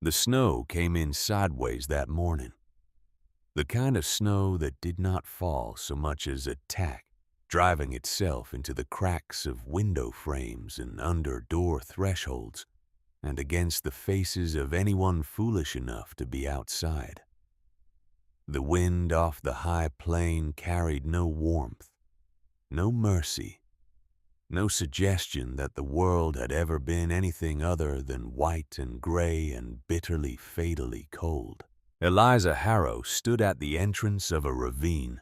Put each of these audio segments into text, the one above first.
The snow came in sideways that morning, the kind of snow that did not fall so much as attack, driving itself into the cracks of window frames and under door thresholds, and against the faces of anyone foolish enough to be outside. The wind off the high plain carried no warmth, no mercy, no suggestion that the world had ever been anything other than white and gray and bitterly, fatally cold. Eliza Harrow stood at the entrance of a ravine,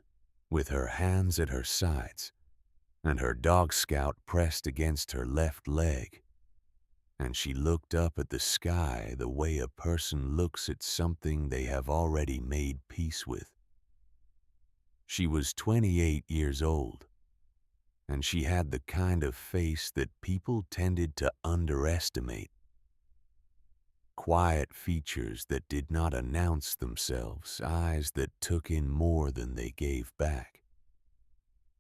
with her hands at her sides, and her dog scout pressed against her left leg, and she looked up at the sky the way a person looks at something they have already made peace with. She was 28 years old, and she had the kind of face that people tended to underestimate. Quiet features that did not announce themselves, eyes that took in more than they gave back.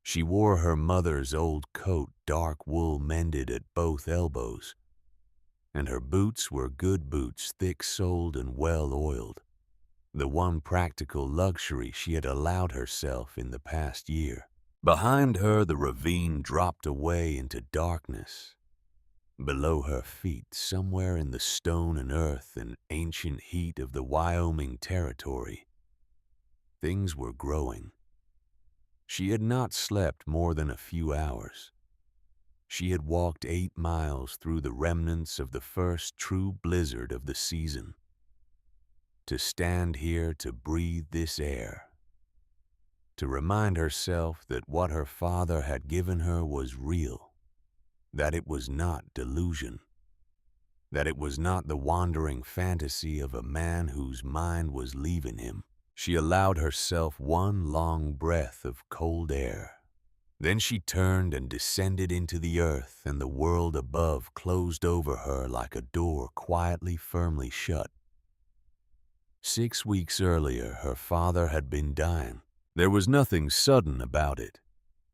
She wore her mother's old coat, dark wool mended at both elbows, and her boots were good boots, thick-soled and well-oiled, the one practical luxury she had allowed herself in the past year. Behind her, the ravine dropped away into darkness. Below her feet, somewhere in the stone and earth and ancient heat of the Wyoming Territory, things were growing. She had not slept more than a few hours. She had walked 8 miles through the remnants of the first true blizzard of the season. To stand here to breathe this air, to remind herself that what her father had given her was real, that it was not delusion, that it was not the wandering fantasy of a man whose mind was leaving him. She allowed herself one long breath of cold air. Then she turned and descended into the earth, and the world above closed over her like a door quietly, firmly shut. 6 weeks earlier, her father had been dying. There was nothing sudden about it.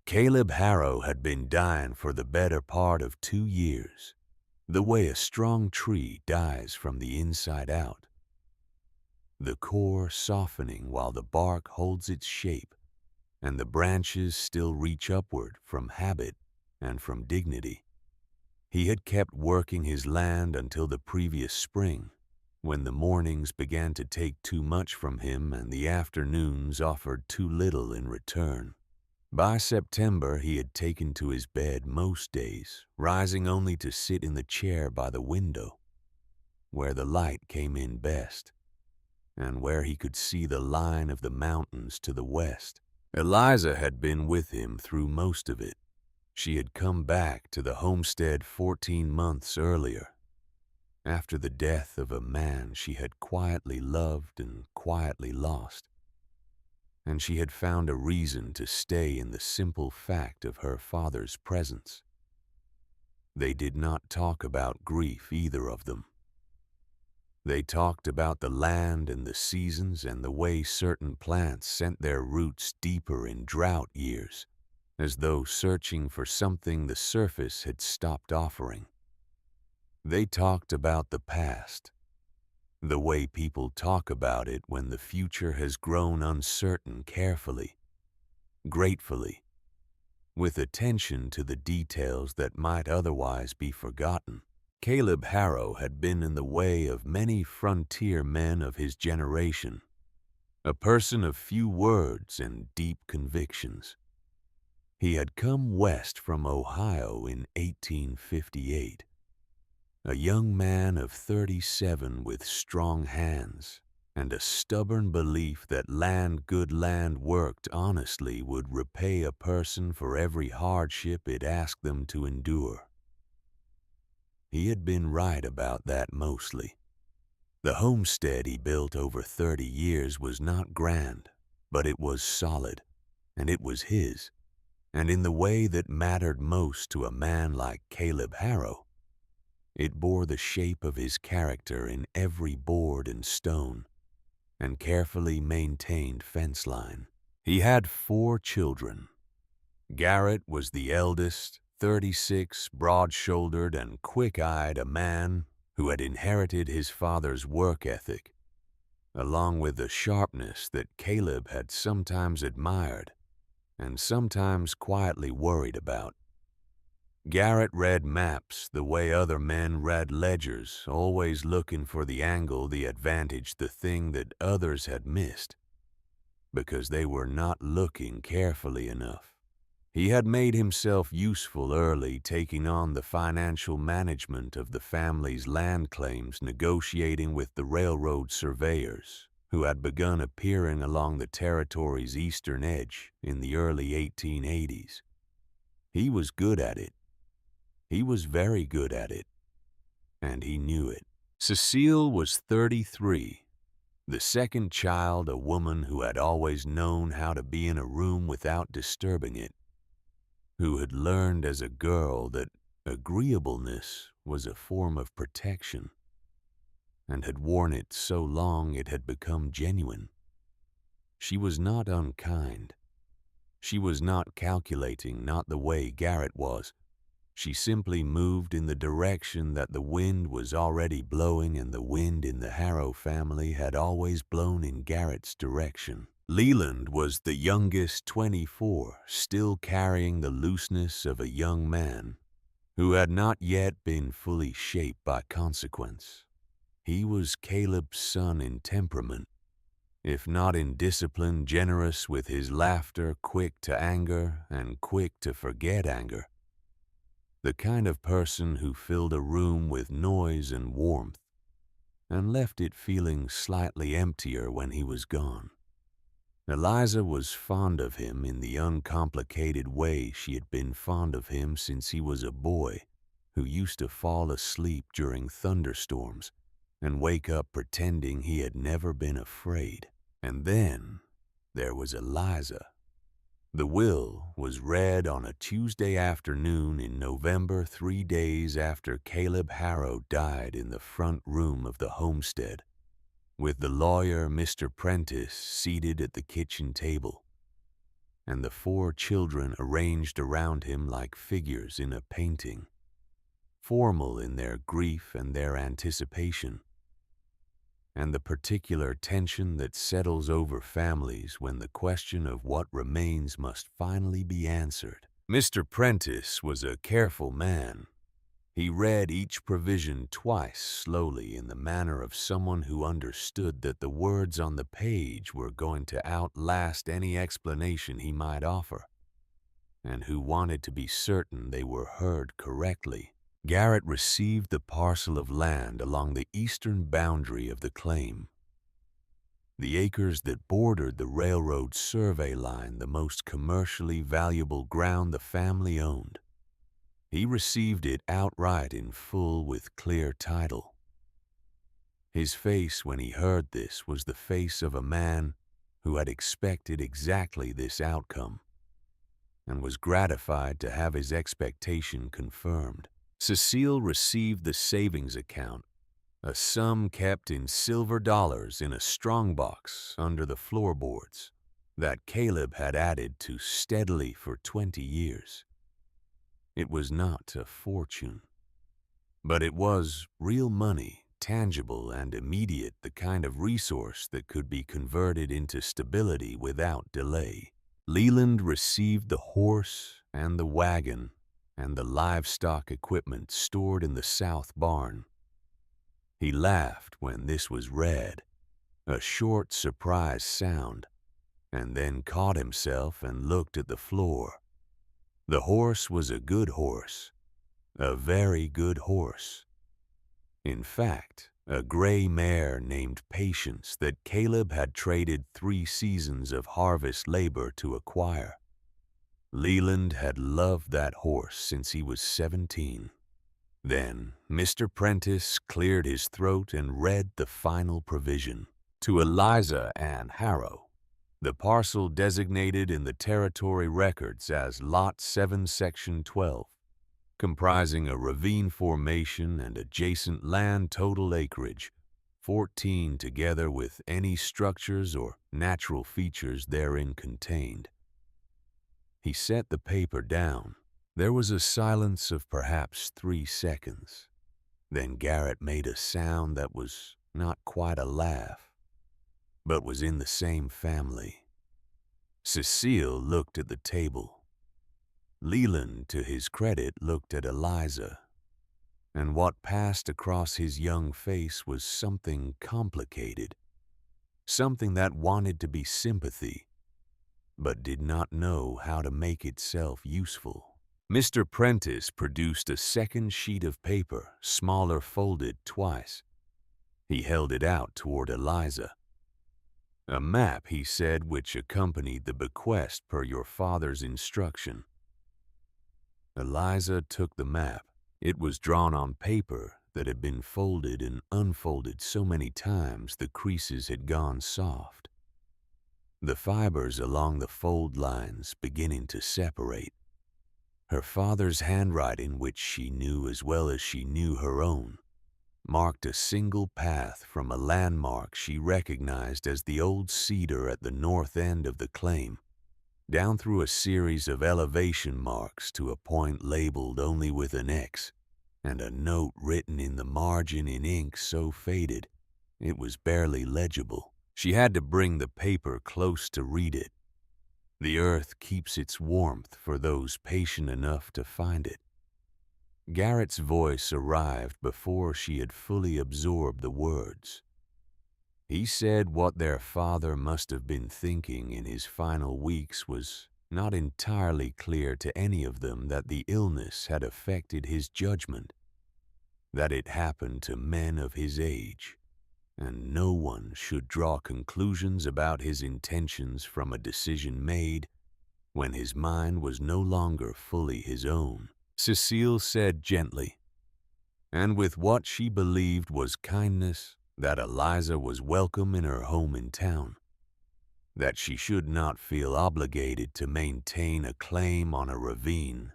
Caleb Harrow had been dying for the better part of 2 years, the way a strong tree dies from the inside out, the core softening while the bark holds its shape, and the branches still reach upward from habit and from dignity. He had kept working his land until the previous spring, when the mornings began to take too much from him and the afternoons offered too little in return. By September, he had taken to his bed most days, rising only to sit in the chair by the window, where the light came in best, and where he could see the line of the mountains to the west. Eliza had been with him through most of it. She had come back to the homestead 14 months earlier, after the death of a man she had quietly loved and quietly lost, and she had found a reason to stay in the simple fact of her father's presence. They did not talk about grief, either of them. They talked about the land and the seasons and the way certain plants sent their roots deeper in drought years, as though searching for something the surface had stopped offering. They talked about the past, the way people talk about it when the future has grown uncertain, carefully, gratefully, with attention to the details that might otherwise be forgotten. Caleb Harrow had been in the way of many frontier men of his generation, a person of few words and deep convictions. He had come west from Ohio in 1858, a young man of 37 with strong hands and a stubborn belief that good land worked honestly would repay a person for every hardship it asked them to endure. He had been right about that mostly. The homestead he built over 30 years was not grand, but it was solid, and it was his, and in the way that mattered most to a man like Caleb Harrow, it bore the shape of his character in every board and stone and carefully maintained fence line. He had 4 children. Garrett was the eldest, 36, broad-shouldered and quick-eyed, a man who had inherited his father's work ethic, along with the sharpness that Caleb had sometimes admired and sometimes quietly worried about. Garrett read maps the way other men read ledgers, always looking for the angle, the advantage, the thing that others had missed, because they were not looking carefully enough. He had made himself useful early, taking on the financial management of the family's land claims, negotiating with the railroad surveyors, who had begun appearing along the territory's eastern edge in the early 1880s. He was good at it. He was very good at it, and he knew it. Cecile was 33, the second child, a woman who had always known how to be in a room without disturbing it, who had learned as a girl that agreeableness was a form of protection, and had worn it so long it had become genuine. She was not unkind. She was not calculating, not the way Garrett was. She simply moved in the direction that the wind was already blowing, and the wind in the Harrow family had always blown in Garrett's direction. Leland was the youngest, 24, still carrying the looseness of a young man who had not yet been fully shaped by consequence. He was Caleb's son in temperament, if not in discipline, generous with his laughter, quick to anger, and quick to forget anger. The kind of person who filled a room with noise and warmth and left it feeling slightly emptier when he was gone. Eliza was fond of him in the uncomplicated way she had been fond of him since he was a boy who used to fall asleep during thunderstorms and wake up pretending he had never been afraid. And then there was Eliza. The will was read on a Tuesday afternoon in November, 3 days after Caleb Harrow died, in the front room of the homestead, with the lawyer, Mr. Prentice, seated at the kitchen table, and the 4 children arranged around him like figures in a painting, formal in their grief and their anticipation, and the particular tension that settles over families when the question of what remains must finally be answered. Mr. Prentice was a careful man. He read each provision twice, slowly, in the manner of someone who understood that the words on the page were going to outlast any explanation he might offer, and who wanted to be certain they were heard correctly. Garrett received the parcel of land along the eastern boundary of the claim, the acres that bordered the railroad survey line, the most commercially valuable ground the family owned. He received it outright in full with clear title. His face when he heard this was the face of a man who had expected exactly this outcome, and was gratified to have his expectation confirmed. Cecile received the savings account, a sum kept in silver dollars in a strongbox under the floorboards that Caleb had added to steadily for 20 years. It was not a fortune, but it was real money, tangible and immediate, the kind of resource that could be converted into stability without delay. Leland received the horse and the wagon and the livestock equipment stored in the south barn. He laughed when this was read, a short, surprised sound, and then caught himself and looked at the floor. The horse was a good horse, a very good horse. In fact, a gray mare named Patience that Caleb had traded 3 seasons of harvest labor to acquire. Leland had loved that horse since he was 17. Then Mr. Prentice cleared his throat and read the final provision. To Eliza Ann Harrow, the parcel designated in the territory records as Lot 7, Section 12, comprising a ravine formation and adjacent land, total acreage 14, together with any structures or natural features therein contained. He set the paper down. There was a silence of perhaps 3 seconds. Then Garrett made a sound that was not quite a laugh, but was in the same family. Cecile looked at the table. Leland, to his credit, looked at Eliza. And what passed across his young face was something complicated, something that wanted to be sympathy, but did not know how to make itself useful. Mr. Prentice produced a second sheet of paper, smaller, folded twice. He held it out toward Eliza. "A map," he said, "which accompanied the bequest per your father's instruction." Eliza took the map. It was drawn on paper that had been folded and unfolded so many times the creases had gone soft, the fibers along the fold lines beginning to separate. Her father's handwriting, which she knew as well as she knew her own, marked a single path from a landmark she recognized as the old cedar at the north end of the claim, down through a series of elevation marks to a point labeled only with an X, and a note written in the margin in ink so faded it was barely legible. She had to bring the paper close to read it. "The earth keeps its warmth for those patient enough to find it." Garrett's voice arrived before she had fully absorbed the words. He said what their father must have been thinking in his final weeks was not entirely clear to any of them, that the illness had affected his judgment, that it happened to men of his age, and no one should draw conclusions about his intentions from a decision made when his mind was no longer fully his own. Cecile said gently, and with what she believed was kindness, that Eliza was welcome in her home in town, that she should not feel obligated to maintain a claim on a ravine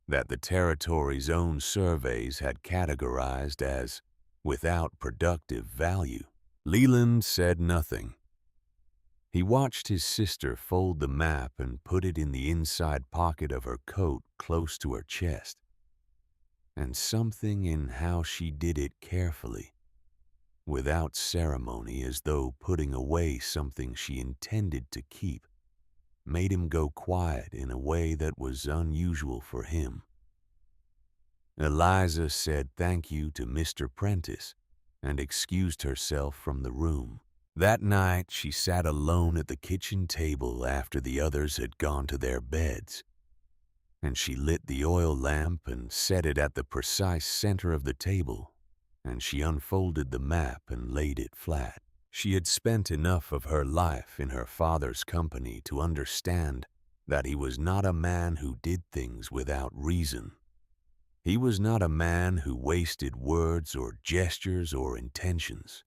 that the territory's own surveys had categorized as without productive value. Leland said nothing. He watched his sister fold the map and put it in the inside pocket of her coat close to her chest. And something in how she did it carefully, without ceremony, as though putting away something she intended to keep, made him go quiet in a way that was unusual for him. Eliza said thank you to Mr. Prentice and excused herself from the room. That night she sat alone at the kitchen table after the others had gone to their beds, and she lit the oil lamp and set it at the precise center of the table, and she unfolded the map and laid it flat. She had spent enough of her life in her father's company to understand that he was not a man who did things without reason. He was not a man who wasted words or gestures or intentions.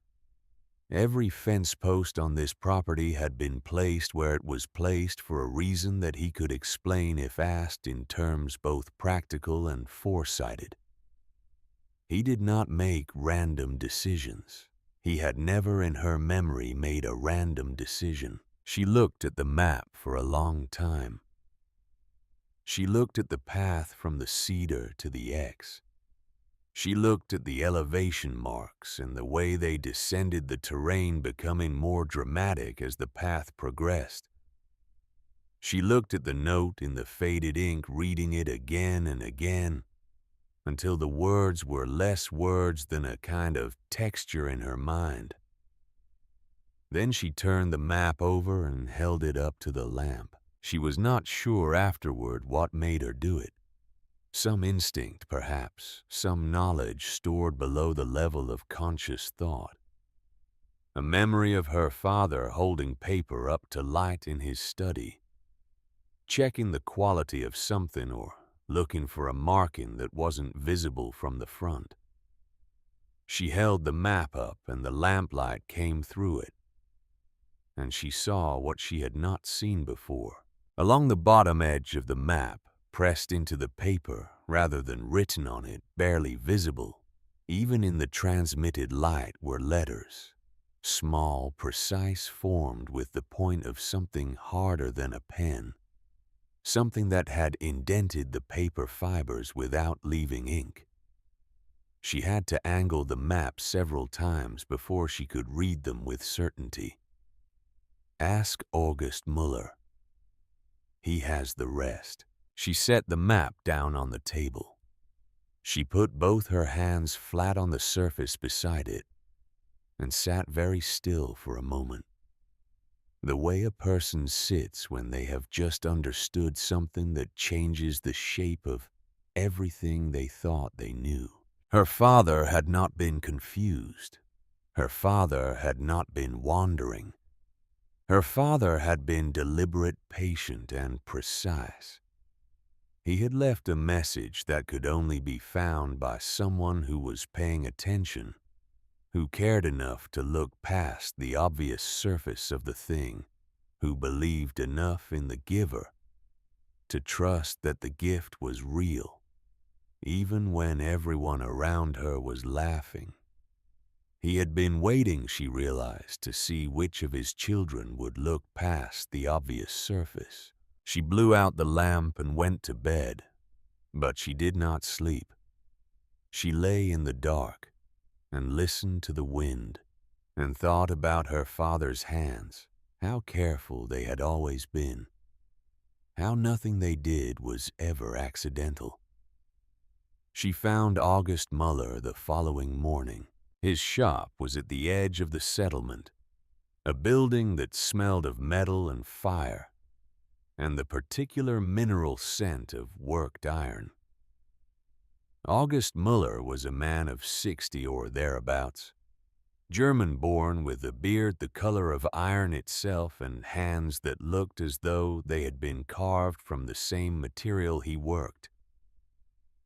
Every fence post on this property had been placed where it was placed for a reason that he could explain if asked in terms both practical and foresighted. He did not make random decisions. He had never in her memory made a random decision. She looked at the map for a long time. She looked at the path from the cedar to the X. She looked at the elevation marks and the way they descended the terrain, becoming more dramatic as the path progressed. She looked at the note in the faded ink, reading it again and again, until the words were less words than a kind of texture in her mind. Then she turned the map over and held it up to the lamp. She was not sure afterward what made her do it. Some instinct, perhaps, some knowledge stored below the level of conscious thought. A memory of her father holding paper up to light in his study, checking the quality of something or looking for a marking that wasn't visible from the front. She held the map up and the lamplight came through it, and she saw what she had not seen before. Along the bottom edge of the map, pressed into the paper rather than written on it, barely visible, even in the transmitted light, were letters, small, precise, formed with the point of something harder than a pen, something that had indented the paper fibers without leaving ink. She had to angle the map several times before she could read them with certainty. Ask August Muller. He has the rest. She set the map down on the table. She put both her hands flat on the surface beside it and sat very still for a moment. The way a person sits when they have just understood something that changes the shape of everything they thought they knew. Her father had not been confused. Her father had not been wandering. Her father had been deliberate, patient, and precise. He had left a message that could only be found by someone who was paying attention, who cared enough to look past the obvious surface of the thing, who believed enough in the giver to trust that the gift was real, even when everyone around her was laughing. He had been waiting, she realized, to see which of his children would look past the obvious surface. She blew out the lamp and went to bed, but she did not sleep. She lay in the dark and listened to the wind and thought about her father's hands, how careful they had always been, how nothing they did was ever accidental. She found August Muller the following morning. His shop was at the edge of the settlement, a building that smelled of metal and fire, and the particular mineral scent of worked iron. August Muller was a man of 60 or thereabouts, German-born with a beard the color of iron itself and hands that looked as though they had been carved from the same material he worked.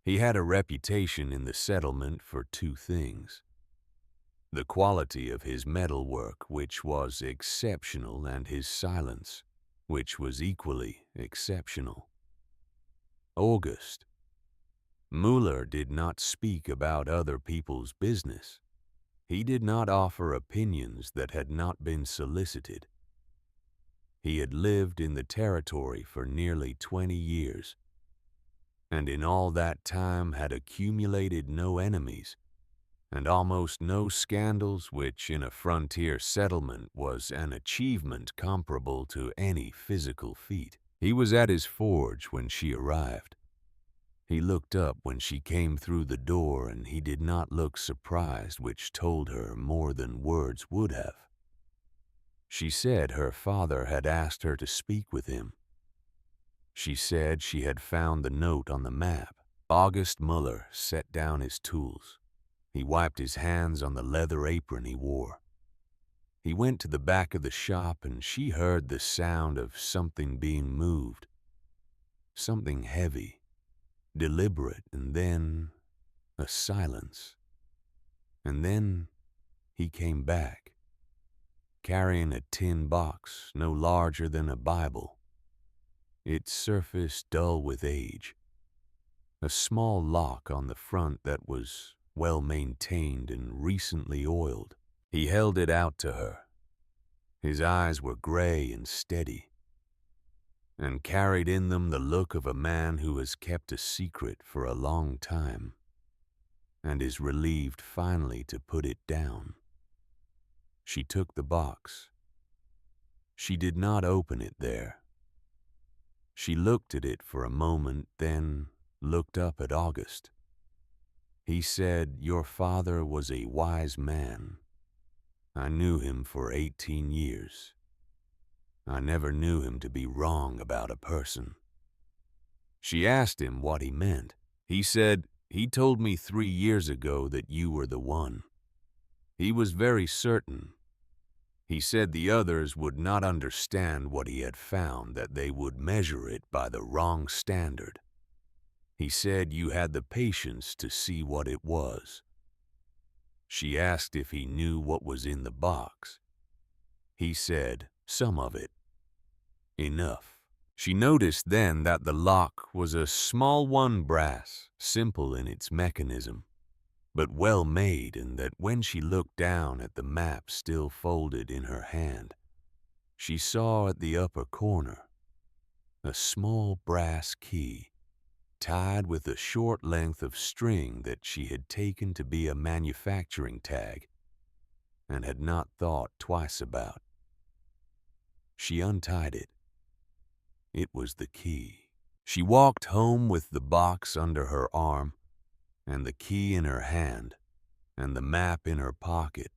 He had a reputation in the settlement for two things: the quality of his metalwork, which was exceptional, and his silence, which was equally exceptional. August Muller did not speak about other people's business. He did not offer opinions that had not been solicited. He had lived in the territory for nearly 20 years, and in all that time had accumulated no enemies and almost no scandals, which in a frontier settlement was an achievement comparable to any physical feat. He was at his forge when she arrived. He looked up when she came through the door, and he did not look surprised, which told her more than words would have. She said her father had asked her to speak with him. She said she had found the note on the map. August Muller set down his tools. He wiped his hands on the leather apron he wore. He went to the back of the shop, and she heard the sound of something being moved. Something heavy, deliberate, and then a silence. And then he came back, carrying a tin box no larger than a Bible, its surface dull with age, a small lock on the front that was well maintained and recently oiled. He held it out to her. His eyes were gray and steady, and carried in them the look of a man who has kept a secret for a long time and is relieved finally to put it down. She took the box. She did not open it there. She looked at it for a moment, then looked up at August. He said, "Your father was a wise man. I knew him for 18 years. I never knew him to be wrong about a person." She asked him what he meant. He said, "He told me 3 years ago that you were the one. He was very certain. He said the others would not understand what he had found, that they would measure it by the wrong standard. He said you had the patience to see what it was." She asked if he knew what was in the box. He said, "Some of it. Enough." She noticed then that the lock was a small one, brass, simple in its mechanism, but well made, and that when she looked down at the map still folded in her hand, she saw at the upper corner a small brass key. tied with a short length of string that she had taken to be a manufacturing tag and had not thought twice about. She untied it. It was the key. She walked home with the box under her arm and the key in her hand and the map in her pocket,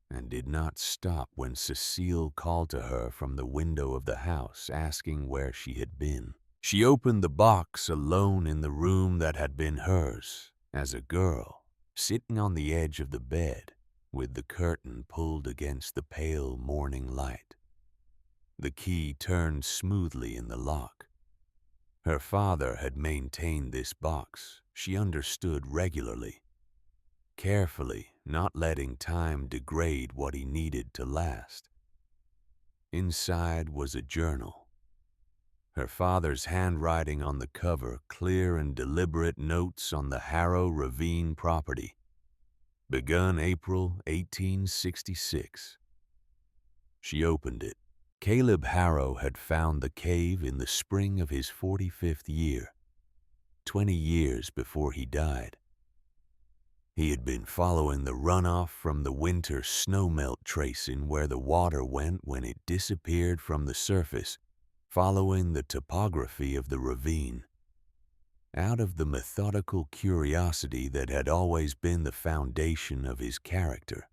and did not stop when Cecile called to her from the window of the house asking where she had been. She opened the box alone in the room that had been hers as a girl, sitting on the edge of the bed with the curtain pulled against the pale morning light. The key turned smoothly in the lock. Her father had maintained this box, she understood, regularly, carefully, not letting time degrade what he needed to last. Inside was a journal. Her father's handwriting on the cover, clear and deliberate notes on the Harrow Ravine property. Begun April 1866. She opened it. Caleb Harrow had found the cave in the spring of his 45th year, 20 years before he died. He had been following the runoff from the winter snowmelt tracing where the water went when it disappeared from the surface, following the topography of the ravine. Out of the methodical curiosity that had always been the foundation of his character.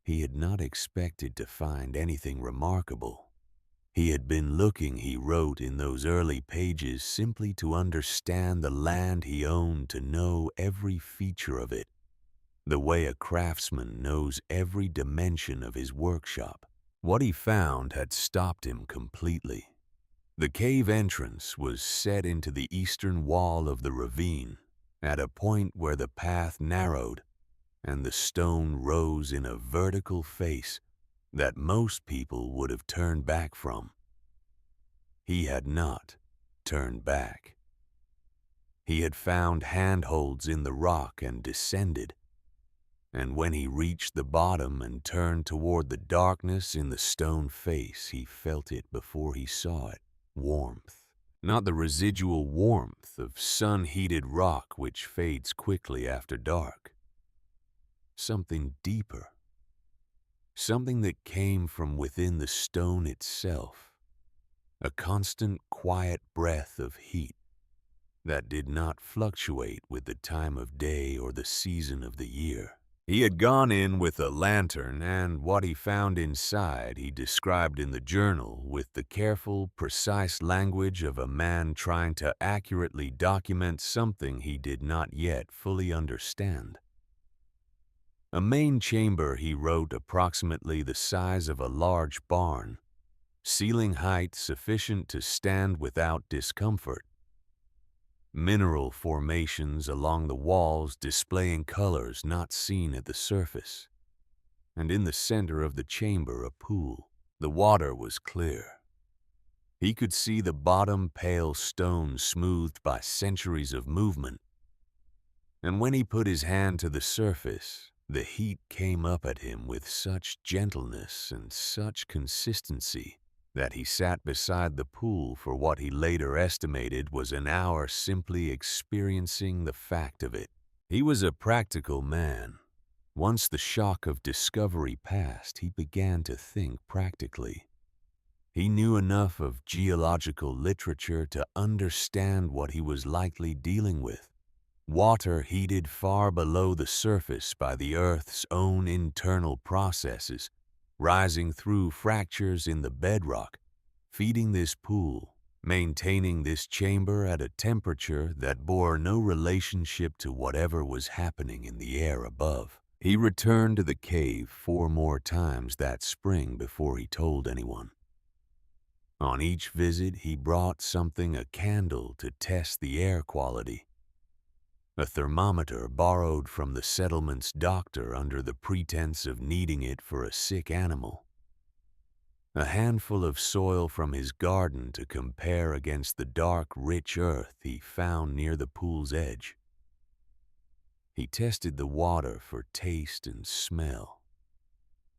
He had not expected to find anything remarkable. He had been looking, he wrote in those early pages, simply to understand the land he owned, to know every feature of it, the way a craftsman knows every dimension of his workshop. What he found had stopped him completely. The cave entrance was set into the eastern wall of the ravine, at a point where the path narrowed and the stone rose in a vertical face that most people would have turned back from. He had not turned back. He had found handholds in the rock and descended, and when he reached the bottom and turned toward the darkness in the stone face, he felt it before he saw it. Warmth. Not the residual warmth of sun-heated rock which fades quickly after dark. Something deeper. Something that came from within the stone itself. A constant, quiet breath of heat that did not fluctuate with the time of day or the season of the year. He had gone in with a lantern, and what he found inside he described in the journal with the careful, precise language of a man trying to accurately document something he did not yet fully understand. A main chamber, he wrote, approximately the size of a large barn, ceiling height sufficient to stand without discomfort. Mineral formations along the walls displaying colors not seen at the surface, and in the center of the chamber a pool. The water was clear. He could see the bottom pale stone smoothed by centuries of movement, and when he put his hand to the surface, the heat came up at him with such gentleness and such consistency that he sat beside the pool for what he later estimated was an hour, simply experiencing the fact of it. He was a practical man. Once the shock of discovery passed, he began to think practically. He knew enough of geological literature to understand what he was likely dealing with. Water heated far below the surface by the Earth's own internal processes, rising through fractures in the bedrock, feeding this pool, maintaining this chamber at a temperature that bore no relationship to whatever was happening in the air above. He returned to the cave 4 more times that spring before he told anyone. On each visit, he brought something, a candle to test the air quality, a thermometer borrowed from the settlement's doctor under the pretense of needing it for a sick animal, a handful of soil from his garden to compare against the dark, rich earth he found near the pool's edge. He tested the water for taste and smell.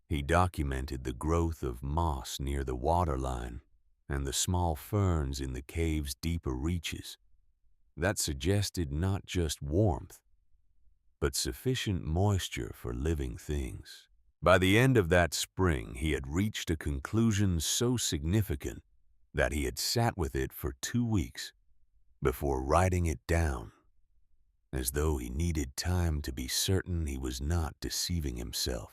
He documented the growth of moss near the waterline and the small ferns in the cave's deeper reaches. that suggested not just warmth, but sufficient moisture for living things. By the end of that spring, he had reached a conclusion so significant that he had sat with it for 2 weeks before writing it down, as though he needed time to be certain he was not deceiving himself.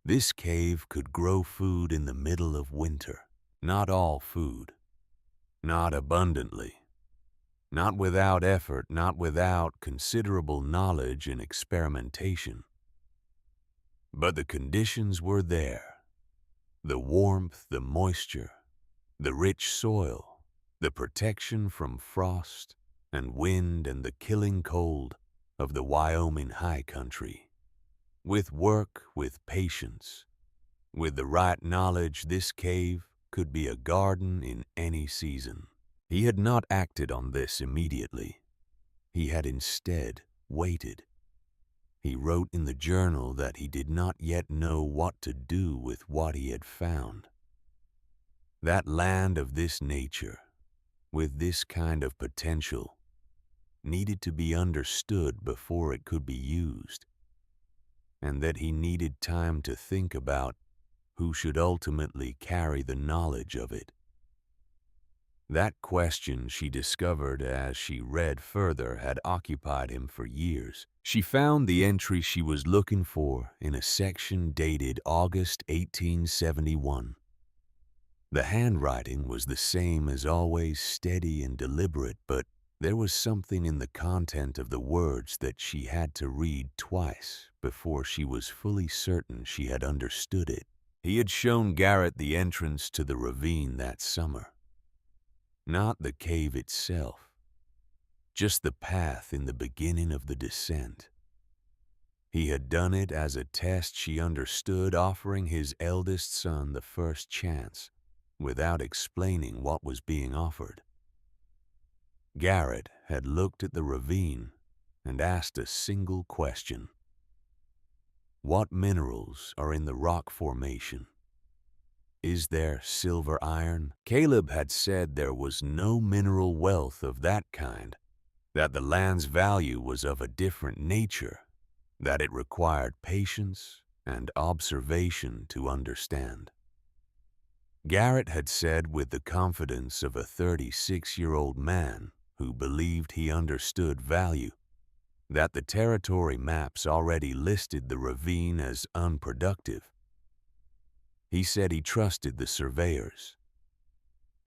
This cave could grow food in the middle of winter. Not all food, not abundantly, not without effort, not without considerable knowledge and experimentation. But the conditions were there: the warmth, the moisture, the rich soil, the protection from frost and wind and the killing cold of the Wyoming high country. With work, with patience, with the right knowledge, this cave could be a garden in any season. He had not acted on this immediately. He had instead waited. He wrote in the journal that he did not yet know what to do with what he had found. That land of this nature, with this kind of potential, needed to be understood before it could be used, and that he needed time to think about who should ultimately carry the knowledge of it. That question, she discovered as she read further, had occupied him for years. She found the entry she was looking for in a section dated August 1871. The handwriting was the same as always, steady and deliberate, but there was something in the content of the words that she had to read twice before she was fully certain she had understood it. He had shown Garrett the entrance to the ravine that summer. Not the cave itself, just the path in the beginning of the descent. He had done it as a test, she understood, offering his eldest son the first chance, without explaining what was being offered. Garrett had looked at the ravine and asked a single question: what minerals are in the rock formation? Is there silver iron? Caleb had said there was no mineral wealth of that kind, that the land's value was of a different nature, that it required patience and observation to understand. Garrett had said with the confidence of a 36-year-old man who believed he understood value, that the territory maps already listed the ravine as unproductive. He said he trusted the surveyors.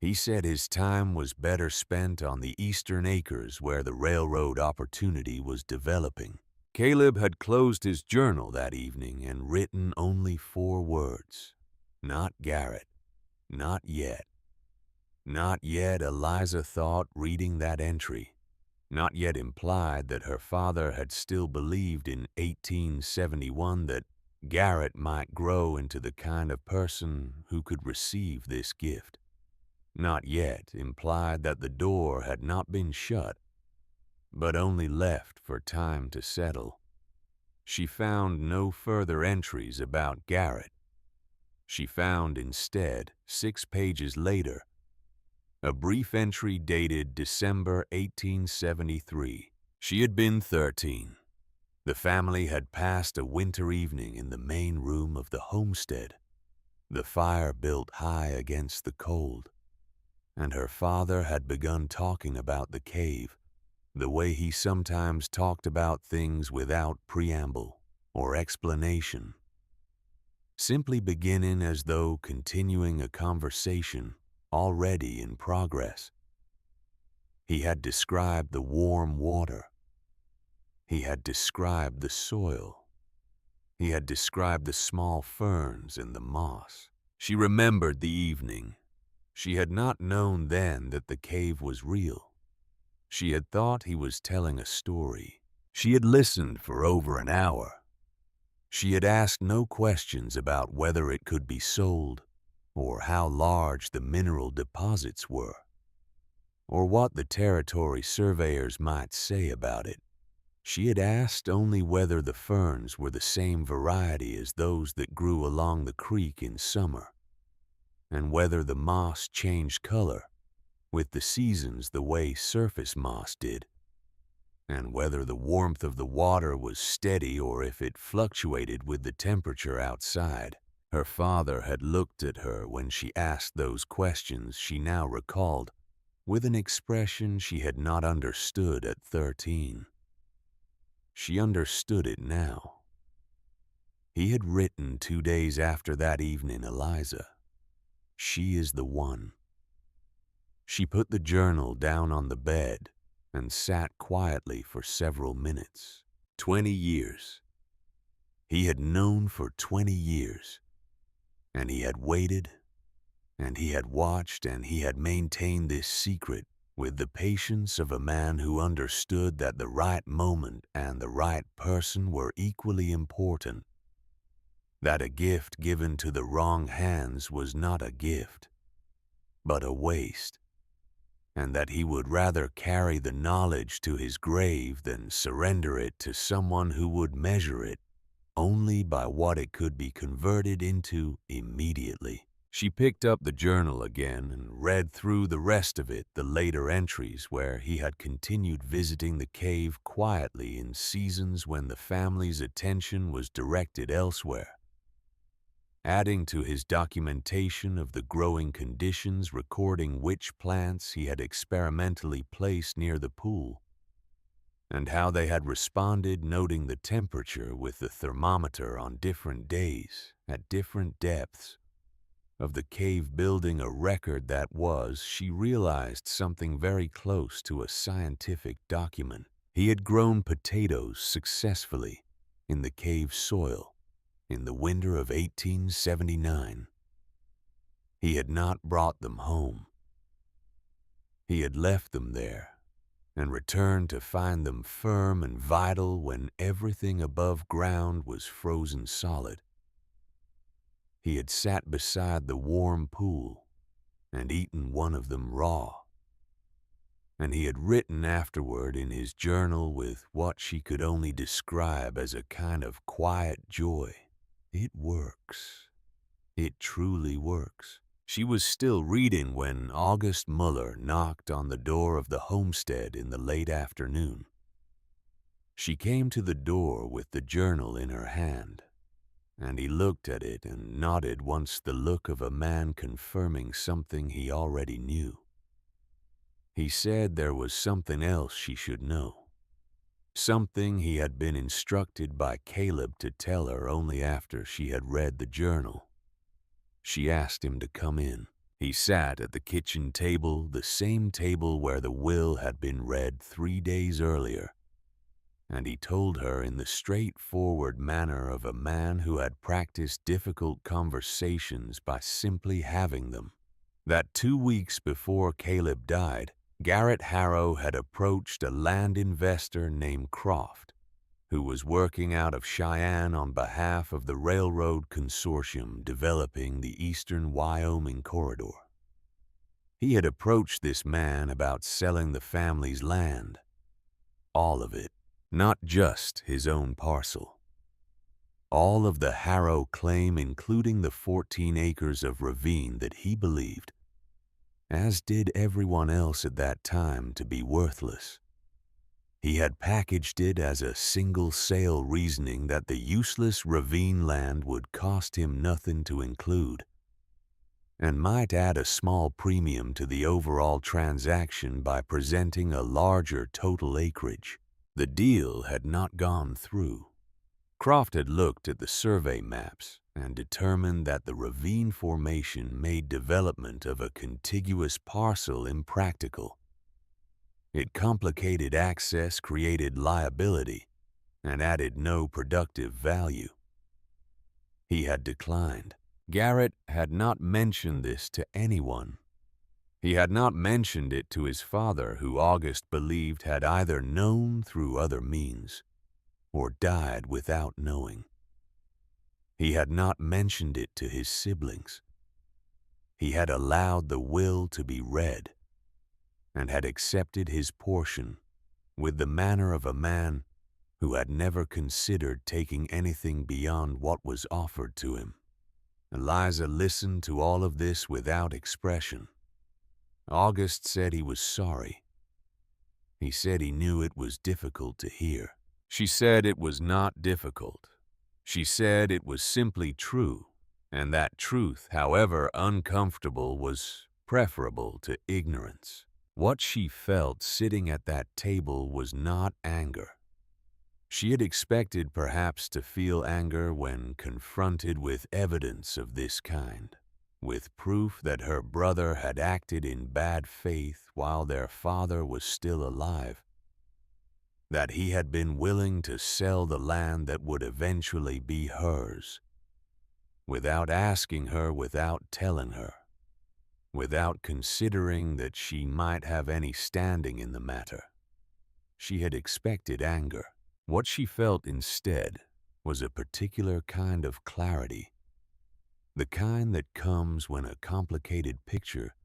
He said his time was better spent on the eastern acres where the railroad opportunity was developing. Caleb had closed his journal that evening and written only 4 words: not Garrett, not yet. Not yet, Eliza thought, reading that entry. Not yet implied that her father had still believed in 1871 that Garrett might grow into the kind of person who could receive this gift. Not yet implied that the door had not been shut, but only left for time to settle. She found no further entries about Garrett. She found instead, 6 pages later, a brief entry dated December 1873. She had been 13. The family had passed a winter evening in the main room of the homestead, the fire built high against the cold, and her father had begun talking about the cave, the way he sometimes talked about things without preamble or explanation, simply beginning as though continuing a conversation already in progress. He had described the warm water. He had described the soil. He had described the small ferns and the moss. She remembered the evening. She had not known then that the cave was real. She had thought he was telling a story. She had listened for over an hour. She had asked no questions about whether it could be sold, or how large the mineral deposits were, or what the territory surveyors might say about it. She had asked only whether the ferns were the same variety as those that grew along the creek in summer, and whether the moss changed color with the seasons the way surface moss did, and whether the warmth of the water was steady or if it fluctuated with the temperature outside. Her father had looked at her when she asked those questions she now recalled, with an expression she had not understood at 13. She understood it now. He had written 2 days after that evening, "Eliza, she is the one." She put the journal down on the bed and sat quietly for several minutes. 20 years. He had known for 20 years, and he had waited, and he had watched, and he had maintained this secret with the patience of a man who understood that the right moment and the right person were equally important, that a gift given to the wrong hands was not a gift, but a waste, and that he would rather carry the knowledge to his grave than surrender it to someone who would measure it only by what it could be converted into immediately. She picked up the journal again and read through the rest of it, the later entries where he had continued visiting the cave quietly in seasons when the family's attention was directed elsewhere, adding to his documentation of the growing conditions, recording which plants he had experimentally placed near the pool, and how they had responded, noting the temperature with the thermometer on different days, at different depths, of the cave, building a record that was, she realized, something very close to a scientific document. He had grown potatoes successfully in the cave soil in the winter of 1879. He had not brought them home. He had left them there and returned to find them firm and vital when everything above ground was frozen solid. He had sat beside the warm pool and eaten one of them raw, and he had written afterward in his journal with what she could only describe as a kind of quiet joy, "It works. It truly works." She was still reading when August Muller knocked on the door of the homestead in the late afternoon. She came to the door with the journal in her hand, and he looked at it and nodded once, the look of a man confirming something he already knew. He said there was something else she should know, something he had been instructed by Caleb to tell her only after she had read the journal. She asked him to come in. He sat at the kitchen table, the same table where the will had been read 3 days earlier, and he told her in the straightforward manner of a man who had practiced difficult conversations by simply having them, that 2 weeks before Caleb died, Garrett Harrow had approached a land investor named Croft, who was working out of Cheyenne on behalf of the railroad consortium developing the eastern Wyoming corridor. He had approached this man about selling the family's land, all of it, not just his own parcel. All of the Harrow claim, including the 14 acres of ravine that he believed, as did everyone else at that time, to be worthless. He had packaged it as a single sale, reasoning that the useless ravine land would cost him nothing to include, and might add a small premium to the overall transaction by presenting a larger total acreage. The deal had not gone through. Croft had looked at the survey maps and determined that the ravine formation made development of a contiguous parcel impractical. It complicated access, created liability, and added no productive value. He had declined. Garrett had not mentioned this to anyone. He had not mentioned it to his father, who August believed had either known through other means or died without knowing. He had not mentioned it to his siblings. He had allowed the will to be read and had accepted his portion with the manner of a man who had never considered taking anything beyond what was offered to him. Eliza listened to all of this without expression. August said he was sorry. He said he knew it was difficult to hear. She said it was not difficult. She said it was simply true, and that truth, however uncomfortable, was preferable to ignorance. What she felt sitting at that table was not anger. She had expected perhaps to feel anger when confronted with evidence of this kind, with proof that her brother had acted in bad faith while their father was still alive, that he had been willing to sell the land that would eventually be hers, without asking her, without telling her, without considering that she might have any standing in the matter. She had expected anger. What she felt instead was a particular kind of clarity, the kind that comes when a complicated picture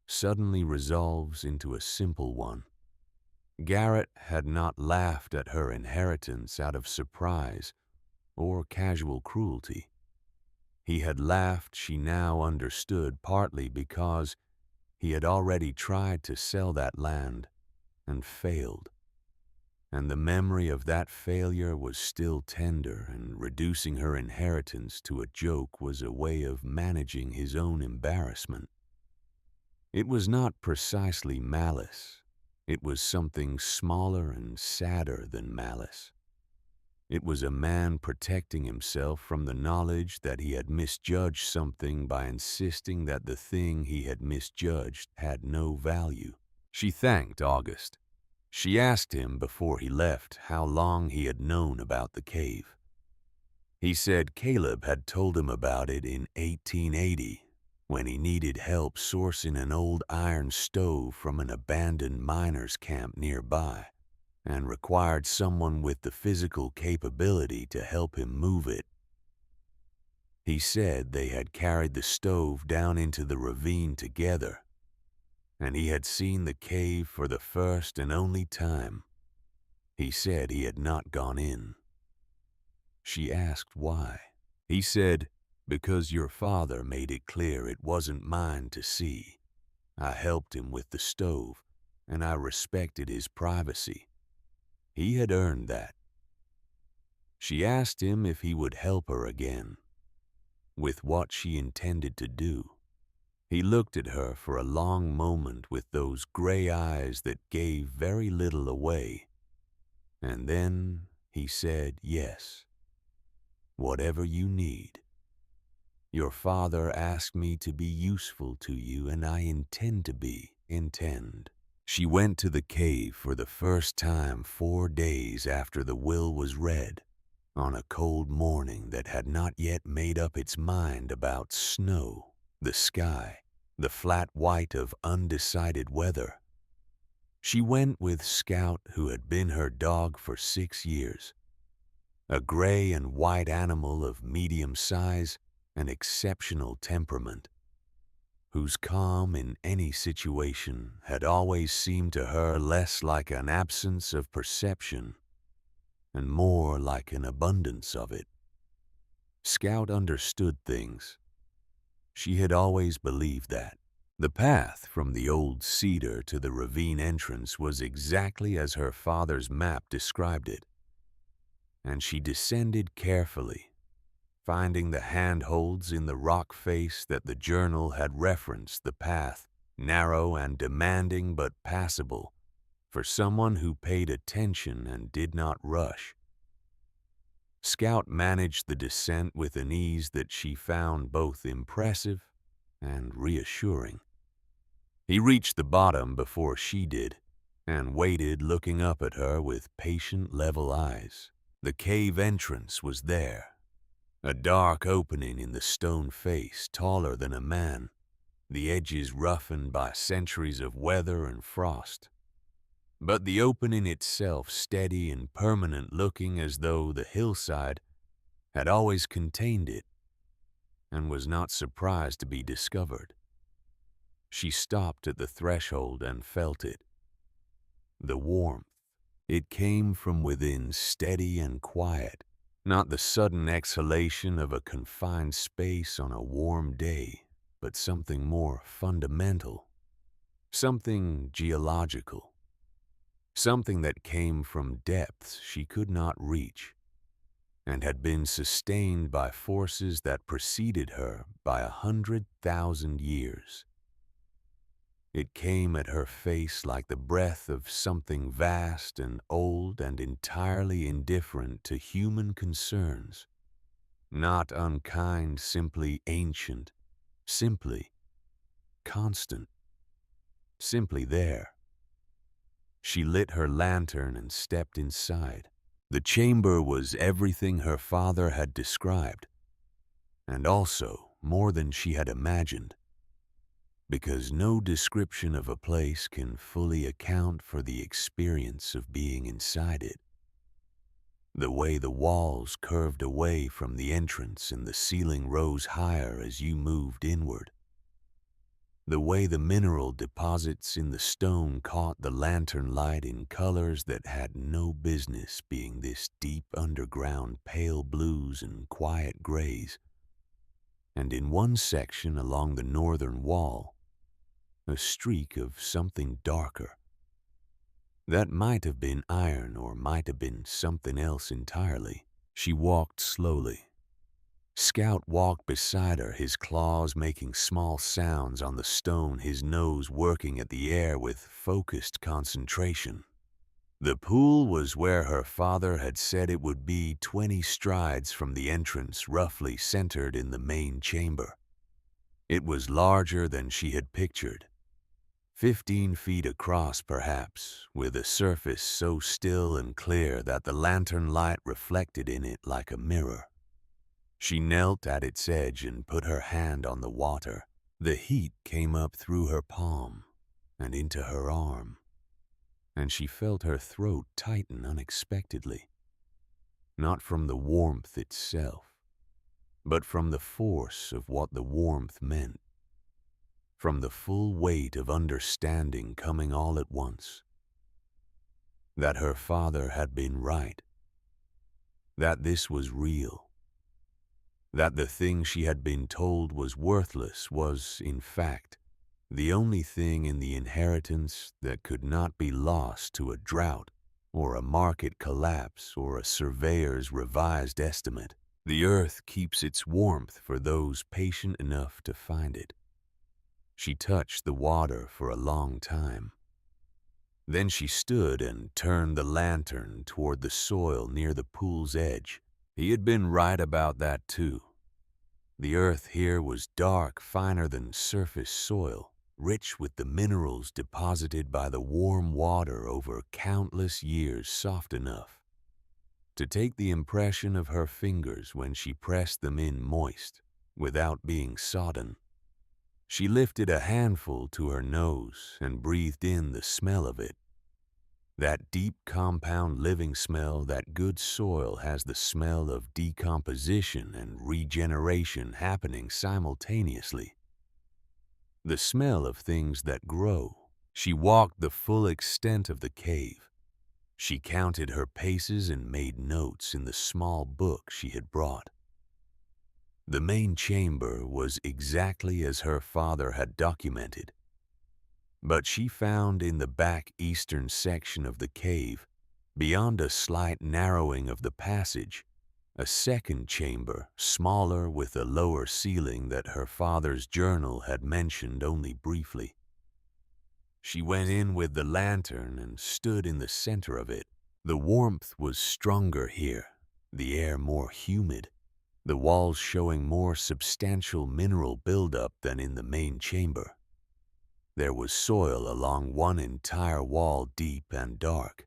suddenly resolves into a simple one. Garrett had not laughed at her inheritance out of surprise or casual cruelty. He had laughed, she now understood, partly because he had already tried to sell that land and failed. And the memory of that failure was still tender, and reducing her inheritance to a joke was a way of managing his own embarrassment. It was not precisely malice. It was something smaller and sadder than malice. It was a man protecting himself from the knowledge that he had misjudged something by insisting that the thing he had misjudged had no value. She thanked August. She asked him before he left how long he had known about the cave. He said Caleb had told him about it in 1880, when he needed help sourcing an old iron stove from an abandoned miners' camp nearby, and required someone with the physical capability to help him move it. He said they had carried the stove down into the ravine together, and he had seen the cave for the first and only time. He said he had not gone in. She asked why. He said, "Because your father made it clear it wasn't mine to see. I helped him with the stove, and I respected his privacy. He had earned that." She asked him if he would help her again, with what she intended to do. He looked at her for a long moment with those gray eyes that gave very little away, and then he said, "Yes, whatever you need. Your father asked me to be useful to you, and I intend to be. Intend." She went to the cave for the first time 4 days after the will was read, on a cold morning that had not yet made up its mind about snow, the sky, the flat white of undecided weather. She went with Scout, who had been her dog for 6 years, a gray and white animal of medium size and exceptional temperament, whose calm in any situation had always seemed to her less like an absence of perception and more like an abundance of it. Scout understood things. She had always believed that. The path from the old cedar to the ravine entrance was exactly as her father's map described it, and she descended carefully, finding the handholds in the rock face that the journal had referenced, the path, narrow and demanding but passable, for someone who paid attention and did not rush. Scout managed the descent with an ease that she found both impressive and reassuring. He reached the bottom before she did, and waited, looking up at her with patient, level eyes. The cave entrance was there, a dark opening in the stone face, taller than a man, the edges roughened by centuries of weather and frost. But the opening itself steady and permanent, looking as though the hillside had always contained it and was not surprised to be discovered. She stopped at the threshold and felt it. The warmth. It came from within, steady and quiet, not the sudden exhalation of a confined space on a warm day, but something more fundamental. something geological, something that came from depths she could not reach and had been sustained by forces that preceded her by 100,000 years. It came at her face like the breath of something vast and old and entirely indifferent to human concerns, not unkind, simply ancient, simply constant, simply there. She lit her lantern and stepped inside. The chamber was everything her father had described, and also more than she had imagined, because no description of a place can fully account for the experience of being inside it. The way the walls curved away from the entrance and the ceiling rose higher as you moved inward. The way the mineral deposits in the stone caught the lantern light in colors that had no business being this deep underground pale blues and quiet grays. And in one section along the northern wall, a streak of something darker. That might have been iron or might have been something else entirely. She walked slowly. Scout walked beside her, his claws making small sounds on the stone, his nose working at the air with focused concentration. The pool was where her father had said it would be, 20 strides from the entrance, roughly centered in the main chamber. It was larger than she had pictured, 15 feet across perhaps, with a surface so still and clear that the lantern light reflected in it like a mirror. She knelt at its edge and put her hand on the water. The heat came up through her palm and into her arm, and she felt her throat tighten unexpectedly, not from the warmth itself, but from the force of what the warmth meant, from the full weight of understanding coming all at once, that her father had been right, that this was real, that the thing she had been told was worthless was, in fact, the only thing in the inheritance that could not be lost to a drought or a market collapse or a surveyor's revised estimate. The earth keeps its warmth for those patient enough to find it. She touched the water for a long time. Then she stood and turned the lantern toward the soil near the pool's edge. He had been right about that too. The earth here was dark, finer than surface soil, rich with the minerals deposited by the warm water over countless years, soft enough to take the impression of her fingers when she pressed them in moist, without being sodden. She lifted a handful to her nose and breathed in the smell of it. That deep compound living smell that good soil has, the smell of decomposition and regeneration happening simultaneously. The smell of things that grow. She walked the full extent of the cave. She counted her paces and made notes in the small book she had brought. The main chamber was exactly as her father had documented. But she found in the back eastern section of the cave, beyond a slight narrowing of the passage, a second chamber, smaller with a lower ceiling that her father's journal had mentioned only briefly. She went in with the lantern and stood in the center of it. The warmth was stronger here, the air more humid, the walls showing more substantial mineral buildup than in the main chamber. There was soil along one entire wall, deep and dark,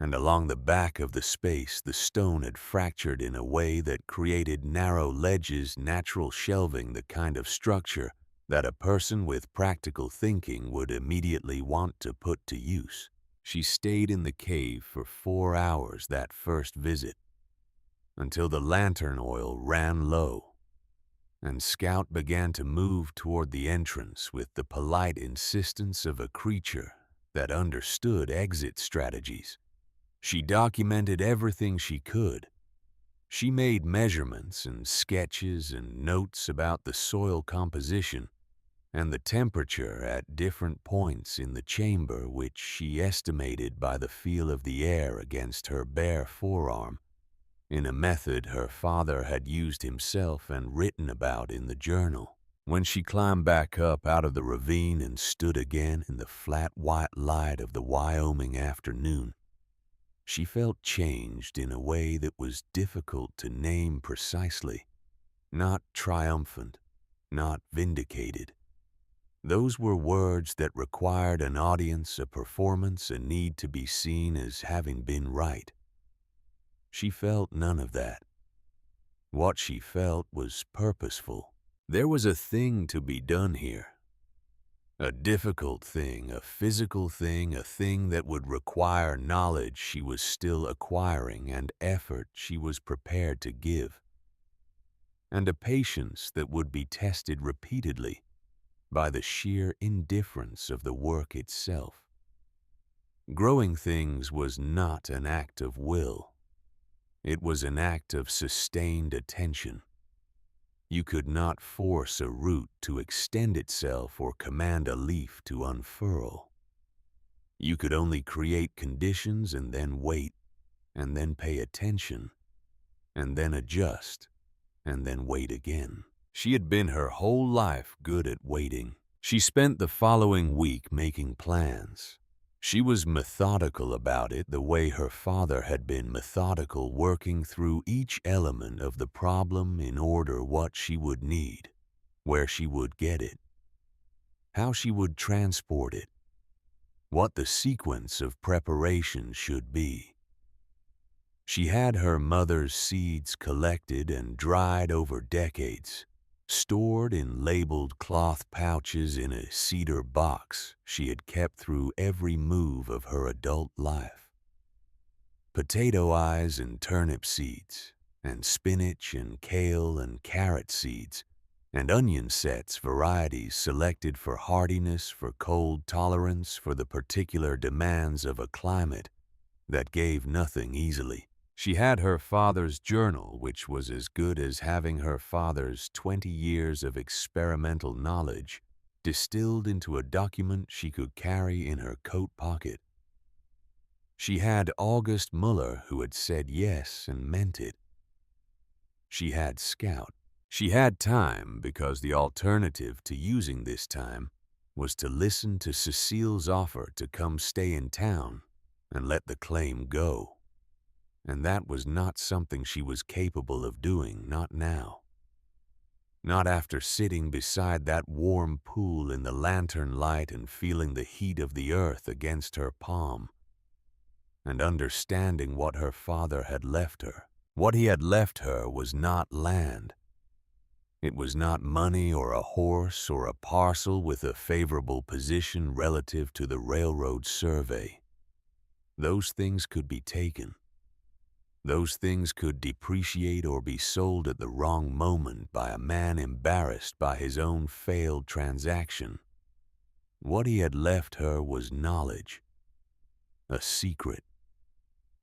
and along the back of the space the stone had fractured in a way that created narrow ledges, natural shelving, the kind of structure that a person with practical thinking would immediately want to put to use. She stayed in the cave for 4 hours that first visit, until the lantern oil ran low, and Scout began to move toward the entrance with the polite insistence of a creature that understood exit strategies. She documented everything she could. She made measurements and sketches and notes about the soil composition, and the temperature at different points in the chamber, which she estimated by the feel of the air against her bare forearm, in a method her father had used himself and written about in the journal. When she climbed back up out of the ravine and stood again in the flat white light of the Wyoming afternoon, she felt changed in a way that was difficult to name precisely, not triumphant, not vindicated. Those were words that required an audience, a performance, a need to be seen as having been right. She felt none of that. What she felt was purposeful. There was a thing to be done here. A difficult thing, a physical thing, a thing that would require knowledge she was still acquiring and effort she was prepared to give, and a patience that would be tested repeatedly by the sheer indifference of the work itself. Growing things was not an act of will. It was an act of sustained attention. You could not force a root to extend itself or command a leaf to unfurl. You could only create conditions and then wait, and then pay attention, and then adjust, and then wait again. She had been her whole life good at waiting. She spent the following week making plans. She was methodical about it the way her father had been methodical, working through each element of the problem in order what she would need, where she would get it, how she would transport it, what the sequence of preparation should be. She had her mother's seeds collected and dried over decades, stored in labeled cloth pouches in a cedar box she had kept through every move of her adult life. Potato eyes and turnip seeds, and spinach and kale and carrot seeds, and onion sets, varieties selected for hardiness, for cold tolerance, for the particular demands of a climate that gave nothing easily. She had her father's journal, which was as good as having her father's 20 years of experimental knowledge distilled into a document she could carry in her coat pocket. She had August Muller, who had said yes and meant it. She had Scout. She had time, because the alternative to using this time was to listen to Cecile's offer to come stay in town and let the claim go. And that was not something she was capable of doing, not now. Not after sitting beside that warm pool in the lantern light and feeling the heat of the earth against her palm, and understanding what her father had left her. What he had left her was not land. It was not money or a horse or a parcel with a favorable position relative to the railroad survey. Those things could be taken. Those things could depreciate or be sold at the wrong moment by a man embarrassed by his own failed transaction. What he had left her was knowledge, a secret,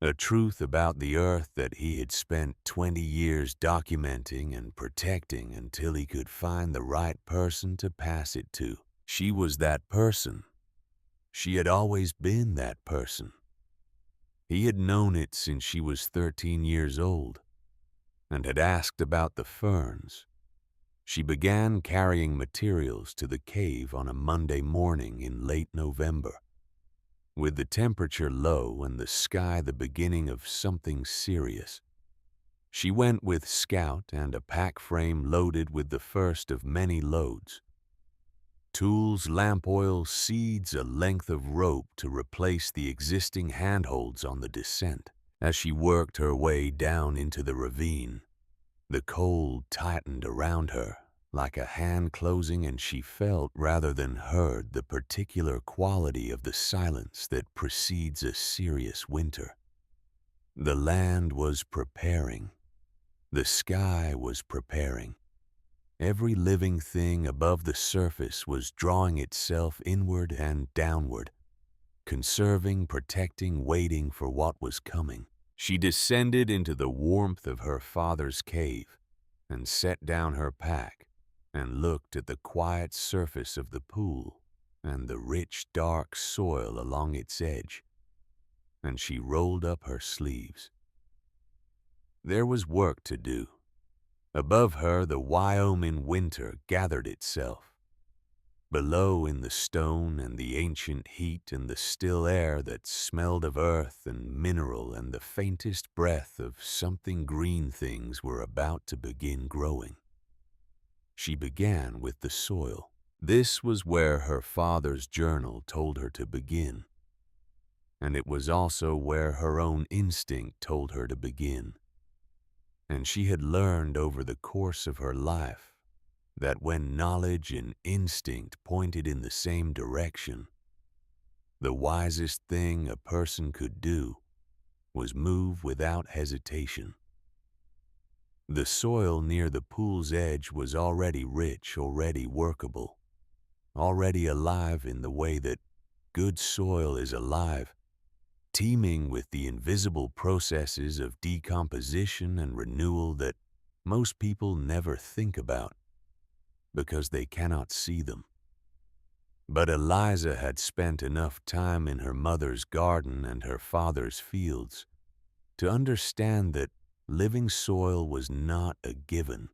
a truth about the earth that he had spent 20 years documenting and protecting until he could find the right person to pass it to. She was that person. She had always been that person. He had known it since she was 13 years old, and had asked about the ferns. She began carrying materials to the cave on a Monday morning in late November. With the temperature low and the sky the beginning of something serious, she went with Scout and a pack frame loaded with the first of many loads. Tools, lamp oil, seeds, a length of rope to replace the existing handholds on the descent. As she worked her way down into the ravine, the cold tightened around her like a hand closing, and she felt rather than heard the particular quality of the silence that precedes a serious winter. The land was preparing. The sky was preparing. Every living thing above the surface was drawing itself inward and downward, conserving, protecting, waiting for what was coming. She descended into the warmth of her father's cave and set down her pack, and looked at the quiet surface of the pool and the rich, dark soil along its edge, and she rolled up her sleeves. There was work to do. Above her, the Wyoming winter gathered itself. Below, in the stone and the ancient heat and the still air that smelled of earth and mineral and the faintest breath of something green, things were about to begin growing. She began with the soil. This was where her father's journal told her to begin, and it was also where her own instinct told her to begin. And she had learned over the course of her life that when knowledge and instinct pointed in the same direction, the wisest thing a person could do was move without hesitation. The soil near the pool's edge was already rich, already workable, already alive in the way that good soil is alive, teeming with the invisible processes of decomposition and renewal that most people never think about because they cannot see them. But Eliza had spent enough time in her mother's garden and her father's fields to understand that living soil was not a given.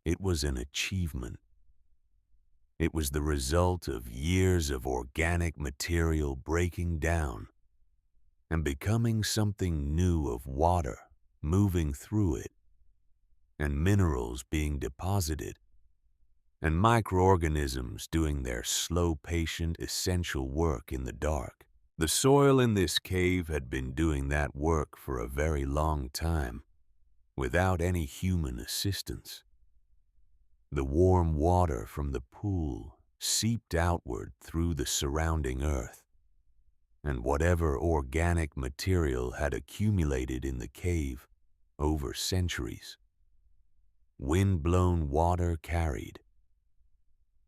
It was an achievement. It was the result of years of organic material breaking down and becoming something new, of water moving through it, and minerals being deposited, and microorganisms doing their slow, patient, essential work in the dark. The soil in this cave had been doing that work for a very long time, without any human assistance. The warm water from the pool seeped outward through the surrounding earth, and whatever organic material had accumulated in the cave over centuries, wind-blown water carried,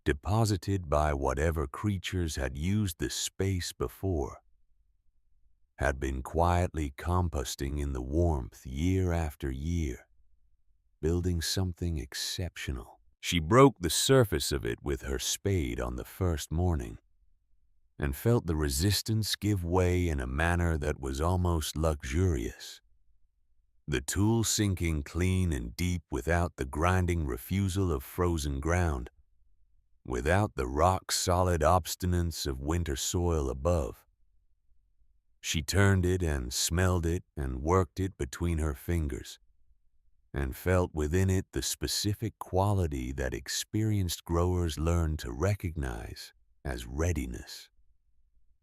deposited by whatever creatures had used the space before, had been quietly composting in the warmth year after year, building something exceptional. She broke the surface of it with her spade on the first morning, and felt the resistance give way in a manner that was almost luxurious, the tool sinking clean and deep without the grinding refusal of frozen ground, without the rock-solid obstinance of winter soil above. She turned it and smelled it and worked it between her fingers, and felt within it the specific quality that experienced growers learn to recognize as readiness.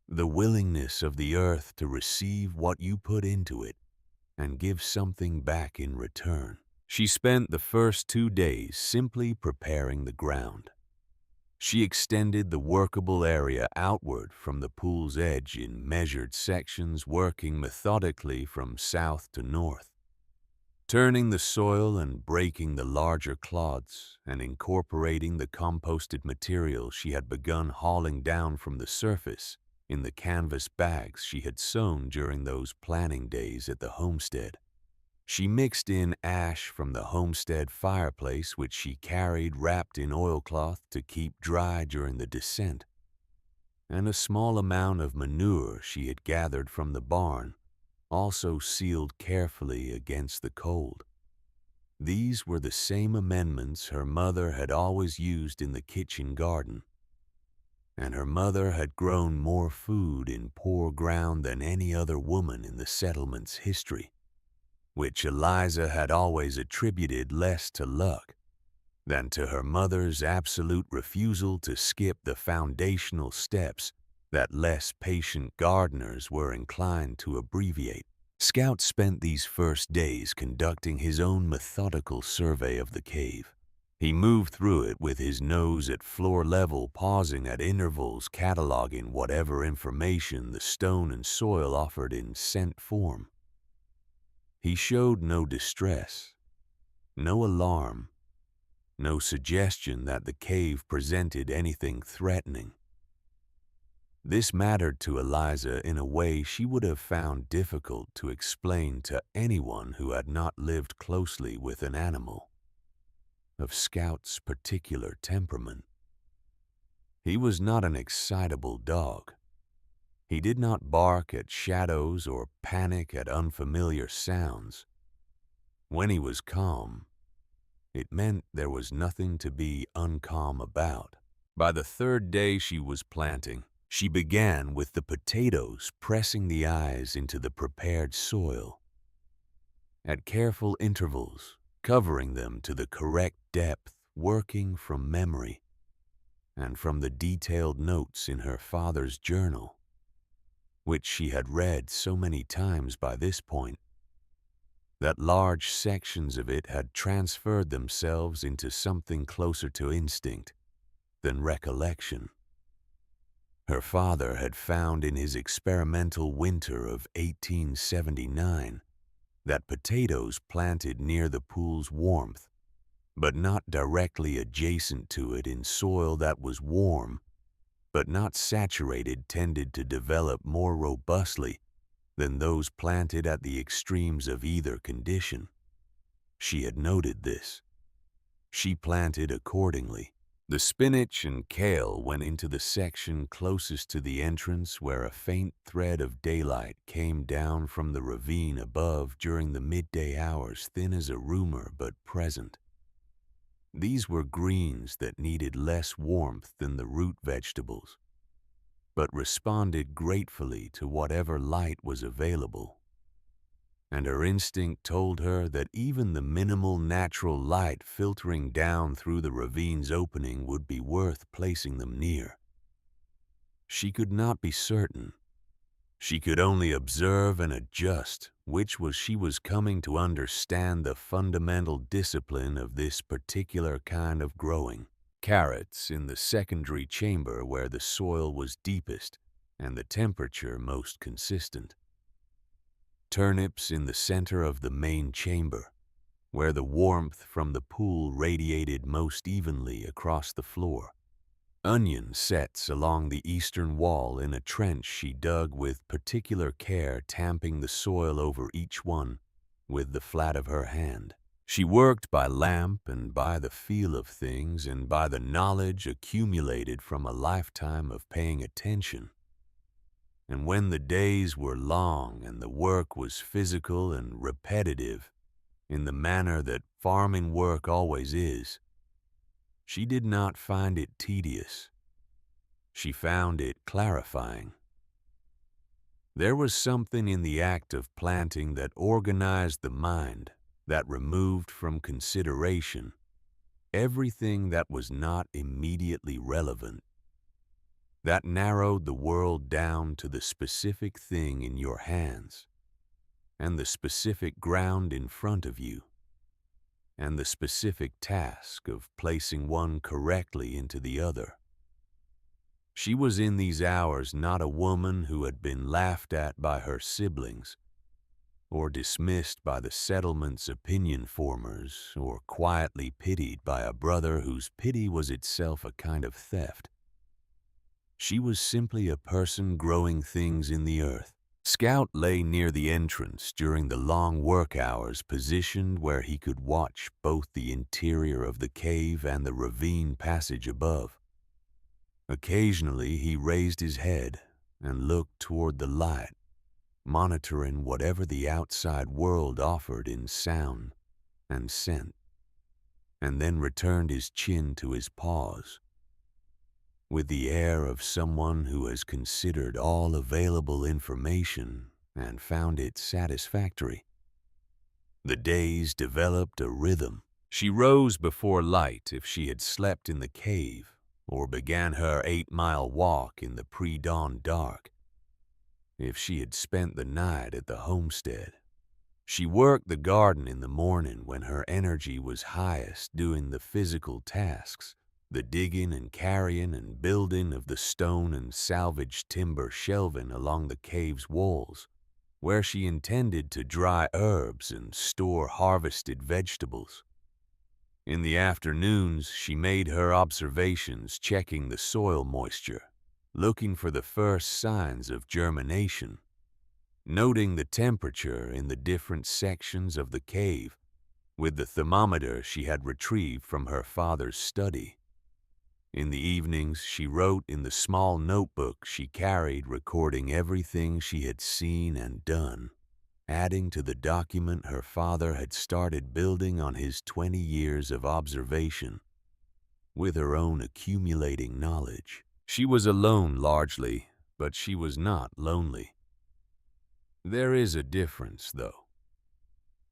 The willingness of the earth to receive what you put into it and give something back in return. She spent the first 2 days simply preparing the ground. She extended the workable area outward from the pool's edge in measured sections, working methodically from south to north, turning the soil and breaking the larger clods and incorporating the composted material she had begun hauling down from the surface in the canvas bags she had sewn during those planning days at the homestead. She mixed in ash from the homestead fireplace, which she carried wrapped in oilcloth to keep dry during the descent, and a small amount of manure she had gathered from the barn, also sealed carefully against the cold. These were the same amendments her mother had always used in the kitchen garden, and her mother had grown more food in poor ground than any other woman in the settlement's history, which Eliza had always attributed less to luck than to her mother's absolute refusal to skip the foundational steps that less patient gardeners were inclined to abbreviate. Scout spent these first days conducting his own methodical survey of the cave. He moved through it with his nose at floor level, pausing at intervals, cataloging whatever information the stone and soil offered in scent form. He showed no distress, no alarm, no suggestion that the cave presented anything threatening. This mattered to Eliza in a way she would have found difficult to explain to anyone who had not lived closely with an animal. of Scout's particular temperament. He was not an excitable dog. He did not bark at shadows or panic at unfamiliar sounds. When he was calm, it meant there was nothing to be uncalm about. By the third day she was planting, she began with the potatoes, pressing the eyes into the prepared soil. At careful intervals, covering them to the correct depth, working from memory, and from the detailed notes in her father's journal, which she had read so many times by this point, that large sections of it had transferred themselves into something closer to instinct than recollection. Her father had found in his experimental winter of 1879 that potatoes planted near the pool's warmth, but not directly adjacent to it in soil that was warm but not saturated, tended to develop more robustly than those planted at the extremes of either condition. She had noted this. She planted accordingly. The spinach and kale went into the section closest to the entrance, where a faint thread of daylight came down from the ravine above during the midday hours, thin as a rumor but present. These were greens that needed less warmth than the root vegetables, but responded gratefully to whatever light was available. And her instinct told her that even the minimal natural light filtering down through the ravine's opening would be worth placing them near. She could not be certain. She could only observe and adjust, which was she was coming to understand the fundamental discipline of this particular kind of growing. Carrots in the secondary chamber where the soil was deepest and the temperature most consistent. Turnips in the center of the main chamber, where the warmth from the pool radiated most evenly across the floor. Onion sets along the eastern wall in a trench she dug with particular care, tamping the soil over each one with the flat of her hand. She worked by lamp and by the feel of things and by the knowledge accumulated from a lifetime of paying attention. And when the days were long and the work was physical and repetitive, in the manner that farming work always is, she did not find it tedious. She found it clarifying. There was something in the act of planting that organized the mind, that removed from consideration everything that was not immediately relevant, that narrowed the world down to the specific thing in your hands, and the specific ground in front of you, and the specific task of placing one correctly into the other. She was in these hours not a woman who had been laughed at by her siblings, or dismissed by the settlement's opinion formers, or quietly pitied by a brother whose pity was itself a kind of theft. She was simply a person growing things in the earth. Scout lay near the entrance during the long work hours, positioned where he could watch both the interior of the cave and the ravine passage above. Occasionally he raised his head and looked toward the light, monitoring whatever the outside world offered in sound and scent, and then returned his chin to his paws, with the air of someone who has considered all available information and found it satisfactory. The days developed a rhythm. She rose before light if she had slept in the cave, or began her 8-mile walk in the pre-dawn dark if she had spent the night at the homestead. She worked the garden in the morning when her energy was highest, doing the physical tasks, the digging and carrying and building of the stone and salvaged timber shelving along the cave's walls, where she intended to dry herbs and store harvested vegetables. In the afternoons, she made her observations, checking the soil moisture, looking for the first signs of germination, noting the temperature in the different sections of the cave, with the thermometer she had retrieved from her father's study. In the evenings, she wrote in the small notebook she carried, recording everything she had seen and done, adding to the document her father had started building on his 20 years of observation. With her own accumulating knowledge, she was alone largely, but she was not lonely. There is a difference, though.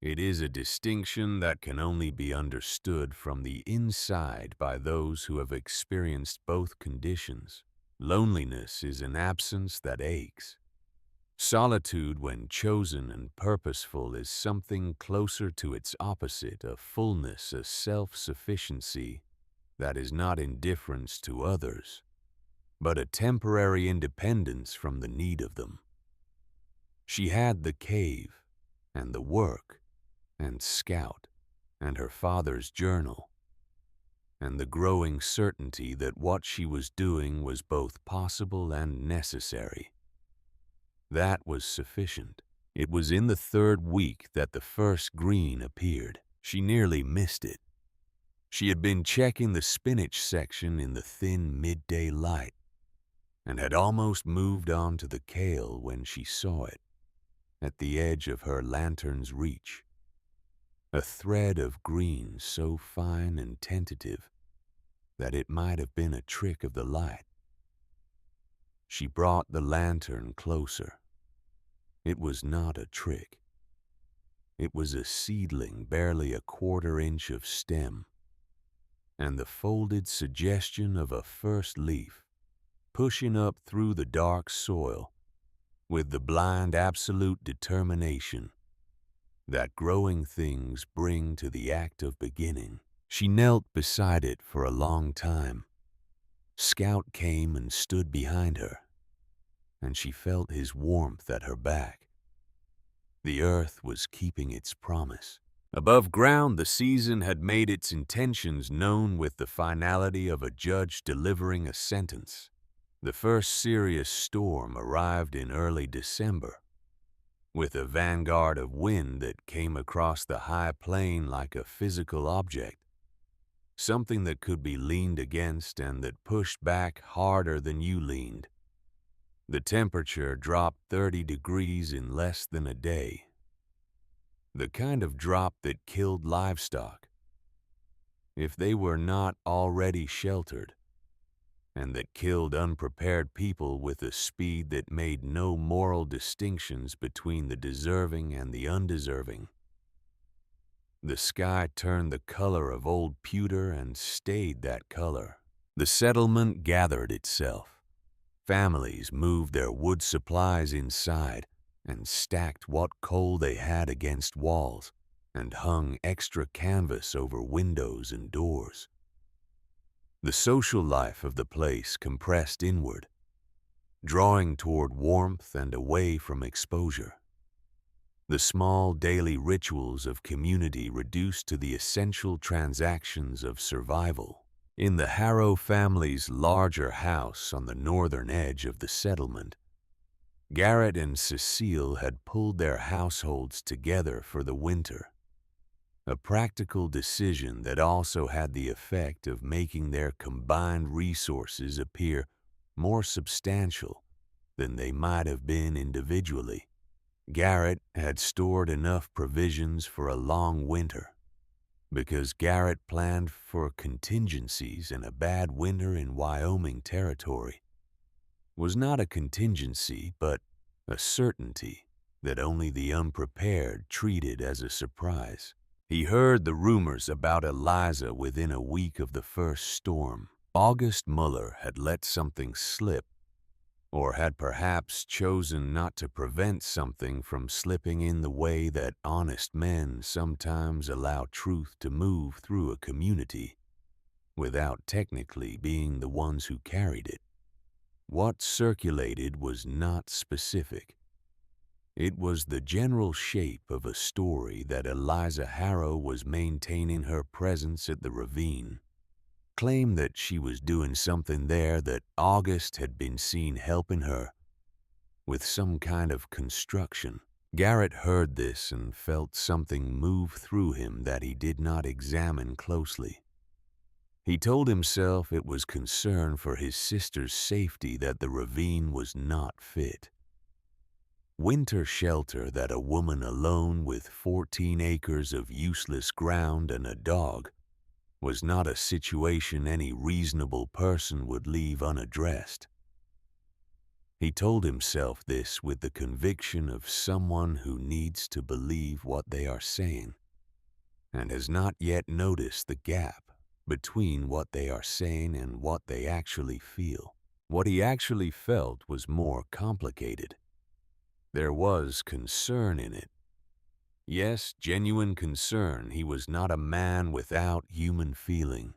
It is a distinction that can only be understood from the inside by those who have experienced both conditions. Loneliness is an absence that aches. Solitude, when chosen and purposeful, is something closer to its opposite, a fullness, a self-sufficiency that is not indifference to others, but a temporary independence from the need of them. She had the cave, and the work, and Scout, and her father's journal, and the growing certainty that what she was doing was both possible and necessary. That was sufficient. It was in the third week that the first green appeared. She nearly missed it. She had been checking the spinach section in the thin midday light, and had almost moved on to the kale when she saw it, at the edge of her lantern's reach. A thread of green so fine and tentative that it might have been a trick of the light. She brought the lantern closer. It was not a trick. It was a seedling barely a quarter-inch of stem, and the folded suggestion of a first leaf, pushing up through the dark soil with the blind absolute determination that growing things bring to the act of beginning. She knelt beside it for a long time. Scout came and stood behind her, and she felt his warmth at her back. The earth was keeping its promise. Above ground, the season had made its intentions known with the finality of a judge delivering a sentence. The first serious storm arrived in early December, with a vanguard of wind that came across the high plain like a physical object, something that could be leaned against and that pushed back harder than you leaned. The temperature dropped 30 degrees in less than a day. The kind of drop that killed livestock, if they were not already sheltered, and that killed unprepared people with a speed that made no moral distinctions between the deserving and the undeserving. The sky turned the color of old pewter and stayed that color. The settlement gathered itself. Families moved their wood supplies inside and stacked what coal they had against walls and hung extra canvas over windows and doors. The social life of the place compressed inward, drawing toward warmth and away from exposure. The small daily rituals of community reduced to the essential transactions of survival. In the Harrow family's larger house on the northern edge of the settlement, Garrett and Cecile had pulled their households together for the winter, a practical decision that also had the effect of making their combined resources appear more substantial than they might have been individually. Garrett had stored enough provisions for a long winter, because Garrett planned for contingencies, and a bad winter in Wyoming territory was not a contingency but a certainty that only the unprepared treated as a surprise. He heard the rumors about Eliza within a week of the first storm. August Muller had let something slip, or had perhaps chosen not to prevent something from slipping in the way that honest men sometimes allow truth to move through a community without technically being the ones who carried it. What circulated was not specific. It was the general shape of a story that Eliza Harrow was maintaining her presence at the ravine, claimed that she was doing something there, that August had been seen helping her with some kind of construction. Garrett heard this and felt something move through him that he did not examine closely. He told himself it was concern for his sister's safety that the ravine was not fit. Winter shelter that a woman alone with 14 acres of useless ground and a dog was not a situation any reasonable person would leave unaddressed. He told himself this with the conviction of someone who needs to believe what they are saying and has not yet noticed the gap between what they are saying and what they actually feel. What he actually felt was more complicated. There was concern in it. Yes, genuine concern. He was not a man without human feeling.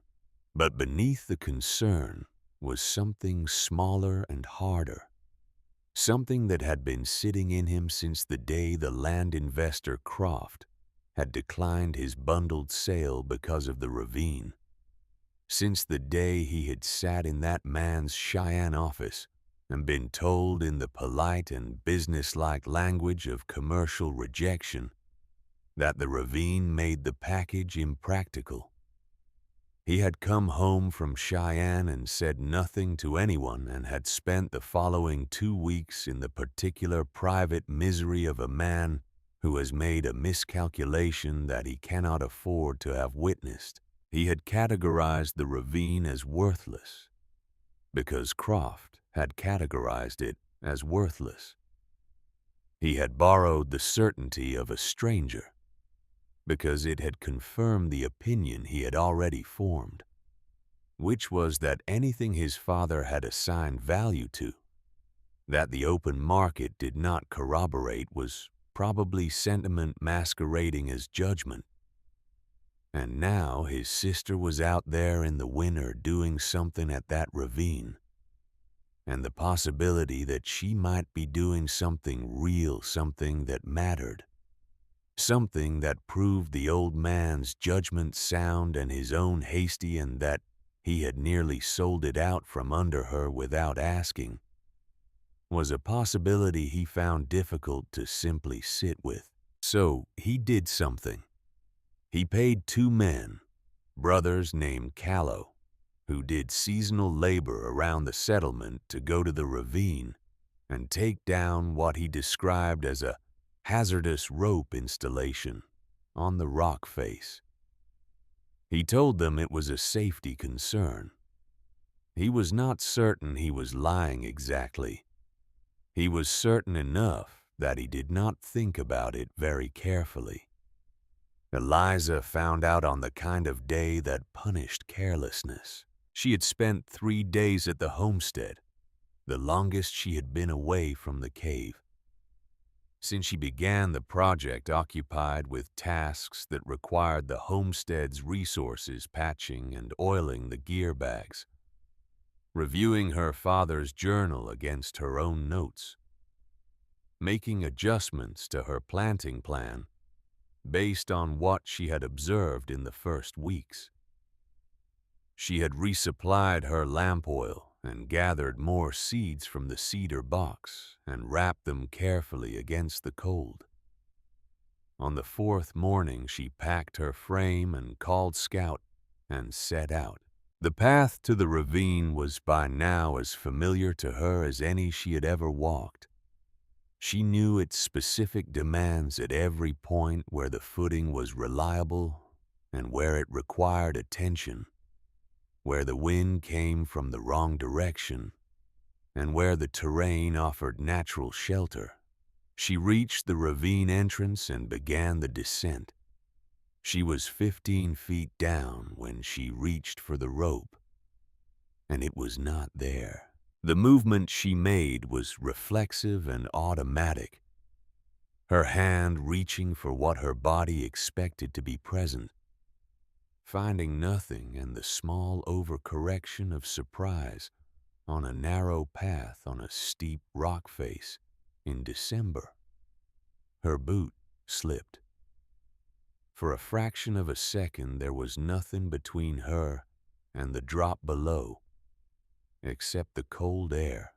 But beneath the concern was something smaller and harder. Something that had been sitting in him since the day the land investor Croft had declined his bundled sale because of the ravine. Since the day he had sat in that man's Cheyenne office and been told in the polite and businesslike language of commercial rejection that the ravine made the package impractical. He had come home from Cheyenne and said nothing to anyone and had spent the following 2 weeks in the particular private misery of a man who has made a miscalculation that he cannot afford to have witnessed. He had categorized the ravine as worthless because Croft had categorized it as worthless. He had borrowed the certainty of a stranger because it had confirmed the opinion he had already formed, which was that anything his father had assigned value to, that the open market did not corroborate, was probably sentiment masquerading as judgment. And now his sister was out there in the winter doing something at that ravine, and the possibility that she might be doing something real, something that mattered, something that proved the old man's judgment sound and his own hasty, and that he had nearly sold it out from under her without asking, was a possibility he found difficult to simply sit with. So he did something. He paid 2 men, brothers named Callow, who did seasonal labor around the settlement, to go to the ravine and take down what he described as a hazardous rope installation on the rock face. He told them it was a safety concern. He was not certain he was lying exactly. He was certain enough that he did not think about it very carefully. Eliza found out on the kind of day that punished carelessness. She had spent 3 days at the homestead, the longest she had been away from the cave. Since she began the project, occupied with tasks that required the homestead's resources, patching and oiling the gear bags, reviewing her father's journal against her own notes, making adjustments to her planting plan based on what she had observed in the first weeks. She had resupplied her lamp oil and gathered more seeds from the cedar box and wrapped them carefully against the cold. On the 4th morning, she packed her frame and called Scout and set out. The path to the ravine was by now as familiar to her as any she had ever walked. She knew its specific demands at every point where the footing was reliable and where it required attention, where the wind came from the wrong direction, and where the terrain offered natural shelter. She reached the ravine entrance and began the descent. She was 15 feet down when she reached for the rope, and it was not there. The movement she made was reflexive and automatic, her hand reaching for what her body expected to be present, finding nothing, and the small overcorrection of surprise on a narrow path on a steep rock face in December. Her boot slipped. For a fraction of a second, there was nothing between her and the drop below, except the cold air.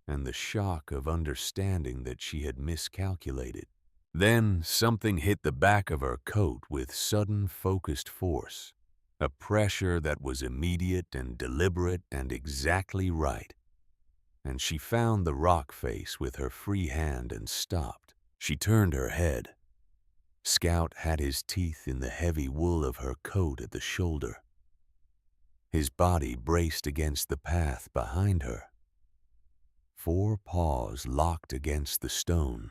and the shock of understanding that she had miscalculated. Then something hit the back of her coat with sudden focused force, a pressure that was immediate and deliberate and exactly right. And she found the rock face with her free hand and stopped. She turned her head. Scout had his teeth in the heavy wool of her coat at the shoulder. His body braced against the path behind her. 4 paws locked against the stone,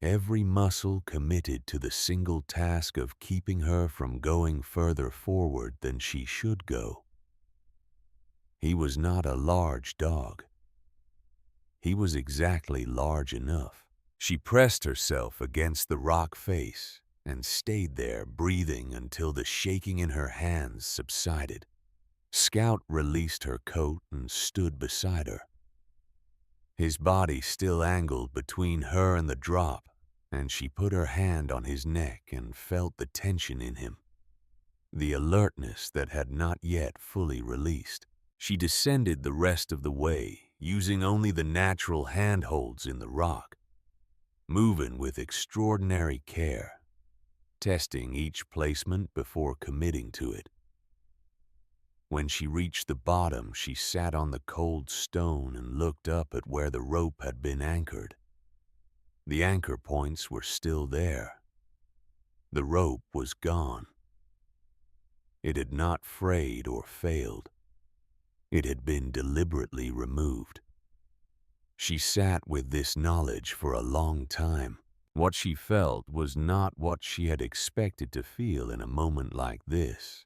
every muscle committed to the single task of keeping her from going further forward than she should go. He was not a large dog. He was exactly large enough. She pressed herself against the rock face and stayed there, breathing until the shaking in her hands subsided. Scout released her coat and stood beside her. His body still angled between her and the drop, and she put her hand on his neck and felt the tension in him, the alertness that had not yet fully released. She descended the rest of the way, using only the natural handholds in the rock, moving with extraordinary care, testing each placement before committing to it. When she reached the bottom, she sat on the cold stone and looked up at where the rope had been anchored. The anchor points were still there. The rope was gone. It had not frayed or failed. It had been deliberately removed. She sat with this knowledge for a long time. What she felt was not what she had expected to feel in a moment like this.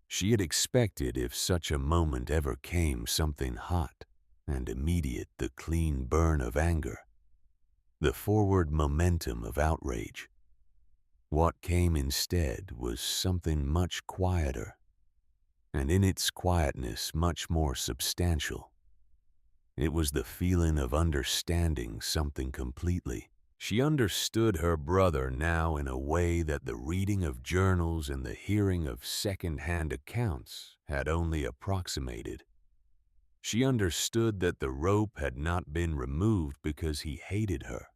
She had expected, if such a moment ever came, something hot and immediate, the clean burn of anger, the forward momentum of outrage. What came instead was something much quieter, and in its quietness much more substantial. It was the feeling of understanding something completely. She understood her brother now in a way that the reading of journals and the hearing of second-hand accounts had only approximated. She understood that the rope had not been removed because he hated her,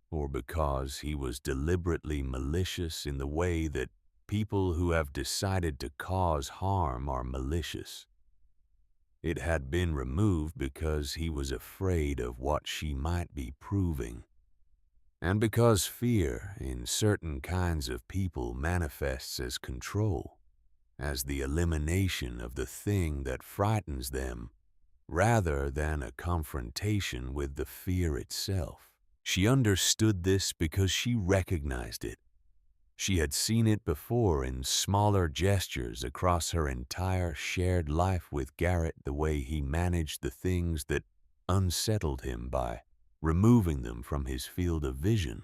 or because he was deliberately malicious in the way that people who have decided to cause harm are malicious. It had been removed because he was afraid of what she might be proving, and because fear in certain kinds of people manifests as control, as the elimination of the thing that frightens them, rather than a confrontation with the fear itself. She understood this because she recognized it. She had seen it before in smaller gestures across her entire shared life with Garrett, the way he managed the things that unsettled him by removing them from his field of vision,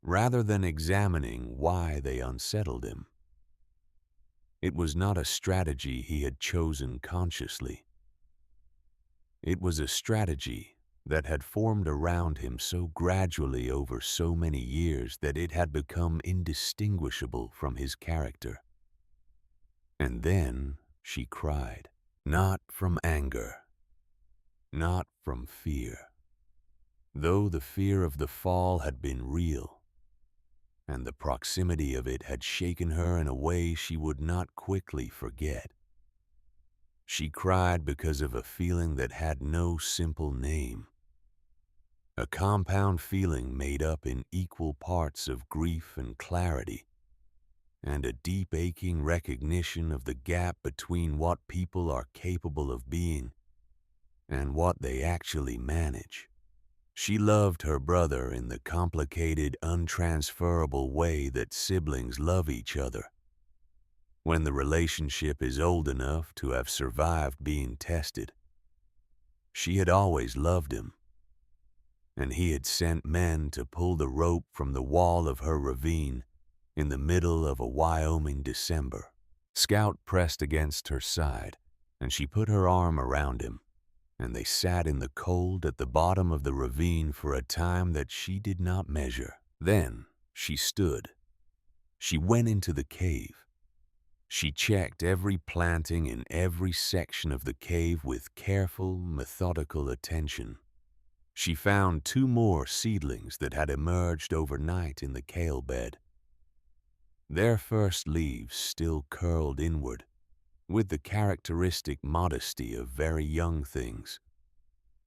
rather than examining why they unsettled him. It was not a strategy he had chosen consciously. It was a strategy that had formed around him so gradually over so many years that it had become indistinguishable from his character. And then she cried, not from anger, not from fear, though the fear of the fall had been real, and the proximity of it had shaken her in a way she would not quickly forget. She cried because of a feeling that had no simple name, a compound feeling made up in equal parts of grief and clarity, and a deep aching recognition of the gap between what people are capable of being and what they actually manage. She loved her brother in the complicated, untransferable way that siblings love each other, when the relationship is old enough to have survived being tested. She had always loved him, and he had sent men to pull the rope from the wall of her ravine in the middle of a Wyoming December. Scout pressed against her side, and she put her arm around him, and they sat in the cold at the bottom of the ravine for a time that she did not measure. Then she stood. She went into the cave. She checked every planting in every section of the cave with careful, methodical attention. She found 2 more seedlings that had emerged overnight in the kale bed. Their first leaves still curled inward, with the characteristic modesty of very young things.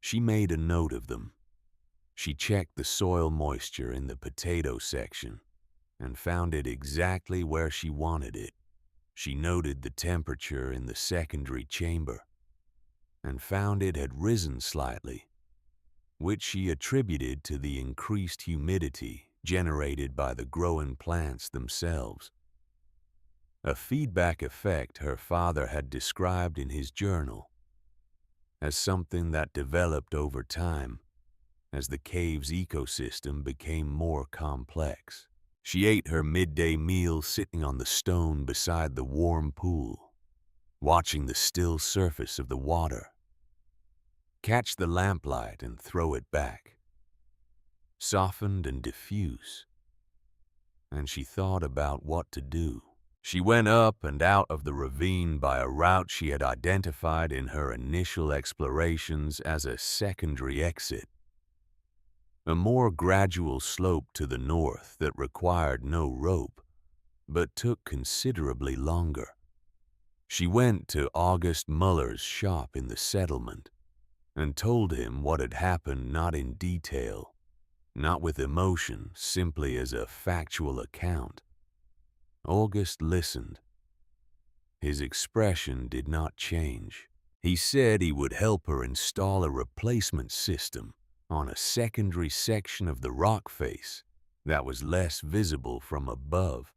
She made a note of them. She checked the soil moisture in the potato section and found it exactly where she wanted it. She noted the temperature in the secondary chamber and found it had risen slightly, which she attributed to the increased humidity generated by the growing plants themselves. A feedback effect her father had described in his journal as something that developed over time as the cave's ecosystem became more complex. She ate her midday meal sitting on the stone beside the warm pool, watching the still surface of the water catch the lamplight and throw it back, softened and diffuse, and she thought about what to do. She went up and out of the ravine by a route she had identified in her initial explorations as a secondary exit, a more gradual slope to the north that required no rope, but took considerably longer. She went to August Muller's shop in the settlement and told him what had happened, not in detail, not with emotion, simply as a factual account. August listened. His expression did not change. He said he would help her install a replacement system on a secondary section of the rock face that was less visible from above,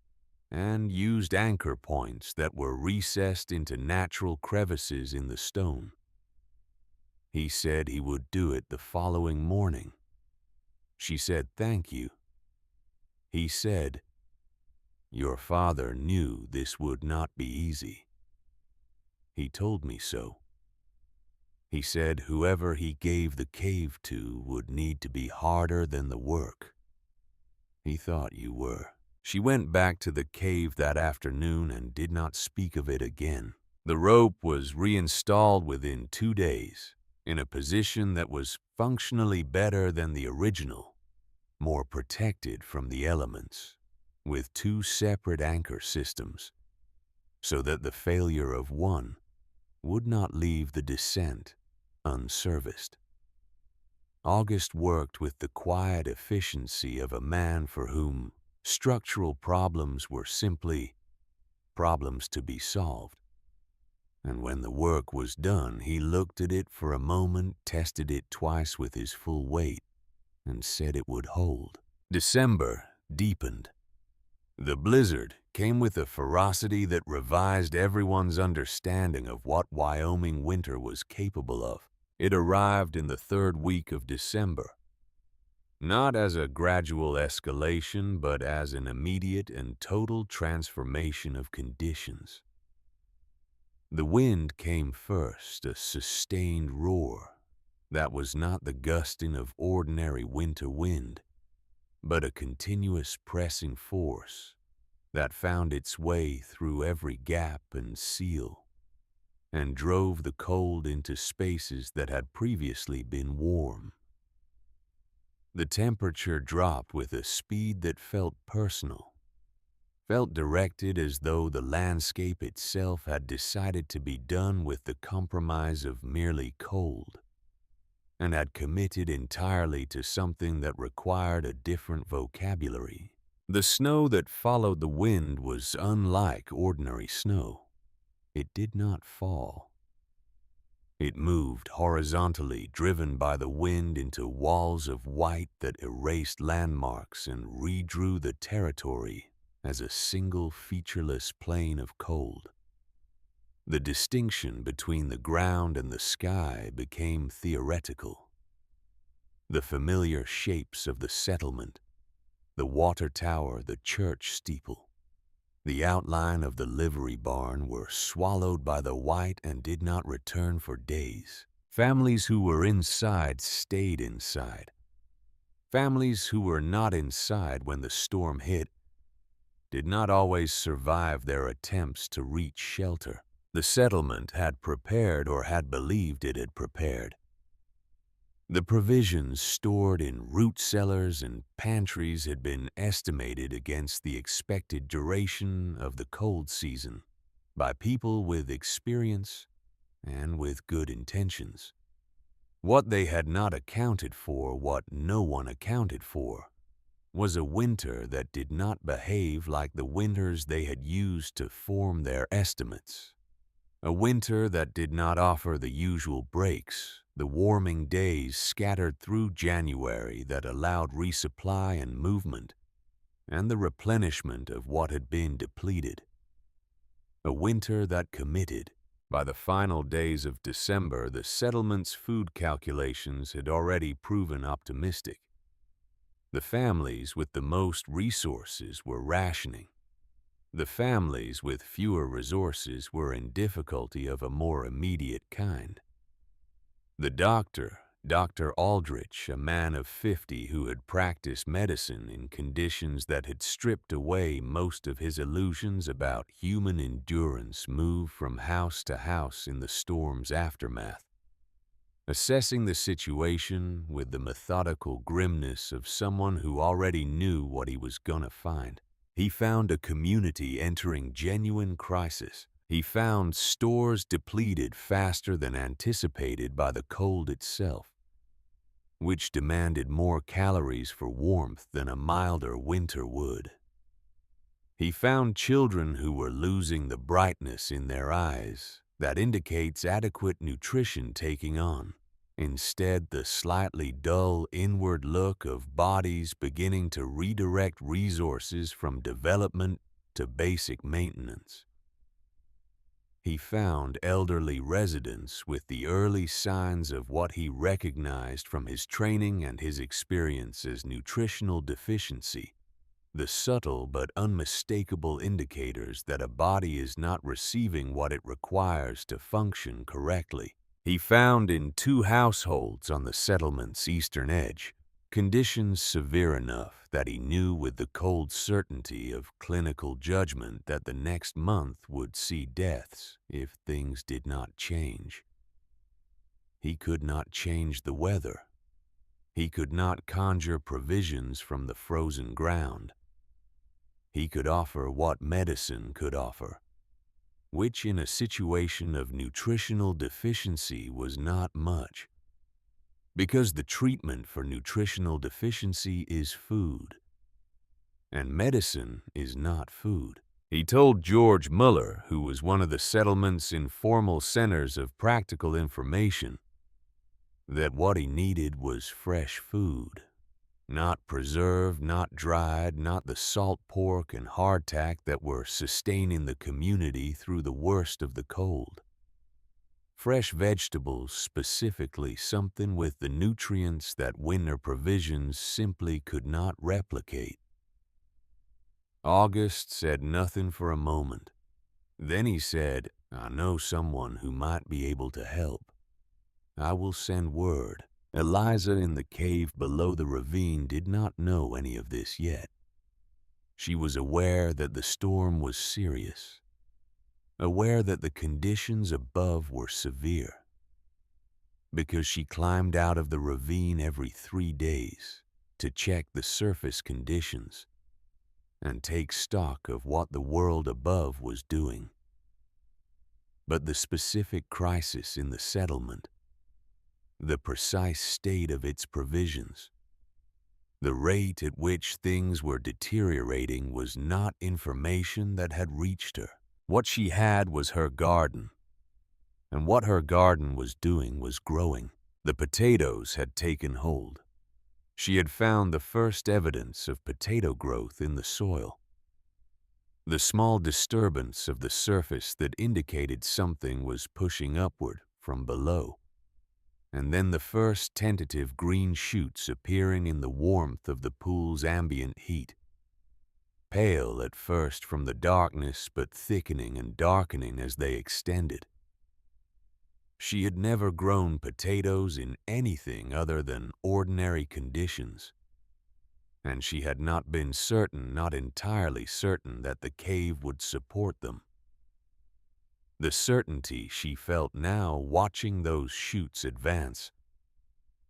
and used anchor points that were recessed into natural crevices in the stone. He said he would do it the following morning. She said, "Thank you." He said, "Your father knew this would not be easy. He told me so. He said whoever he gave the cave to would need to be harder than the work. He thought you were." She went back to the cave that afternoon and did not speak of it again. The rope was reinstalled within 2 days, in a position that was functionally better than the original, more protected from the elements, with 2 separate anchor systems, so that the failure of one would not leave the descent unserviced. August worked with the quiet efficiency of a man for whom structural problems were simply problems to be solved. And when the work was done, he looked at it for a moment, tested it twice with his full weight, and said it would hold. December deepened. The blizzard came with a ferocity that revised everyone's understanding of what Wyoming winter was capable of. It arrived in the 3rd week of December, not as a gradual escalation, but as an immediate and total transformation of conditions. The wind came first, a sustained roar that was not the gusting of ordinary winter wind, but a continuous pressing force that found its way through every gap and seal and drove the cold into spaces that had previously been warm. The temperature dropped with a speed that felt personal, felt directed as though the landscape itself had decided to be done with the compromise of merely cold, and had committed entirely to something that required a different vocabulary. The snow that followed the wind was unlike ordinary snow. It did not fall. It moved horizontally, driven by the wind into walls of white that erased landmarks and redrew the territory as a single featureless plane of cold. The distinction between the ground and the sky became theoretical. The familiar shapes of the settlement, the water tower, the church steeple, the outline of the livery barn were swallowed by the white and did not return for days. Families who were inside stayed inside. Families who were not inside when the storm hit did not always survive their attempts to reach shelter. The settlement had prepared or had believed it had prepared. The provisions stored in root cellars and pantries had been estimated against the expected duration of the cold season by people with experience and with good intentions. What they had not accounted for, what no one accounted for, was a winter that did not behave like the winters they had used to form their estimates. A winter that did not offer the usual breaks, the warming days scattered through January that allowed resupply and movement, and the replenishment of what had been depleted. A winter that committed. By the final days of December, the settlement's food calculations had already proven optimistic. The families with the most resources were rationing. The families with fewer resources were in difficulty of a more immediate kind. The doctor, Dr. Aldrich, a man of 50 who had practiced medicine in conditions that had stripped away most of his illusions about human endurance, moved from house to house in the storm's aftermath, assessing the situation with the methodical grimness of someone who already knew what he was gonna find. He found a community entering genuine crisis. He found stores depleted faster than anticipated by the cold itself, which demanded more calories for warmth than a milder winter would. He found children who were losing the brightness in their eyes that indicates adequate nutrition taking on. Instead, the slightly dull inward look of bodies beginning to redirect resources from development to basic maintenance. He found elderly residents with the early signs of what he recognized from his training and his experience as nutritional deficiency, the subtle but unmistakable indicators that a body is not receiving what it requires to function correctly. He found in 2 households on the settlement's eastern edge conditions severe enough that he knew with the cold certainty of clinical judgment that the next month would see deaths if things did not change. He could not change the weather. He could not conjure provisions from the frozen ground. He could offer what medicine could offer, which in a situation of nutritional deficiency was not much, because the treatment for nutritional deficiency is food, and medicine is not food. He told George Muller, who was one of the settlement's informal centers of practical information, that what he needed was fresh food. Not preserved, not dried, not the salt pork and hardtack that were sustaining the community through the worst of the cold. Fresh vegetables, specifically something with the nutrients that winter provisions simply could not replicate. August said nothing for a moment. Then he said, "I know someone who might be able to help. I will send word." Eliza in the cave below the ravine did not know any of this yet. She was aware that the storm was serious, aware that the conditions above were severe, because she climbed out of the ravine every 3 days to check the surface conditions and take stock of what the world above was doing. But the specific crisis in the settlement, the precise state of its provisions, the rate at which things were deteriorating was not information that had reached her. What she had was her garden, and what her garden was doing was growing. The potatoes had taken hold. She had found the first evidence of potato growth in the soil. The small disturbance of the surface that indicated something was pushing upward from below. And then the first tentative green shoots appearing in the warmth of the pool's ambient heat. Pale at first from the darkness, but thickening and darkening as they extended. She had never grown potatoes in anything other than ordinary conditions. and she had not been certain, not entirely certain, that the cave would support them. The certainty she felt now, watching those chutes advance,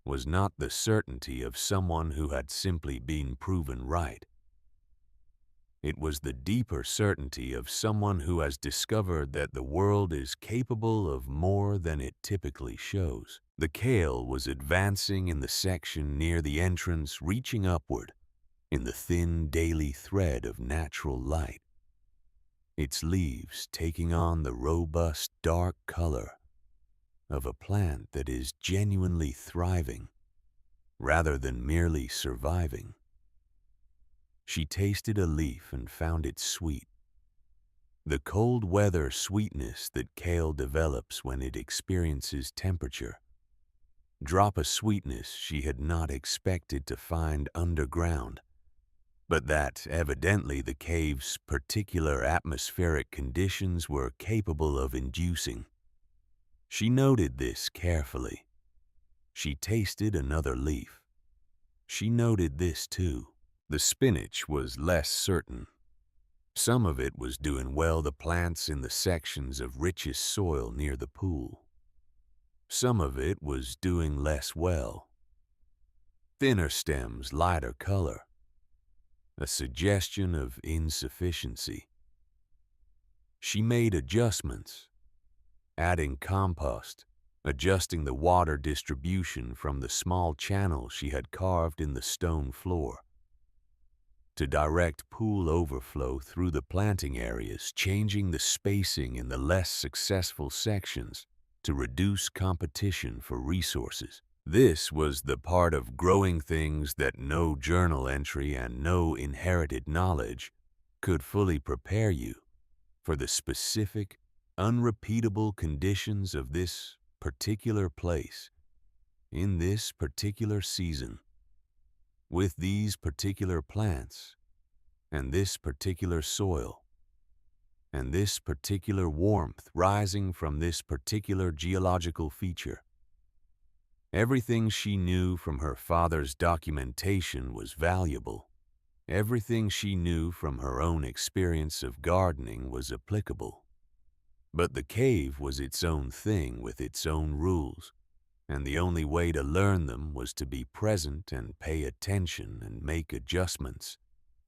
was not the certainty of someone who had simply been proven right. It was the deeper certainty of someone who has discovered that the world is capable of more than it typically shows. The kale was advancing in the section near the entrance, reaching upward in the thin daily thread of natural light, its leaves taking on the robust dark color of a plant that is genuinely thriving rather than merely surviving. She tasted a leaf and found it sweet. The cold weather sweetness that kale develops when it experiences temperature. Drop a sweetness she had not expected to find underground, but that evidently the cave's particular atmospheric conditions were capable of inducing. She noted this carefully. She tasted another leaf. She noted this too. The spinach was less certain. Some of it was doing well, the plants in the sections of richest soil near the pool. Some of it was doing less well. Thinner stems, lighter color, a suggestion of insufficiency. She made adjustments, adding compost, adjusting the water distribution from the small channel she had carved in the stone floor to direct pool overflow through the planting areas, changing the spacing in the less successful sections to reduce competition for resources. This was the part of growing things that no journal entry and no inherited knowledge could fully prepare you for the specific, unrepeatable conditions of this particular place, in this particular season, with these particular plants, and this particular soil, and this particular warmth rising from this particular geological feature. Everything she knew from her father's documentation was valuable. Everything she knew from her own experience of gardening was applicable. But the cave was its own thing with its own rules, and the only way to learn them was to be present and pay attention and make adjustments,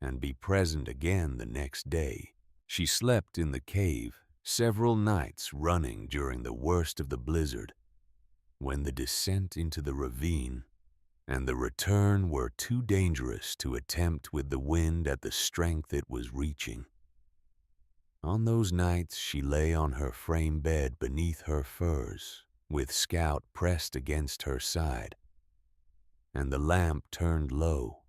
and be present again the next day. She slept in the cave several nights running during the worst of the blizzard, when the descent into the ravine and the return were too dangerous to attempt with the wind at the strength it was reaching. On those nights she lay on her frame bed beneath her furs, with Scout pressed against her side, and the lamp turned low,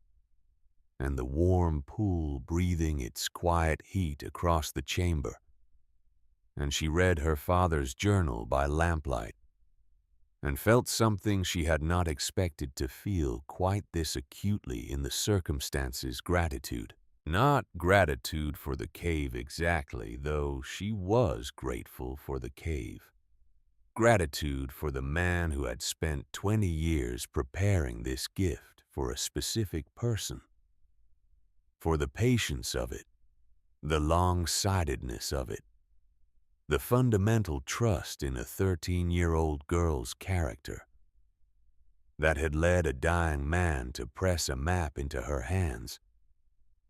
and the warm pool breathing its quiet heat across the chamber, and she read her father's journal by lamplight, and felt something she had not expected to feel quite this acutely in the circumstances: gratitude. Not gratitude for the cave exactly, though she was grateful for the cave. Gratitude for the man who had spent 20 years preparing this gift for a specific person. For the patience of it, the long-sightedness of it, the fundamental trust in a 13-year-old girl's character that had led a dying man to press a map into her hands,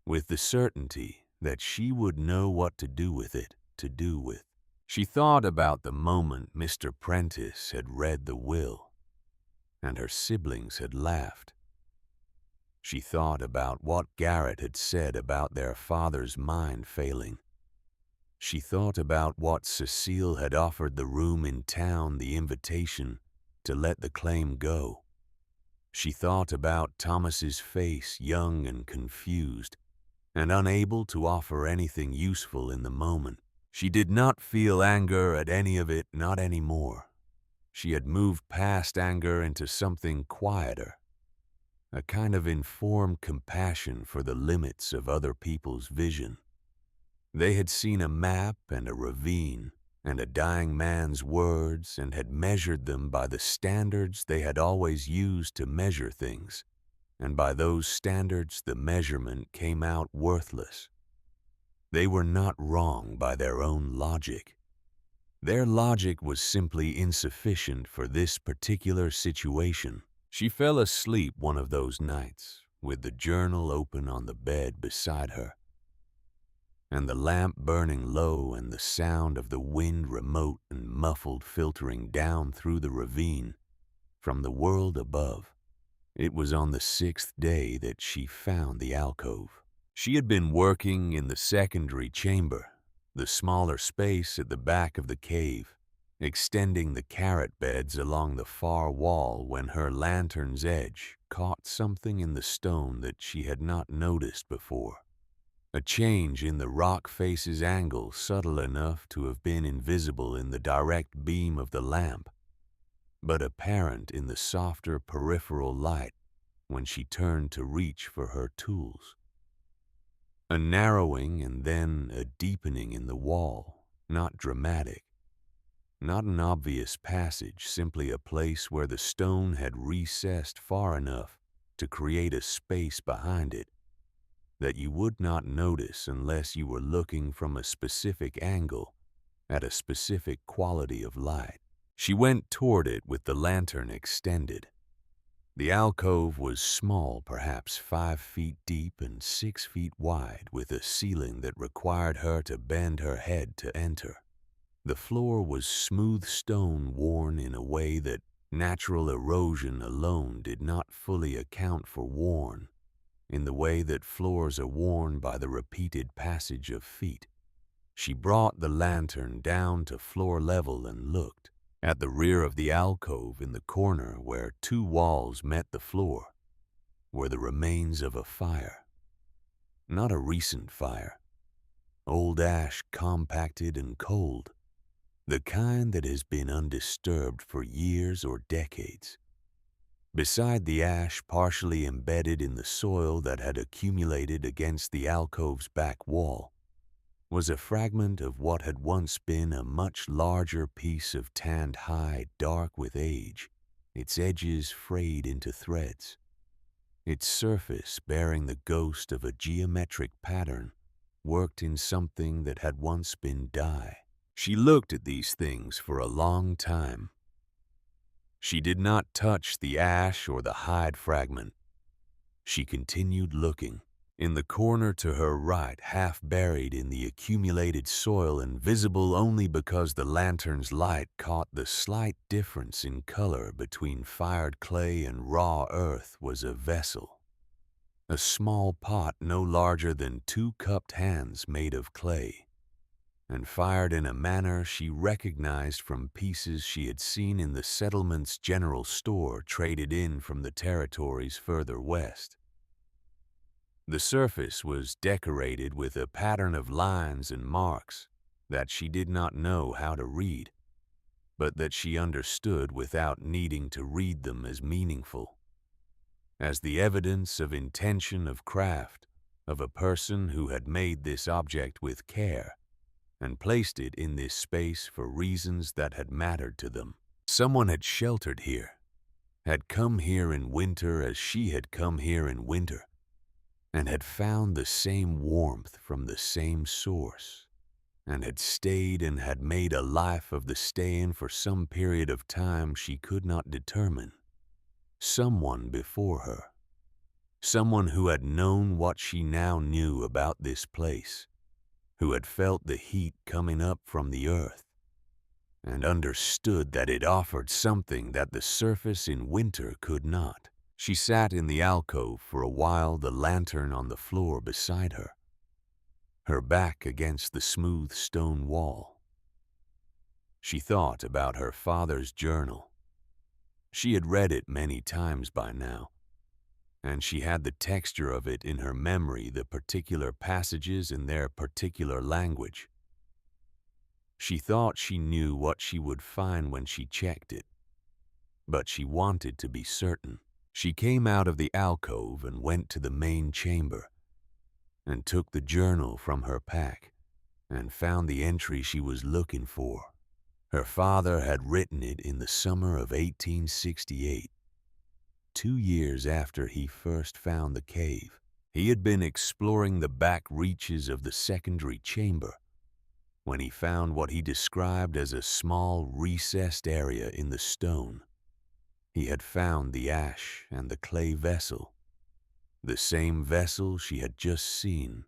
with the certainty that she would know what to do with it, to do with. She thought about the moment Mr. Prentice had read the will, and her siblings had laughed. She thought about what Garrett had said about their father's mind failing. She thought about what Cecile had offered the room in town the invitation to let the claim go. She thought about Thomas's face, young and confused, and unable to offer anything useful in the moment. She did not feel anger at any of it, not anymore. She had moved past anger into something quieter, a kind of informed compassion for the limits of other people's vision. They had seen a map and a ravine and a dying man's words and had measured them by the standards they had always used to measure things. and by those standards the measurement came out worthless. They were not wrong by their own logic. Their logic was simply insufficient for this particular situation. She fell asleep one of those nights, with the journal open on the bed beside her, and the lamp burning low and the sound of the wind remote and muffled filtering down through the ravine from the world above. It was on the 6th day that she found the alcove. She had been working in the secondary chamber, the smaller space at the back of the cave, extending the carrot beds along the far wall when her lantern's edge caught something in the stone that she had not noticed before. A change in the rock face's angle subtle enough to have been invisible in the direct beam of the lamp, but apparent in the softer peripheral light when she turned to reach for her tools. A narrowing and then a deepening in the wall, not dramatic, not an obvious passage, simply a place where the stone had recessed far enough to create a space behind it that you would not notice unless you were looking from a specific angle at a specific quality of light. She went toward it with the lantern extended. The alcove was small, perhaps 5 feet deep and 6 feet wide, with a ceiling that required her to bend her head to enter. The floor was smooth stone worn in a way that natural erosion alone did not fully account for worn, in the way that floors are worn by the repeated passage of feet. She brought the lantern down to floor level and looked. At the rear of the alcove, in the corner where 2 walls met the floor, were the remains of a fire. Not a recent fire. Old ash, compacted and cold. The kind that has been undisturbed for years or decades. Beside the ash, partially embedded in the soil that had accumulated against the alcove's back wall, was a fragment of what had once been a much larger piece of tanned hide, dark with age, its edges frayed into threads, its surface bearing the ghost of a geometric pattern worked in something that had once been dye. She looked at these things for a long time. She did not touch the ash or the hide fragment. She continued looking. In the corner to her right, half buried in the accumulated soil and visible only because the lantern's light caught the slight difference in color between fired clay and raw earth, was a vessel. A small pot no larger than 2 cupped hands made of clay, and fired in a manner she recognized from pieces she had seen in the settlement's general store traded in from the territories further west. The surface was decorated with a pattern of lines and marks that she did not know how to read, but that she understood without needing to read them as meaningful, as the evidence of intention of craft of a person who had made this object with care and placed it in this space for reasons that had mattered to them. Someone had sheltered here, had come here in winter as she had come here in winter, and had found the same warmth from the same source, and had stayed and had made a life of the stay-in for some period of time she could not determine. Someone before her, someone who had known what she now knew about this place, who had felt the heat coming up from the earth, and understood that it offered something that the surface in winter could not. She sat in the alcove for a while, the lantern on the floor beside her, her back against the smooth stone wall. She thought about her father's journal. She had read it many times by now, and she had the texture of it in her memory, the particular passages in their particular language. She thought she knew what she would find when she checked it, but she wanted to be certain. She came out of the alcove and went to the main chamber, and took the journal from her pack, and found the entry she was looking for. Her father had written it in the summer of 1868. 2 years after he first found the cave. He had been exploring the back reaches of the secondary chamber when he found what he described as a small recessed area in the stone. He had found the ash and the clay vessel, the same vessel she had just seen,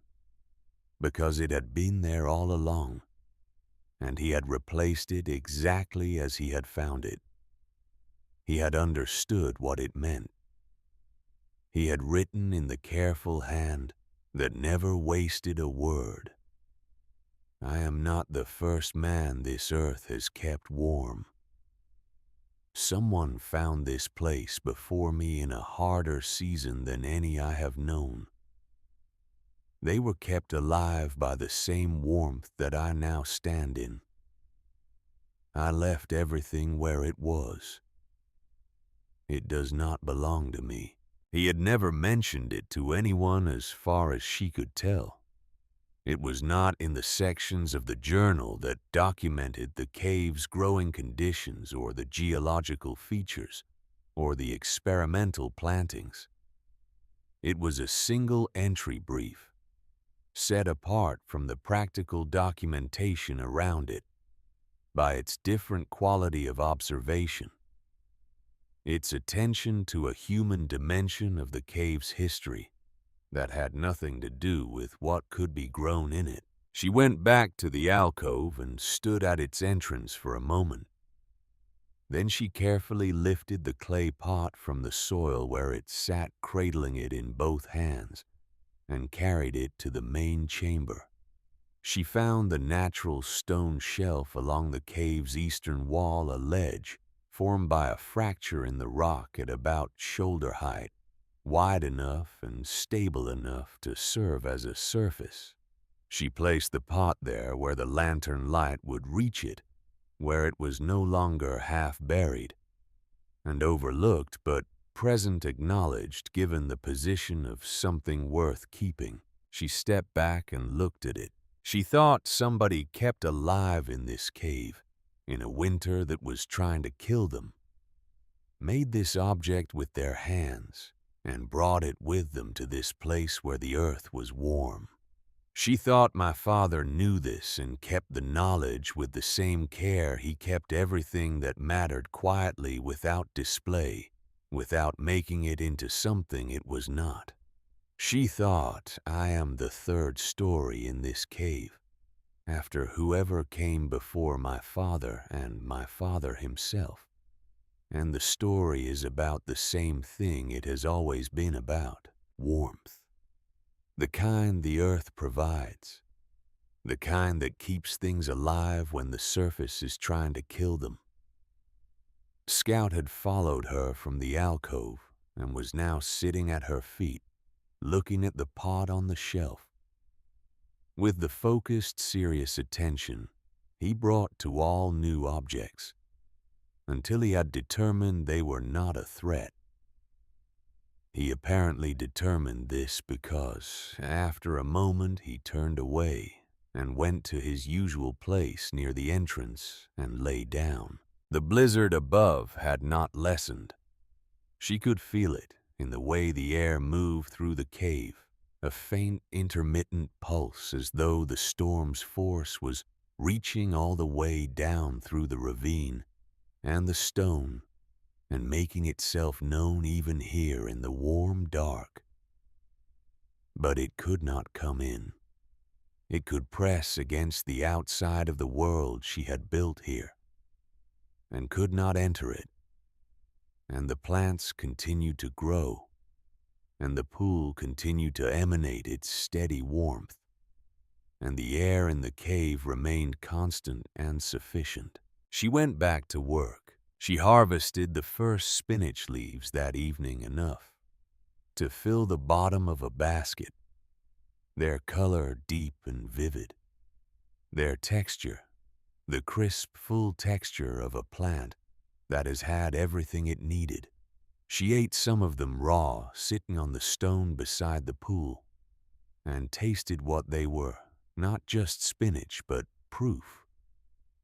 because it had been there all along, and he had replaced it exactly as he had found it. He had understood what it meant. He had written in the careful hand that never wasted a word, "I am not the first man this earth has kept warm. Someone found this place before me in a harder season than any I have known. They were kept alive by the same warmth that I now stand in. I left everything where it was. It does not belong to me." He had never mentioned it to anyone as far as she could tell. It was not in the sections of the journal that documented the cave's growing conditions or the geological features or the experimental plantings. It was a single entry brief, set apart from the practical documentation around it by its different quality of observation. Its attention to a human dimension of the cave's history that had nothing to do with what could be grown in it. She went back to the alcove and stood at its entrance for a moment. Then she carefully lifted the clay pot from the soil where it sat, cradling it in both hands, and carried it to the main chamber. She found the natural stone shelf along the cave's eastern wall, a ledge formed by a fracture in the rock at about shoulder height, wide enough and stable enough to serve as a surface. She placed the pot there where the lantern light would reach it, where it was no longer half buried and overlooked, but present, acknowledged, given the position of something worth keeping. She stepped back and looked at it. She thought somebody kept alive in this cave, in a winter that was trying to kill them, made this object with their hands, and brought it with them to this place where the earth was warm. She thought my father knew this and kept the knowledge with the same care he kept everything that mattered, quietly, without display, without making it into something it was not. She thought, I am the third story in this cave, after whoever came before my father and my father himself. And the story is about the same thing it has always been about: warmth. The kind the earth provides. The kind that keeps things alive when the surface is trying to kill them. Scout had followed her from the alcove and was now sitting at her feet, looking at the pot on the shelf. With the focused, serious attention he brought to all new objects, until he had determined they were not a threat. He apparently determined this because, after a moment, he turned away and went to his usual place near the entrance and lay down. The blizzard above had not lessened. She could feel it in the way the air moved through the cave, a faint, intermittent pulse, as though the storm's force was reaching all the way down through the ravine and the stone and making itself known even here in the warm dark. But it could not come in. It could press against the outside of the world she had built here, and could not enter it. And the plants continued to grow, and the pool continued to emanate its steady warmth, and the air in the cave remained constant and sufficient. She went back to work. She harvested the first spinach leaves that evening, enough to fill the bottom of a basket, their color deep and vivid, their texture, the crisp, full texture of a plant that has had everything it needed. She ate some of them raw, sitting on the stone beside the pool, and tasted what they were: not just spinach, but proof;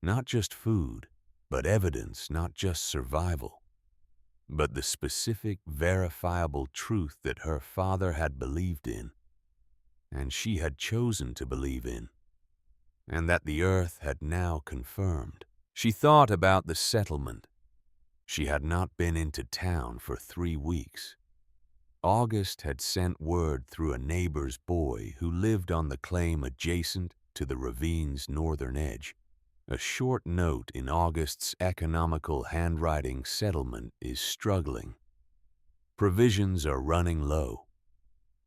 not just food, but evidence; not just survival, but the specific, verifiable truth that her father had believed in, and she had chosen to believe in, and that the earth had now confirmed. She thought about the settlement. She had not been into town for 3 weeks. August had sent word through a neighbor's boy who lived on the claim adjacent to the ravine's northern edge. A short note in August's economical handwriting: settlement is struggling. Provisions are running low.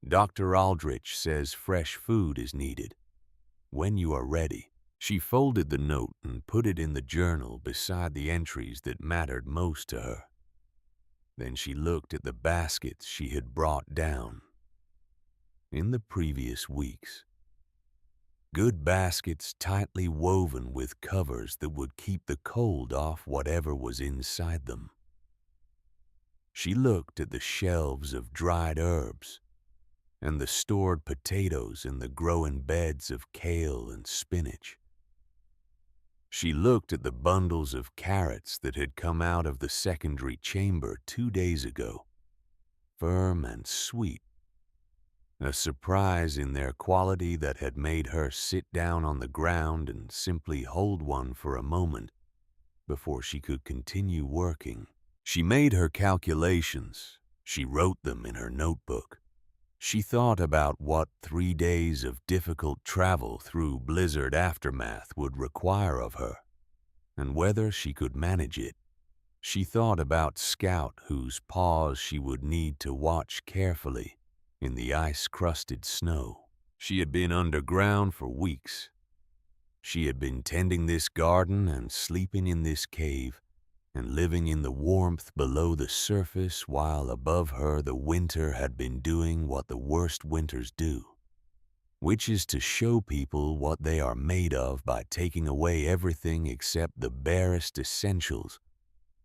Dr. Aldrich says fresh food is needed. When you are ready. She folded the note and put it in the journal beside the entries that mattered most to her. Then she looked at the baskets she had brought down in the previous weeks. Good baskets tightly woven with covers that would keep the cold off whatever was inside them. She looked at the shelves of dried herbs and the stored potatoes and the growing beds of kale and spinach. She looked at the bundles of carrots that had come out of the secondary chamber 2 days ago, firm and sweet, a surprise in their quality that had made her sit down on the ground and simply hold one for a moment before she could continue working. She made her calculations. She wrote them in her notebook. She thought about what 3 days of difficult travel through blizzard aftermath would require of her, and whether she could manage it. She thought about Scout, whose paws she would need to watch carefully in the ice-crusted snow. She had been underground for weeks. She had been tending this garden and sleeping in this cave and living in the warmth below the surface while above her the winter had been doing what the worst winters do, which is to show people what they are made of by taking away everything except the barest essentials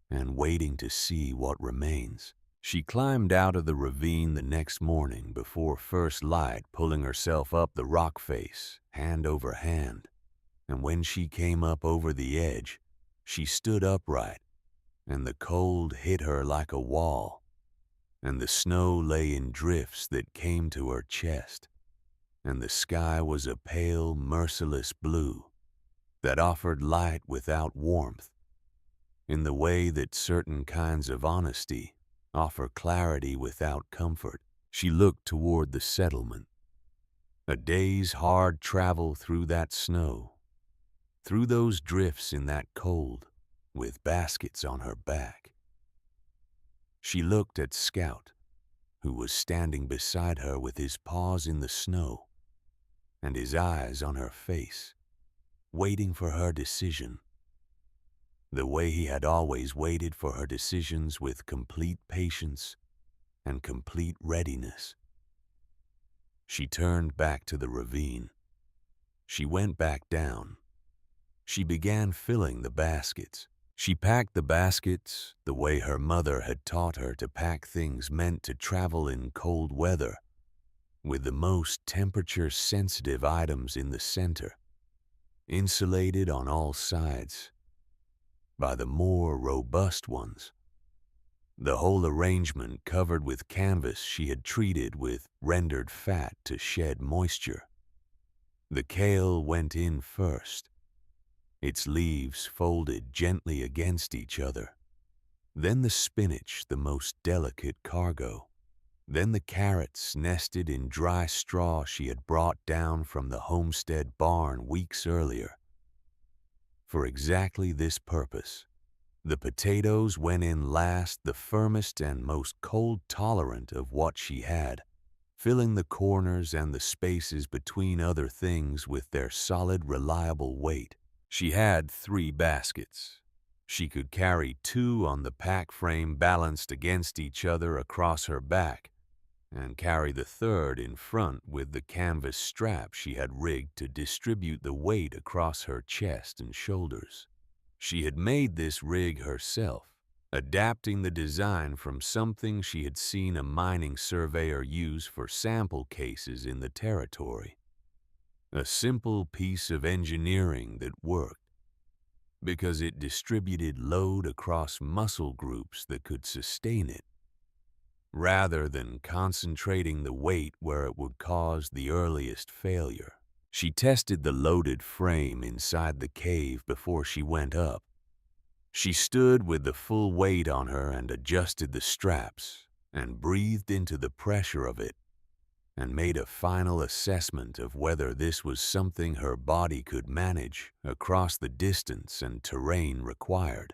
and waiting to see what remains. She climbed out of the ravine the next morning before first light, pulling herself up the rock face, hand over hand, and when she came up over the edge, she stood upright, and the cold hit her like a wall, and the snow lay in drifts that came to her chest, and the sky was a pale, merciless blue that offered light without warmth, in the way that certain kinds of honesty offer clarity without comfort. She looked toward the settlement. A day's hard travel through that snow, through those drifts in that cold, with baskets on her back. She looked at Scout, who was standing beside her with his paws in the snow and his eyes on her face, waiting for her decision, the way he had always waited for her decisions, with complete patience and complete readiness. She turned back to the ravine. She went back down. She began filling the baskets. She packed the baskets the way her mother had taught her to pack things meant to travel in cold weather, with the most temperature-sensitive items in the center, insulated on all sides by the more robust ones. The whole arrangement covered with canvas she had treated with rendered fat to shed moisture. The kale went in first, its leaves folded gently against each other. Then the spinach, the most delicate cargo. Then the carrots nested in dry straw she had brought down from the homestead barn weeks earlier. For exactly this purpose, the potatoes went in last, the firmest and most cold-tolerant of what she had, filling the corners and the spaces between other things with their solid, reliable weight. She had 3 baskets. She could carry 2 on the pack frame balanced against each other across her back, and carry the third in front with the canvas strap she had rigged to distribute the weight across her chest and shoulders. She had made this rig herself, adapting the design from something she had seen a mining surveyor use for sample cases in the territory. A simple piece of engineering that worked. because it distributed load across muscle groups that could sustain it, rather than concentrating the weight where it would cause the earliest failure. She tested the loaded frame inside the cave before she went up. She stood with the full weight on her and adjusted the straps, and breathed into the pressure of it, and made a final assessment of whether this was something her body could manage across the distance and terrain required.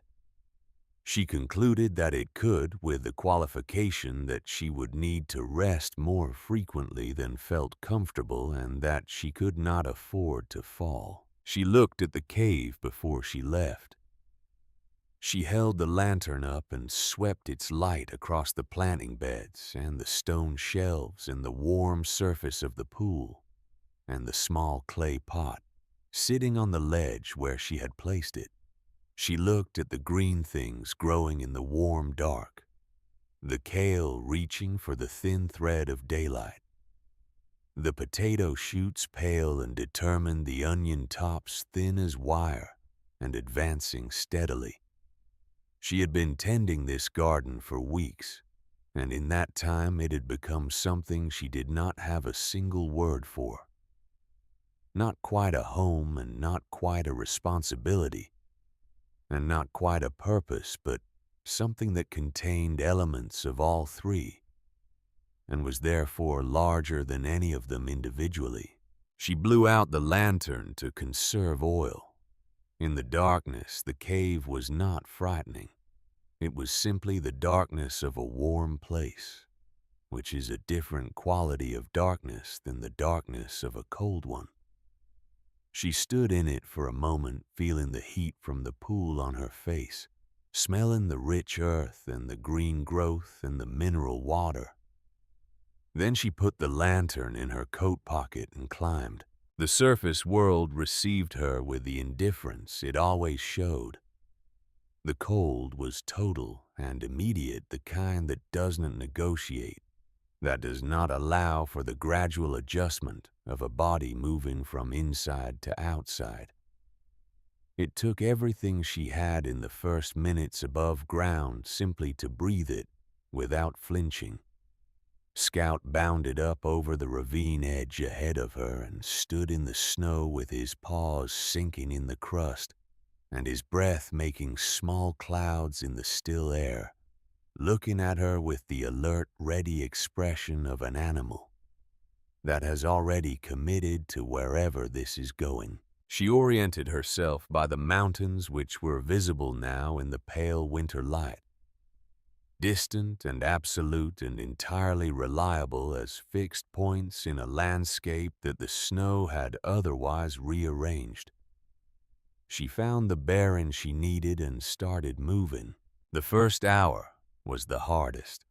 She concluded that it could, with the qualification that she would need to rest more frequently than felt comfortable and that she could not afford to fall. She looked at the cave before she left. She held the lantern up and swept its light across the planting beds and the stone shelves and the warm surface of the pool and the small clay pot sitting on the ledge where she had placed it. She looked at the green things growing in the warm dark, the kale reaching for the thin thread of daylight, the potato shoots pale and determined, the onion tops thin as wire and advancing steadily. She had been tending this garden for weeks, and in that time it had become something she did not have a single word for. Not quite a home and not quite a responsibility, and not quite a purpose, but something that contained elements of all three, and was therefore larger than any of them individually. She blew out the lantern to conserve oil. In the darkness, the cave was not frightening. It was simply the darkness of a warm place, which is a different quality of darkness than the darkness of a cold one. She stood in it for a moment, feeling the heat from the pool on her face, smelling the rich earth and the green growth and the mineral water. Then she put the lantern in her coat pocket and climbed. The surface world received her with the indifference it always showed. The cold was total and immediate, the kind that doesn't negotiate, that does not allow for the gradual adjustment of a body moving from inside to outside. It took everything she had in the first minutes above ground simply to breathe it without flinching. Scout bounded up over the ravine edge ahead of her and stood in the snow with his paws sinking in the crust and his breath making small clouds in the still air, looking at her with the alert, ready expression of an animal that has already committed to wherever this is going. She oriented herself by the mountains which were visible now in the pale winter light, distant and absolute and entirely reliable as fixed points in a landscape that the snow had otherwise rearranged. She found the bearing she needed and started moving. The first hour was the hardest.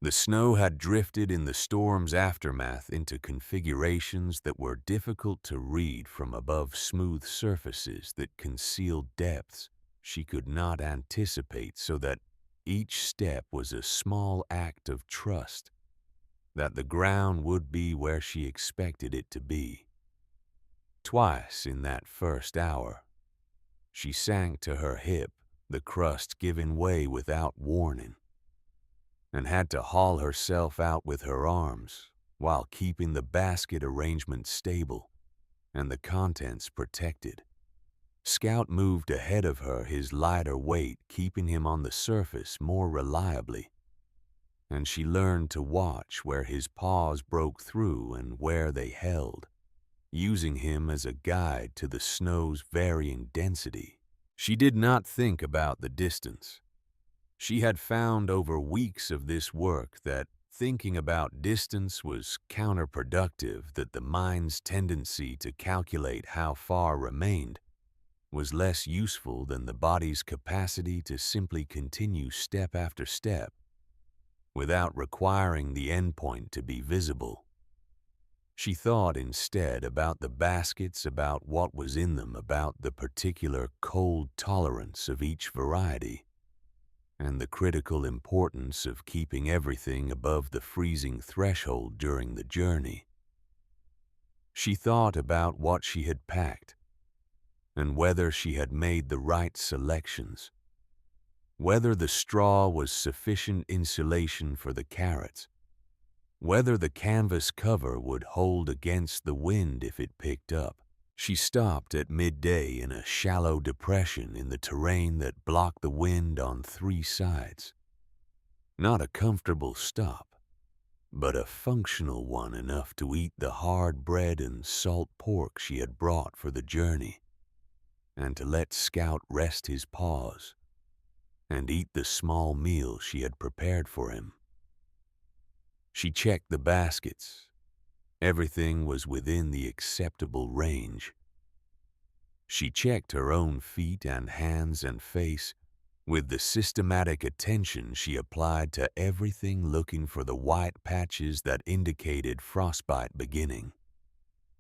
The snow had drifted in the storm's aftermath into configurations that were difficult to read from above smooth surfaces that concealed depths she could not anticipate, so that each step was a small act of trust that the ground would be where she expected it to be. Twice in that first hour, she sank to her hip, the crust giving way without warning, and had to haul herself out with her arms while keeping the basket arrangement stable and the contents protected. Scout moved ahead of her, his lighter weight keeping him on the surface more reliably, and she learned to watch where his paws broke through and where they held, using him as a guide to the snow's varying density. She did not think about the distance. She had found over weeks of this work that thinking about distance was counterproductive, that the mind's tendency to calculate how far remained was less useful than the body's capacity to simply continue step after step without requiring the endpoint to be visible. She thought instead about the baskets, about what was in them, about the particular cold tolerance of each variety, and the critical importance of keeping everything above the freezing threshold during the journey. She thought about what she had packed, and whether she had made the right selections, whether the straw was sufficient insulation for the carrots, whether the canvas cover would hold against the wind if it picked up. She stopped at midday in a shallow depression in the terrain that blocked the wind on 3 sides. Not a comfortable stop, but a functional one enough to eat the hard bread and salt pork she had brought for the journey, and to let Scout rest his paws and eat the small meal she had prepared for him. She checked the baskets. Everything was within the acceptable range. She checked her own feet and hands and face with the systematic attention she applied to everything, looking for the white patches that indicated frostbite beginning.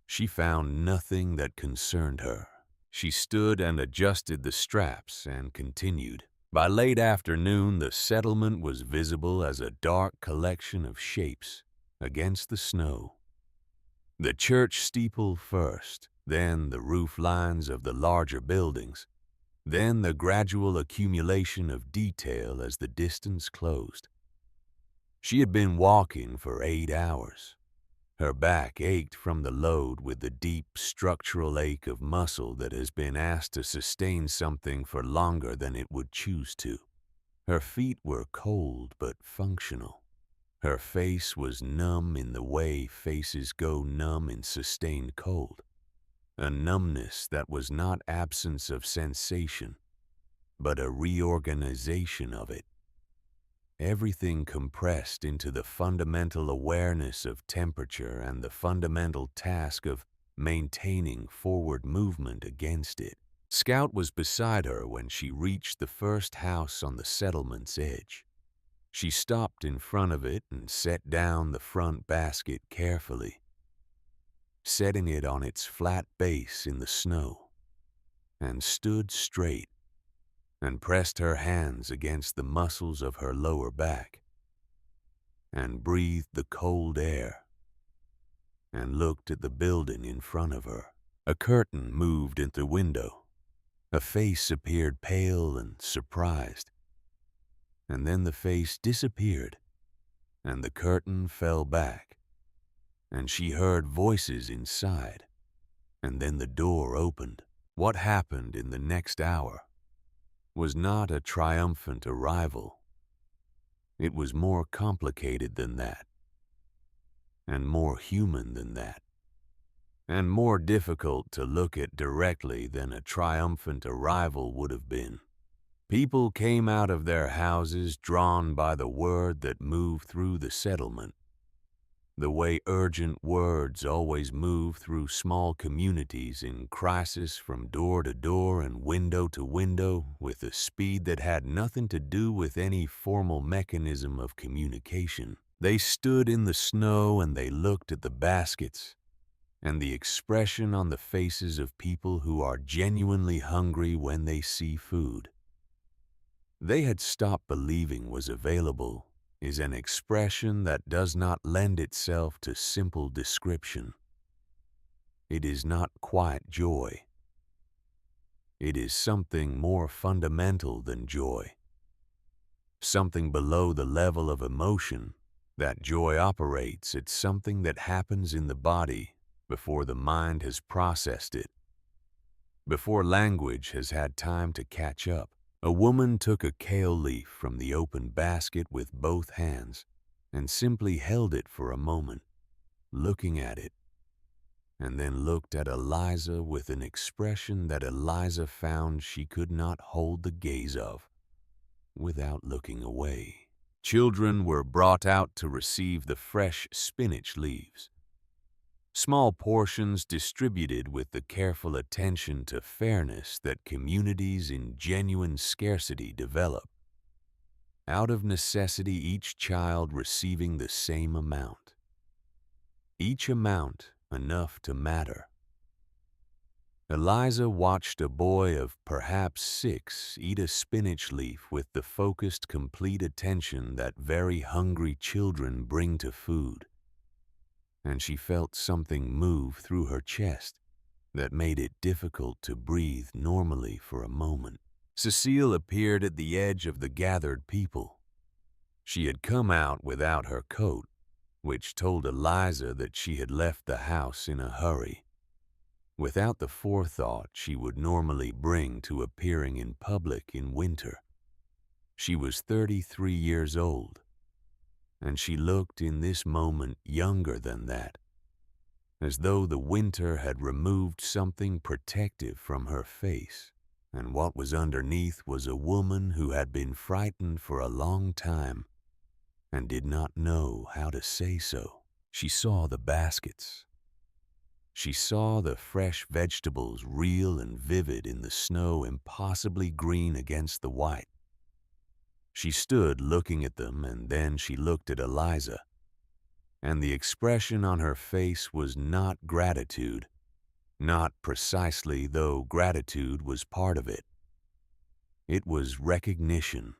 She found nothing that concerned her. She stood and adjusted the straps and continued. By late afternoon, the settlement was visible as a dark collection of shapes against the snow. The church steeple first, then the roof lines of the larger buildings, then the gradual accumulation of detail as the distance closed. She had been walking for 8 hours. Her back ached from the load with the deep structural ache of muscle that has been asked to sustain something for longer than it would choose to. Her feet were cold but functional. Her face was numb in the way faces go numb in sustained cold. A numbness that was not absence of sensation, but a reorganization of it. Everything compressed into the fundamental awareness of temperature and the fundamental task of maintaining forward movement against it. Scout was beside her when she reached the first house on the settlement's edge. She stopped in front of it and set down the front basket carefully, setting it on its flat base in the snow, and stood straight and pressed her hands against the muscles of her lower back, and breathed the cold air, and looked at the building in front of her. A curtain moved in the window. A face appeared pale and surprised, and then the face disappeared, and the curtain fell back, and she heard voices inside, and then the door opened. What happened in the next hour was not a triumphant arrival. It was more complicated than that, and more human than that, and more difficult to look at directly than a triumphant arrival would have been. People came out of their houses drawn by the word that moved through the settlement, the way urgent words always move through small communities in crisis from door to door and window to window with a speed that had nothing to do with any formal mechanism of communication. They stood in the snow and they looked at the baskets and the expression on the faces of people who are genuinely hungry when they see food. They had stopped believing was available is an expression that does not lend itself to simple description. It is not quiet joy. It is something more fundamental than joy, something below the level of emotion. That joy operates at something that happens in the body before the mind has processed it, before language has had time to catch up. A woman took a kale leaf from the open basket with both hands and simply held it for a moment, looking at it, and then looked at Eliza with an expression that Eliza found she could not hold the gaze of without looking away. Children were brought out to receive the fresh spinach leaves, small portions distributed with the careful attention to fairness that communities in genuine scarcity develop. Out of necessity, each child receiving the same amount. Each amount enough to matter. Eliza watched a boy of perhaps 6 eat a spinach leaf with the focused, complete attention that very hungry children bring to food, and she felt something move through her chest that made it difficult to breathe normally for a moment. Cecile appeared at the edge of the gathered people. She had come out without her coat, which told Eliza that she had left the house in a hurry, without the forethought she would normally bring to appearing in public in winter. She was 33 years old, and she looked in this moment younger than that, as though the winter had removed something protective from her face, and what was underneath was a woman who had been frightened for a long time and did not know how to say so. She saw the baskets. She saw the fresh vegetables real and vivid in the snow, impossibly green against the white. She stood looking at them, and then she looked at Eliza, and the expression on her face was not gratitude, not precisely, though gratitude was part of it. It was recognition.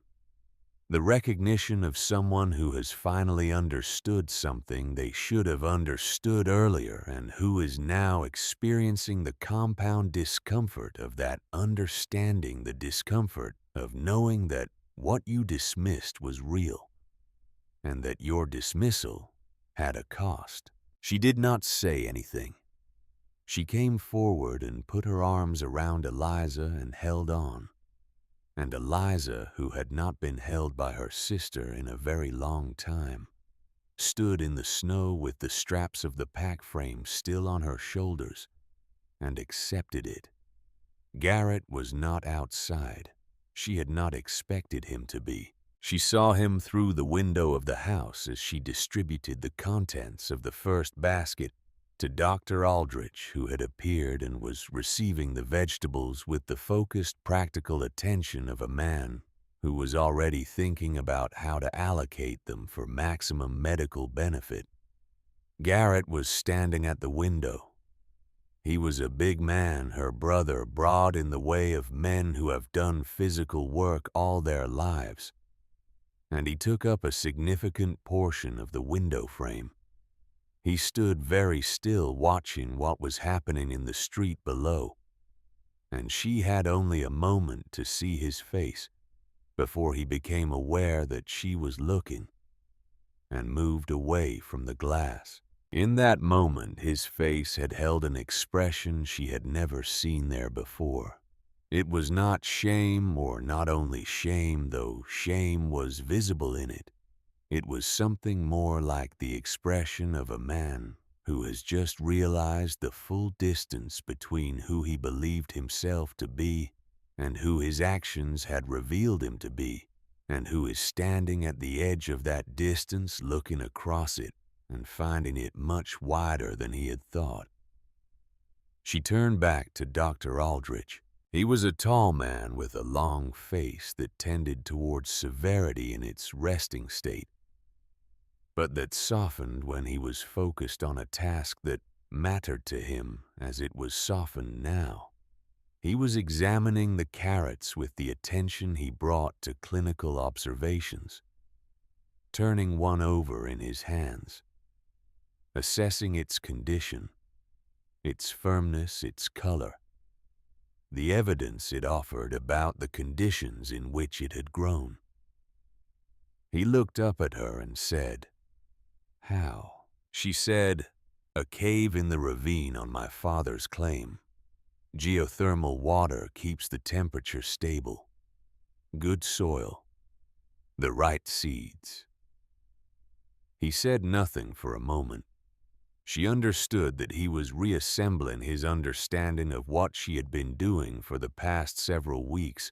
The recognition of someone who has finally understood something they should have understood earlier and who is now experiencing the compound discomfort of that understanding, the discomfort of knowing that what you dismissed was real and that your dismissal had a cost. She did not say anything. She came forward and put her arms around Eliza and held on. And Eliza, who had not been held by her sister in a very long time, stood in the snow with the straps of the pack frame still on her shoulders and accepted it. Garrett was not outside. She had not expected him to be. She saw him through the window of the house as she distributed the contents of the first basket to Dr. Aldrich, who had appeared and was receiving the vegetables with the focused, practical attention of a man who was already thinking about how to allocate them for maximum medical benefit. Garrett was standing at the window. He was a big man, her brother, broad in the way of men who have done physical work all their lives, and he took up a significant portion of the window frame. He stood very still, watching what was happening in the street below, and she had only a moment to see his face before he became aware that she was looking and moved away from the glass. In that moment, his face had held an expression she had never seen there before. It was not shame, or not only shame, though shame was visible in it. It was something more like the expression of a man who has just realized the full distance between who he believed himself to be and who his actions had revealed him to be, and who is standing at the edge of that distance looking across it and finding it much wider than he had thought. She turned back to Dr. Aldrich. He was a tall man with a long face that tended towards severity in its resting state, but that softened when he was focused on a task that mattered to him as it was softened now. He was examining the carrots with the attention he brought to clinical observations, turning one over in his hands, assessing its condition, its firmness, its color, the evidence it offered about the conditions in which it had grown. He looked up at her and said, "How?" She said, "A cave in the ravine on my father's claim. Geothermal water keeps the temperature stable. Good soil. The right seeds." He said nothing for a moment. She understood that he was reassembling his understanding of what she had been doing for the past several weeks,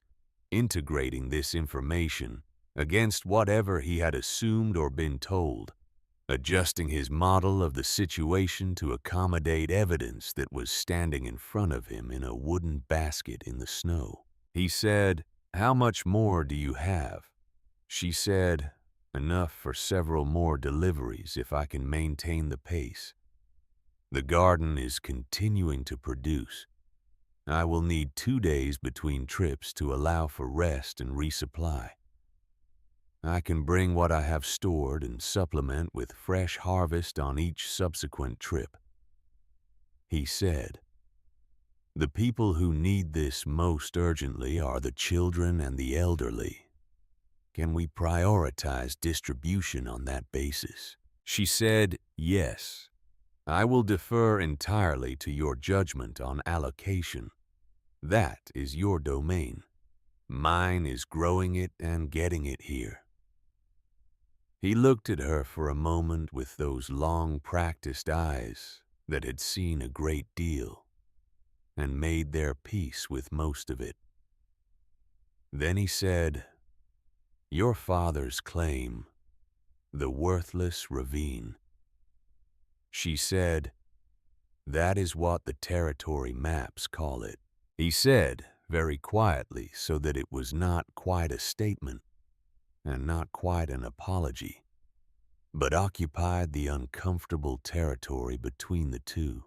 integrating this information against whatever he had assumed or been told, adjusting his model of the situation to accommodate evidence that was standing in front of him in a wooden basket in the snow. He said, "How much more do you have?" She said, "Enough for several more deliveries if I can maintain the pace. The garden is continuing to produce. I will need 2 days between trips to allow for rest and resupply. I can bring what I have stored and supplement with fresh harvest on each subsequent trip." He said, The people who need this most urgently are the children and the elderly. Can we prioritize distribution on that basis?" She said, "Yes. I will defer entirely to your judgment on allocation. That is your domain. Mine is growing it and getting it here." He looked at her for a moment with those long practiced eyes that had seen a great deal and made their peace with most of it. Then he said, "Your father's claim, the worthless ravine." She said, "That is what the territory maps call it." He said, very quietly, so that it was not quite a statement and not quite an apology, but occupied the uncomfortable territory between the two.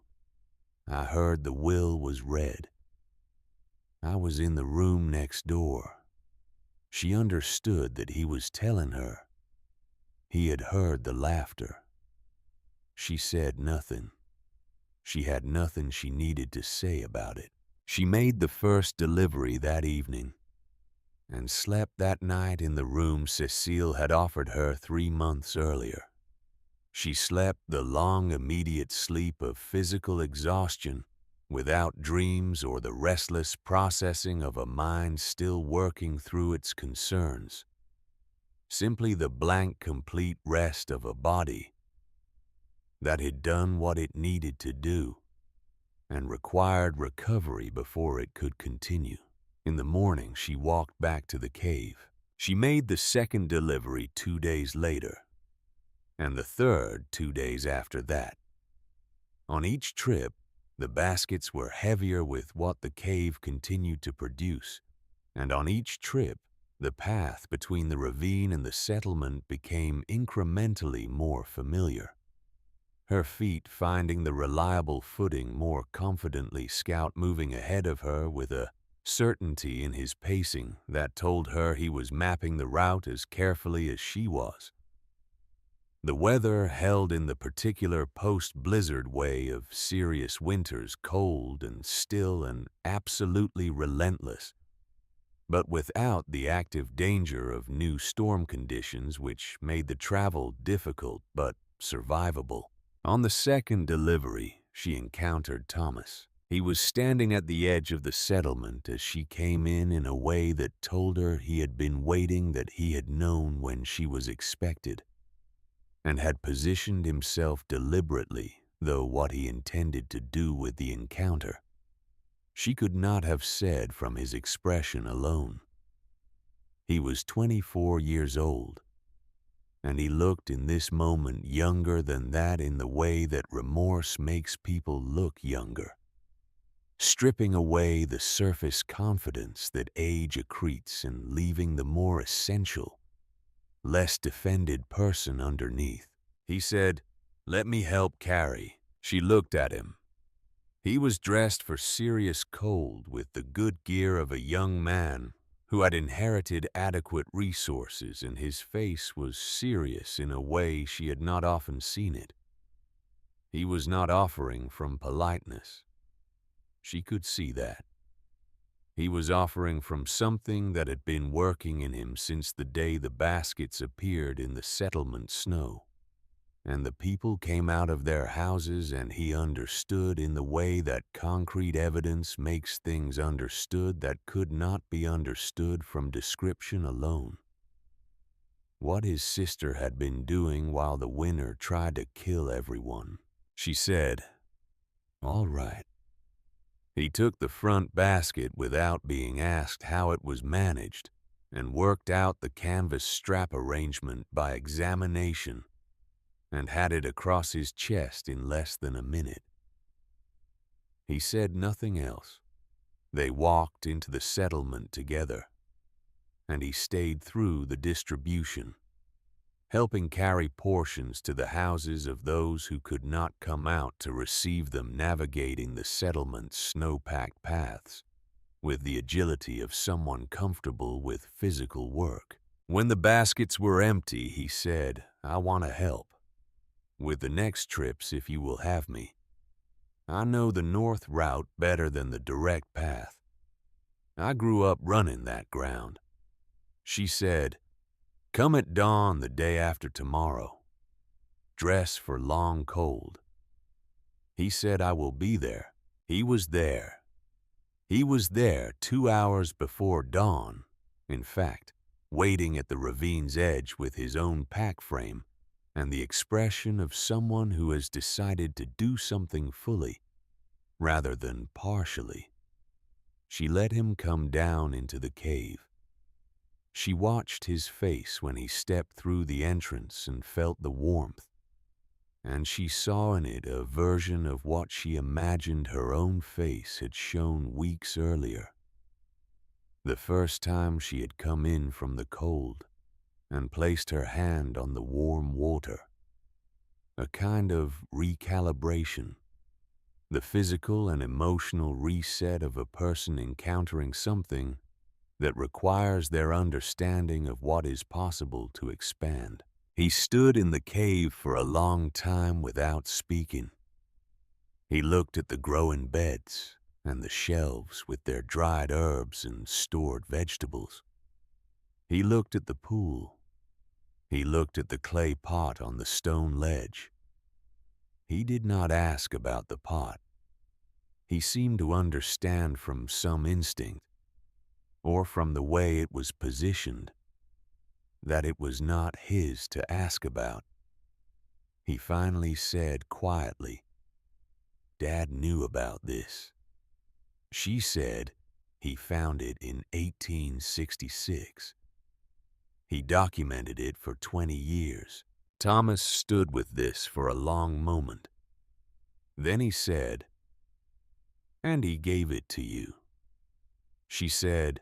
I heard the will was read. I was in the room next door. She understood that he was telling her. He had heard the laughter. She said nothing. She had nothing she needed to say about it. She made the first delivery that evening and slept that night in the room Cecile had offered her 3 months earlier. She slept the long, immediate sleep of physical exhaustion without dreams or the restless processing of a mind still working through its concerns. Simply the blank, complete rest of a body that had done what it needed to do and required recovery before it could continue. In the morning, she walked back to the cave. She made the second delivery 2 days later, and the third 2 days after that. On each trip, the baskets were heavier with what the cave continued to produce, and on each trip, the path between the ravine and the settlement became incrementally more familiar. Her feet finding the reliable footing more confidently, Scout moving ahead of her with a certainty in his pacing that told her he was mapping the route as carefully as she was. The weather held in the particular post-blizzard way of serious winters, cold and still and absolutely relentless, but without the active danger of new storm conditions which made the travel difficult but survivable. On the second delivery, she encountered Thomas. He was standing at the edge of the settlement as she came in a way that told her he had been waiting, that he had known when she was expected, and had positioned himself deliberately, though what he intended to do with the encounter, she could not have said from his expression alone. He was 24 years old, and he looked in this moment younger than that in the way that remorse makes people look younger, stripping away the surface confidence that age accretes and leaving the more essential, less defended person underneath. He said, "Let me help carry." She looked at him. He was dressed for serious cold with the good gear of a young man who had inherited adequate resources, and his face was serious in a way she had not often seen it. He was not offering from politeness. She could see that. He was offering from something that had been working in him since the day the baskets appeared in the settlement snow, and the people came out of their houses, and he understood in the way that concrete evidence makes things understood that could not be understood from description alone. What his sister had been doing while the winter tried to kill everyone. She said, "All right." He took the front basket without being asked how it was managed and worked out the canvas strap arrangement by examination and had it across his chest in less than a minute. He said nothing else. They walked into the settlement together, and he stayed through the distribution, helping carry portions to the houses of those who could not come out to receive them, navigating the settlement's snow-packed paths with the agility of someone comfortable with physical work. When the baskets were empty, he said, "I want to help with the next trips if you will have me." I know the north route better than the direct path. I grew up running that ground. She said, come at dawn the day after tomorrow. Dress for long cold. He said I will be there. He was there. He was there 2 hours before dawn, in fact, waiting at the ravine's edge with his own pack frame and the expression of someone who has decided to do something fully rather than partially. She let him come down into the cave. She watched his face when he stepped through the entrance and felt the warmth, and she saw in it a version of what she imagined her own face had shown weeks earlier. The first time she had come in from the cold and placed her hand on the warm water. A kind of recalibration, the physical and emotional reset of a person encountering something that requires their understanding of what is possible to expand. He stood in the cave for a long time without speaking. He looked at the growing beds and the shelves with their dried herbs and stored vegetables. He looked at the pool. He looked at the clay pot on the stone ledge. He did not ask about the pot. He seemed to understand from some instinct, or from the way it was positioned, that it was not his to ask about. He finally said quietly, Dad knew about this. She said he found it in 1866. He documented it for 20 years. Thomas stood with this for a long moment. Then he said, and he gave it to you. She said,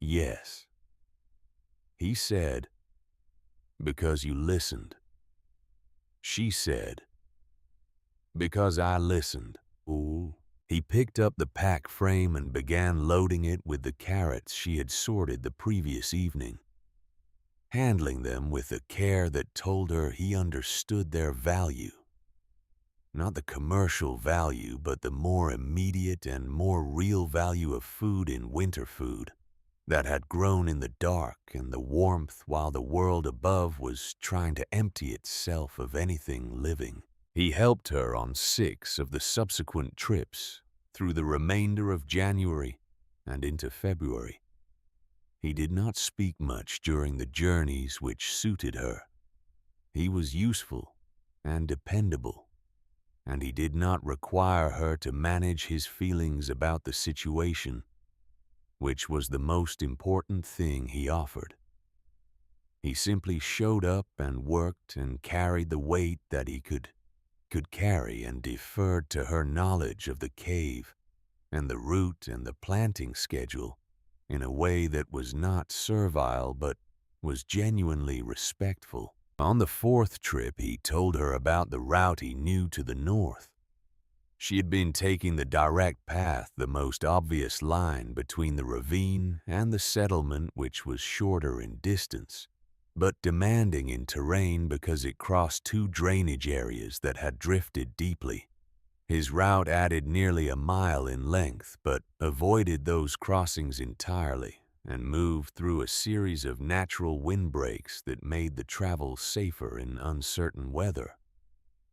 yes. He said, because you listened. She said, because I listened. Ooh. He picked up the pack frame and began loading it with the carrots she had sorted the previous evening, handling them with a care that told her he understood their value. Not the commercial value, but the more immediate and more real value of food in winter food that had grown in the dark and the warmth while the world above was trying to empty itself of anything living. He helped her on 6 of the subsequent trips through the remainder of January and into February. He did not speak much during the journeys which suited her. He was useful and dependable, and he did not require her to manage his feelings about the situation, which was the most important thing he offered. He simply showed up and worked and carried the weight that he could carry and deferred to her knowledge of the cave and the route and the planting schedule in a way that was not servile but was genuinely respectful. On the 4th trip, he told her about the route he knew to the north. She had been taking the direct path, the most obvious line between the ravine and the settlement, which was shorter in distance, but demanding in terrain because it crossed 2 drainage areas that had drifted deeply. His route added nearly a mile in length, but avoided those crossings entirely and moved through a series of natural windbreaks that made the travel safer in uncertain weather.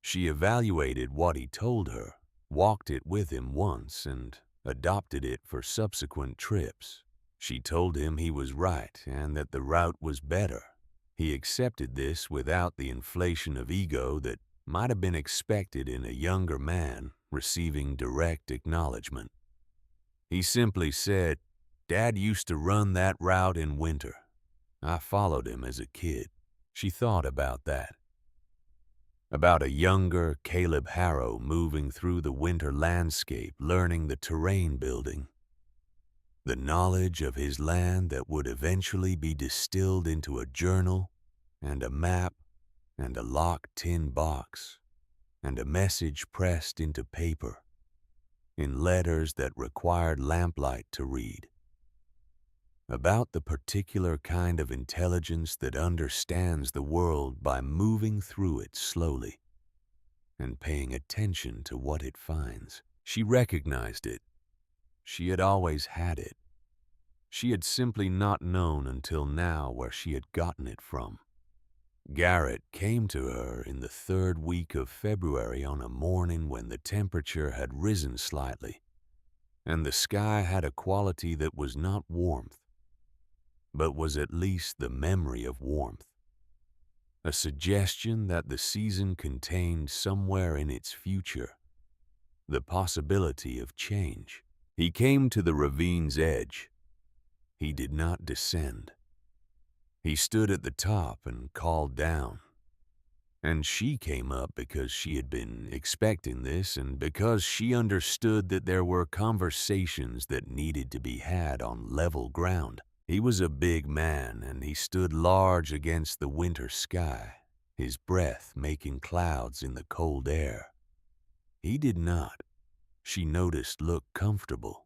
She evaluated what he told her, walked it with him once, and adopted it for subsequent trips. She told him he was right and that the route was better. He accepted this without the inflation of ego that might have been expected in a younger man receiving direct acknowledgement. He simply said, Dad used to run that route in winter. I followed him as a kid. She thought about that. About a younger Caleb Harrow moving through the winter landscape, learning the terrain building. The knowledge of his land that would eventually be distilled into a journal and a map and a locked tin box and a message pressed into paper in letters that required lamplight to read. About the particular kind of intelligence that understands the world by moving through it slowly. and paying attention to what it finds. She recognized it. She had always had it. She had simply not known until now where she had gotten it from. Garrett came to her in the third week of February on a morning when the temperature had risen slightly, and the sky had a quality that was not warmth, but was at least the memory of warmth, a suggestion that the season contained somewhere in its future the possibility of change. He came to the ravine's edge. He did not descend. He stood at the top and called down. And she came up because she had been expecting this and because she understood that there were conversations that needed to be had on level ground. He was a big man, and he stood large against the winter sky, his breath making clouds in the cold air. He did not, she noticed, look comfortable.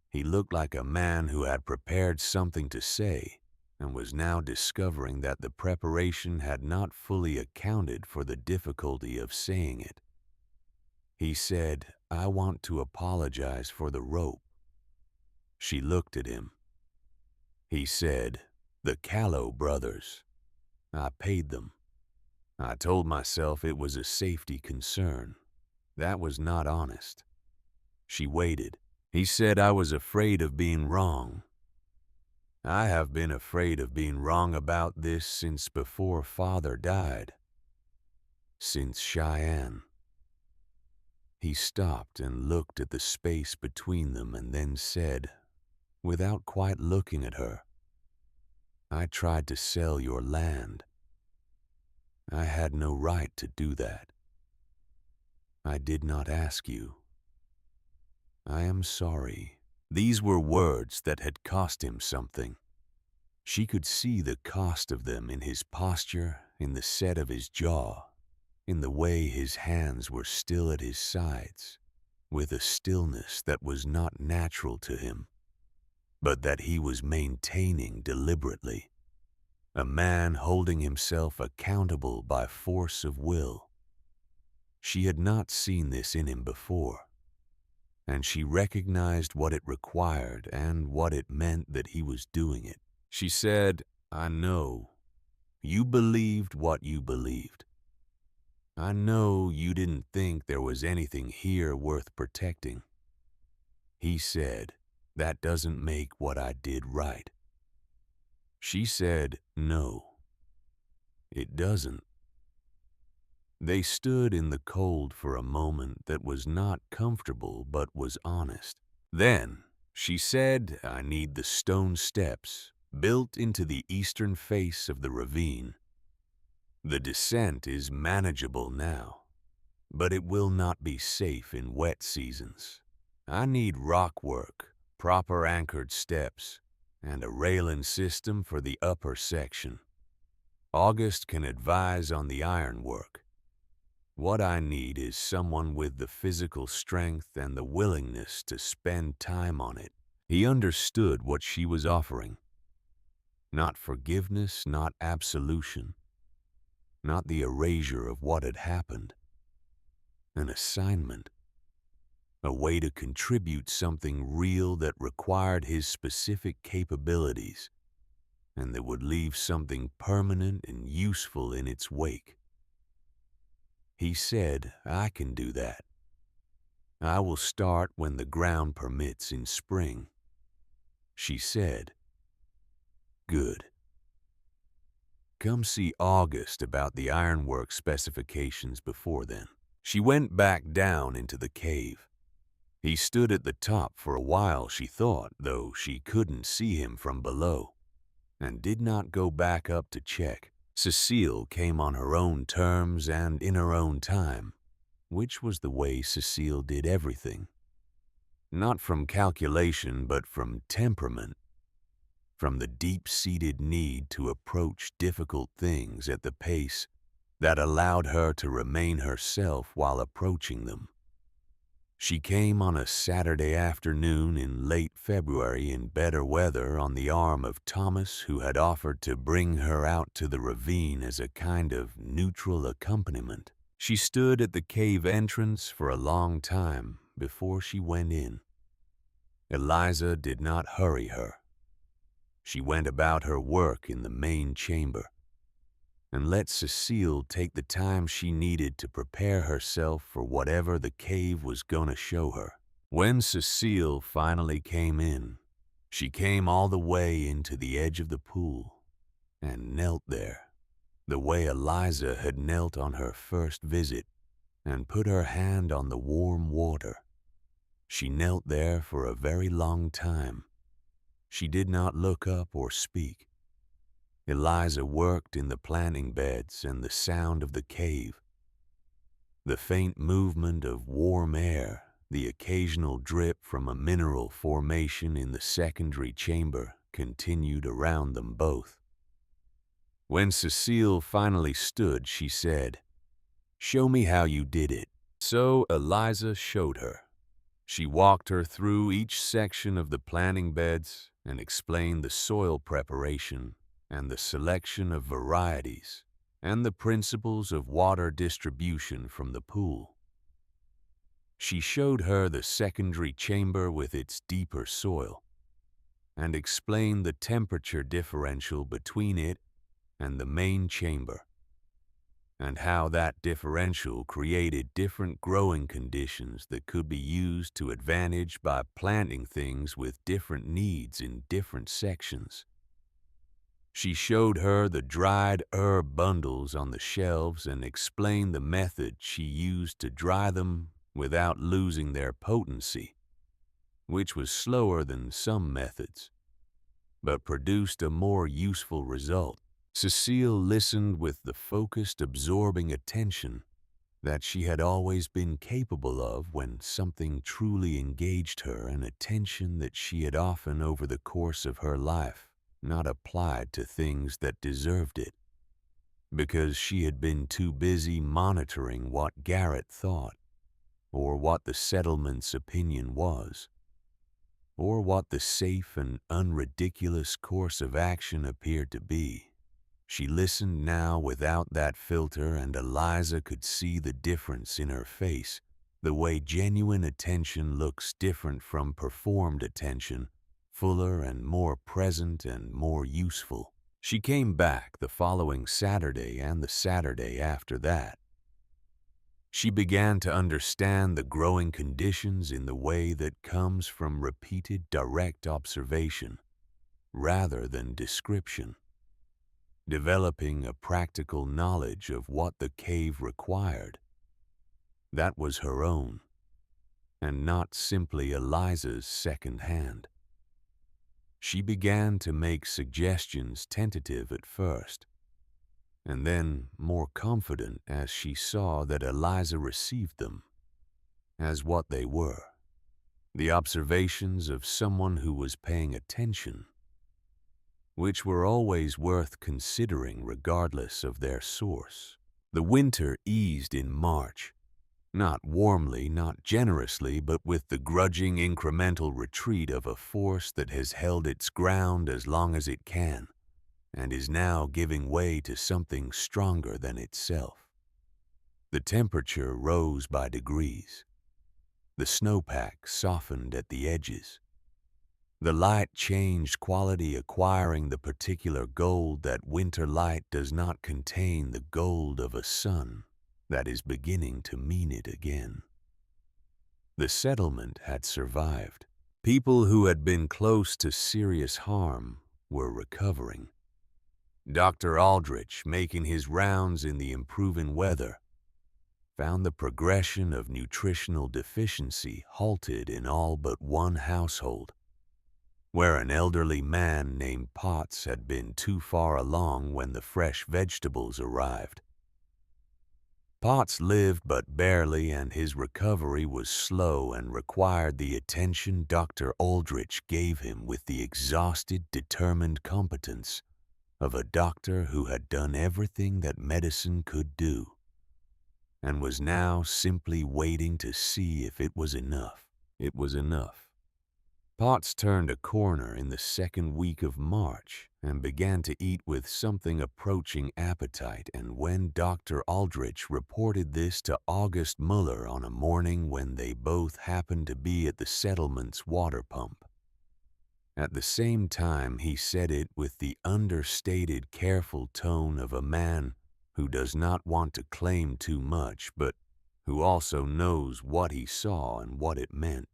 He looked like a man who had prepared something to say and was now discovering that the preparation had not fully accounted for the difficulty of saying it. He said, "I want to apologize for the rope." She looked at him. He said, "The Callow brothers. I paid them. I told myself it was a safety concern. That was not honest." She waited. He said, "I was afraid of being wrong. I have been afraid of being wrong about this since before Father died. Since Cheyenne." He stopped and looked at the space between them and then said, without quite looking at her, "I tried to sell your land. I had no right to do that. I did not ask you. I am sorry." These were words that had cost him something. She could see the cost of them in his posture, in the set of his jaw, in the way his hands were still at his sides, with a stillness that was not natural to him, but that he was maintaining deliberately. A man holding himself accountable by force of will. She had not seen this in him before, and she recognized what it required and what it meant that he was doing it. She said, "I know. You believed what you believed. I know you didn't think there was anything here worth protecting." He said, "That doesn't make what I did right." She said, "No, it doesn't." They stood in the cold for a moment that was not comfortable but was honest. Then she said, "I need the stone steps built into the eastern face of the ravine. The descent is manageable now, but it will not be safe in wet seasons. I need rock work, proper anchored steps, and a railing system for the upper section. August can advise on the ironwork. What I need is someone with the physical strength and the willingness to spend time on it." He understood what she was offering. Not forgiveness, not absolution, not the erasure of what had happened. An assignment. A way to contribute something real that required his specific capabilities and that would leave something permanent and useful in its wake. He said, "I can do that. I will start when the ground permits in spring." She said, "Good. Come see August about the ironwork specifications before then." She went back down into the cave. He stood at the top for a while, she thought, though she couldn't see him from below, and did not go back up to check. Cecile came on her own terms and in her own time, which was the way Cecile did everything. Not from calculation, but from temperament, from the deep-seated need to approach difficult things at the pace that allowed her to remain herself while approaching them. She came on a Saturday afternoon in late February in better weather on the arm of Thomas, who had offered to bring her out to the ravine as a kind of neutral accompaniment. She stood at the cave entrance for a long time before she went in. Eliza did not hurry her. She went about her work in the main chamber and let Cecile take the time she needed to prepare herself for whatever the cave was gonna show her. When Cecile finally came in, she came all the way into the edge of the pool and knelt there, the way Eliza had knelt on her first visit, and put her hand on the warm water. She knelt there for a very long time. She did not look up or speak. Eliza worked in the planting beds and the sound of the cave, the faint movement of warm air, the occasional drip from a mineral formation in the secondary chamber continued around them both. When Cecile finally stood, she said, "Show me how you did it." So Eliza showed her. She walked her through each section of the planting beds and explained the soil preparation and the selection of varieties and the principles of water distribution from the pool. She showed her the secondary chamber with its deeper soil and explained the temperature differential between it and the main chamber, and how that differential created different growing conditions that could be used to advantage by planting things with different needs in different sections. She showed her the dried herb bundles on the shelves and explained the method she used to dry them without losing their potency, which was slower than some methods, but produced a more useful result. Cecile listened with the focused, absorbing attention that she had always been capable of when something truly engaged her, an attention that she had often over the course of her life not applied to things that deserved it, because she had been too busy monitoring what Garrett thought, or what the settlement's opinion was, or what the safe and unridiculous course of action appeared to be. She listened now without that filter, and Eliza could see the difference in her face, the way genuine attention looks different from performed attention, fuller and more present and more useful. She came back the following Saturday and the Saturday after that. She began to understand the growing conditions in the way that comes from repeated direct observation, rather than description, developing a practical knowledge of what the cave required. That was her own, and not simply Eliza's second hand. She began to make suggestions, tentative at first, and then more confident as she saw that Eliza received them as what they were, the observations of someone who was paying attention, which were always worth considering regardless of their source. The winter eased in March, not warmly, not generously, but with the grudging incremental retreat of a force that has held its ground as long as it can, and is now giving way to something stronger than itself. The temperature rose by degrees. The snowpack softened at the edges. The light changed quality, acquiring the particular gold that winter light does not contain, the gold of a sun that is beginning to mean it again. The settlement had survived. People who had been close to serious harm were recovering. Dr. Aldrich, making his rounds in the improving weather, found the progression of nutritional deficiency halted in all but one household, where an elderly man named Potts had been too far along when the fresh vegetables arrived. Potts lived but barely, and his recovery was slow and required the attention Dr. Aldrich gave him with the exhausted, determined competence of a doctor who had done everything that medicine could do, and was now simply waiting to see if it was enough. It was enough. Potts turned a corner in the second week of March and began to eat with something approaching appetite, and when Dr. Aldrich reported this to August Muller on a morning when they both happened to be at the settlement's water pump. At the same time, he said it with the understated, careful tone of a man who does not want to claim too much, but who also knows what he saw and what it meant.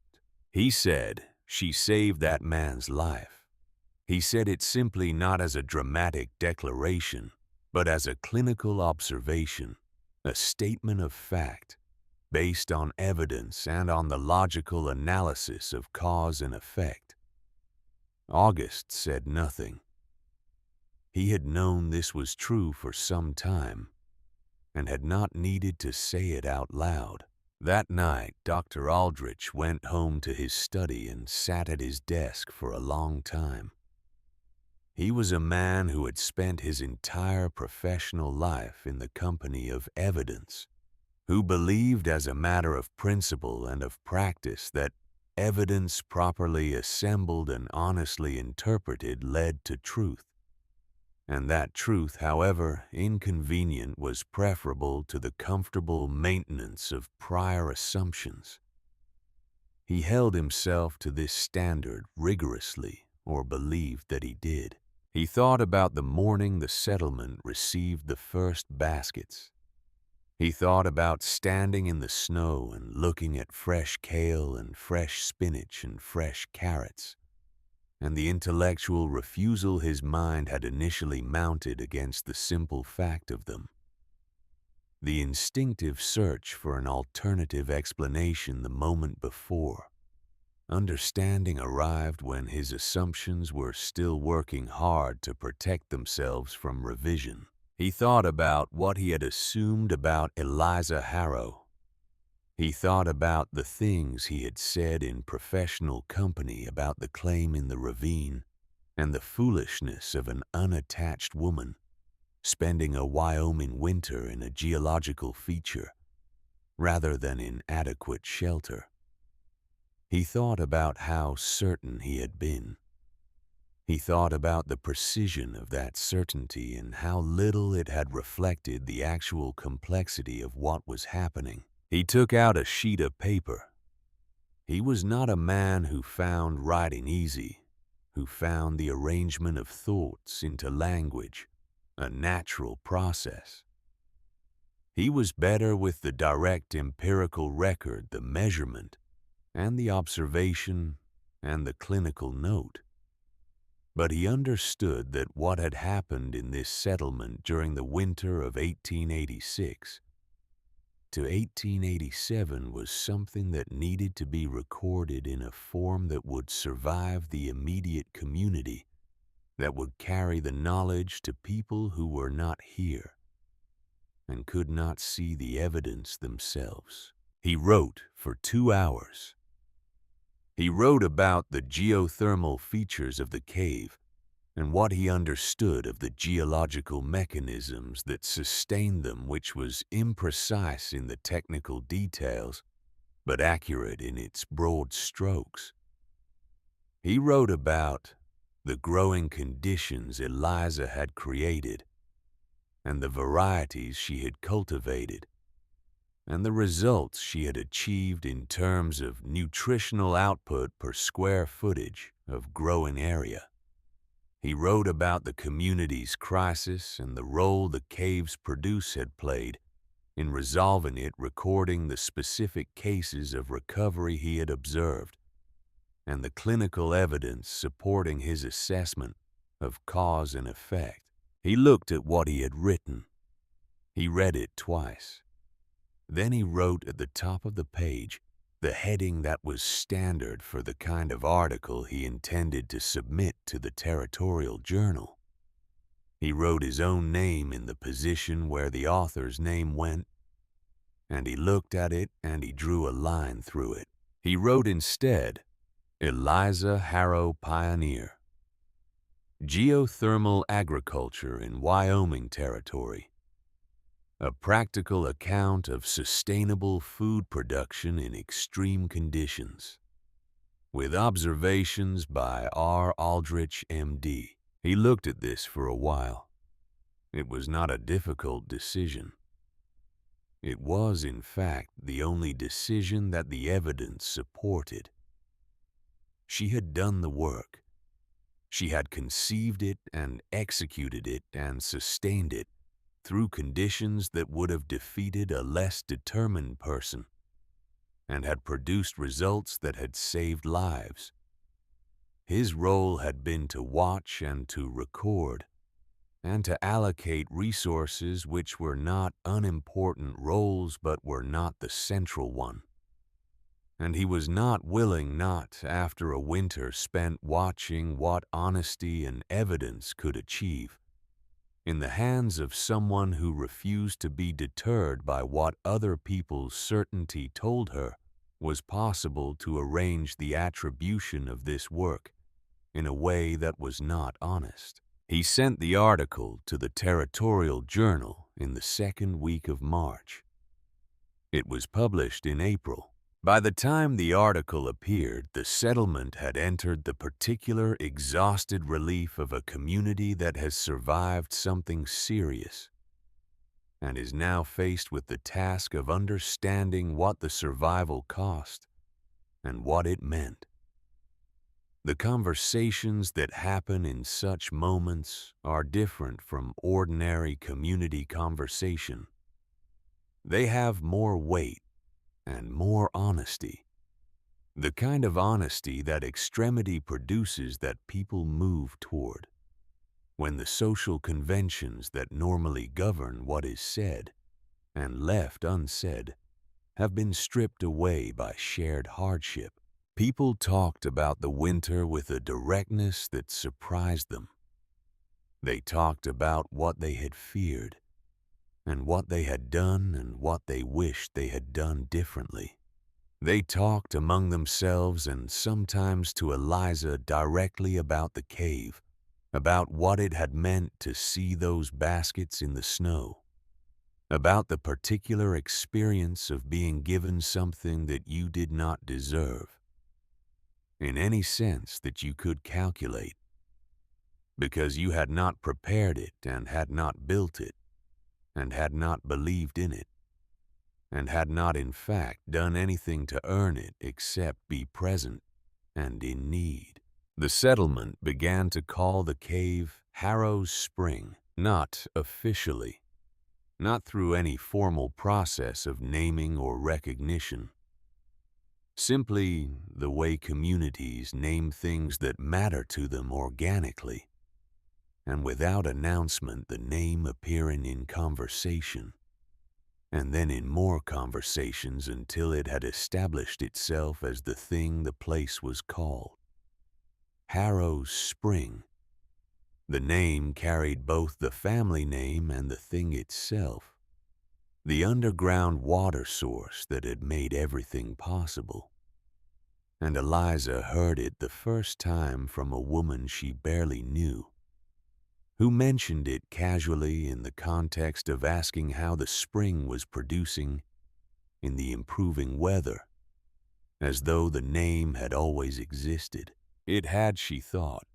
He said, "She saved that man's life." He said it simply not as a dramatic declaration, but as a clinical observation, a statement of fact, based on evidence and on the logical analysis of cause and effect. August said nothing. He had known this was true for some time, and had not needed to say it out loud. That night, Dr. Aldrich went home to his study and sat at his desk for a long time. He was a man who had spent his entire professional life in the company of evidence, who believed as a matter of principle and of practice that evidence properly assembled and honestly interpreted led to truth, and that truth, however inconvenient, was preferable to the comfortable maintenance of prior assumptions. He held himself to this standard rigorously, or believed that he did. He thought about the morning the settlement received the first baskets. He thought about standing in the snow and looking at fresh kale and fresh spinach and fresh carrots, and the intellectual refusal his mind had initially mounted against the simple fact of them. The instinctive search for an alternative explanation the moment before. Understanding arrived when his assumptions were still working hard to protect themselves from revision. He thought about what he had assumed about Eliza Harrow. He thought about the things he had said in professional company about the claim in the ravine and the foolishness of an unattached woman spending a Wyoming winter in a geological feature rather than in adequate shelter. He thought about how certain he had been. He thought about the precision of that certainty and how little it had reflected the actual complexity of what was happening. He took out a sheet of paper. He was not a man who found writing easy, who found the arrangement of thoughts into language a natural process. He was better with the direct empirical record, the measurement, and the observation, and the clinical note. But he understood that what had happened in this settlement during the winter of 1886 to 1887 was something that needed to be recorded in a form that would survive the immediate community, that would carry the knowledge to people who were not here and could not see the evidence themselves. He wrote for 2 hours. He wrote about the geothermal features of the cave and what he understood of the geological mechanisms that sustained them, which was imprecise in the technical details, but accurate in its broad strokes. He wrote about the growing conditions Eliza had created and the varieties she had cultivated, and the results she had achieved in terms of nutritional output per square footage of growing area. He wrote about the community's crisis and the role the cave's produce had played in resolving it, recording the specific cases of recovery he had observed and the clinical evidence supporting his assessment of cause and effect. He looked at what he had written. He read it twice. Then he wrote at the top of the page the heading that was standard for the kind of article he intended to submit to the territorial journal. He wrote his own name in the position where the author's name went, and he looked at it and he drew a line through it. He wrote instead, Eliza Harrow Pioneer. Geothermal Agriculture in Wyoming Territory. A practical account of sustainable food production in extreme conditions. with observations by R. Aldrich, M.D. He looked at this for a while. It was not a difficult decision. It was, in fact, the only decision that the evidence supported. She had done the work. She had conceived it and executed it and sustained it through conditions that would have defeated a less determined person, and had produced results that had saved lives. His role had been to watch and to record, and to allocate resources which were not unimportant roles but were not the central one. And he was not willing not, after a winter spent watching what honesty and evidence could achieve, in the hands of someone who refused to be deterred by what other people's certainty told her was possible, to arrange the attribution of this work in a way that was not honest. He sent the article to the Territorial Journal in the second week of March. It was published in April. By the time the article appeared, the settlement had entered the particular exhausted relief of a community that has survived something serious and is now faced with the task of understanding what the survival cost and what it meant. The conversations that happen in such moments are different from ordinary community conversation. They have more weight and more honesty, the kind of honesty that extremity produces that people move toward, when the social conventions that normally govern what is said and left unsaid have been stripped away by shared hardship. People talked about the winter with a directness that surprised them. They talked about what they had feared, and what they had done, and what they wished they had done differently. They talked among themselves and sometimes to Eliza directly about the cave, about what it had meant to see those baskets in the snow, about the particular experience of being given something that you did not deserve, in any sense that you could calculate, because you had not prepared it and had not built it, and had not believed in it, and had not in fact done anything to earn it except be present and in need. The settlement began to call the cave Harrow's Spring, not officially, not through any formal process of naming or recognition. Simply the way communities name things that matter to them organically, and without announcement, the name appearing in conversation, and then in more conversations until it had established itself as the thing the place was called. Harrow's Spring. The name carried both the family name and the thing itself, the underground water source that had made everything possible. And Eliza heard it the first time from a woman she barely knew, who mentioned it casually in the context of asking how the spring was producing in the improving weather, as though the name had always existed. It had, she thought.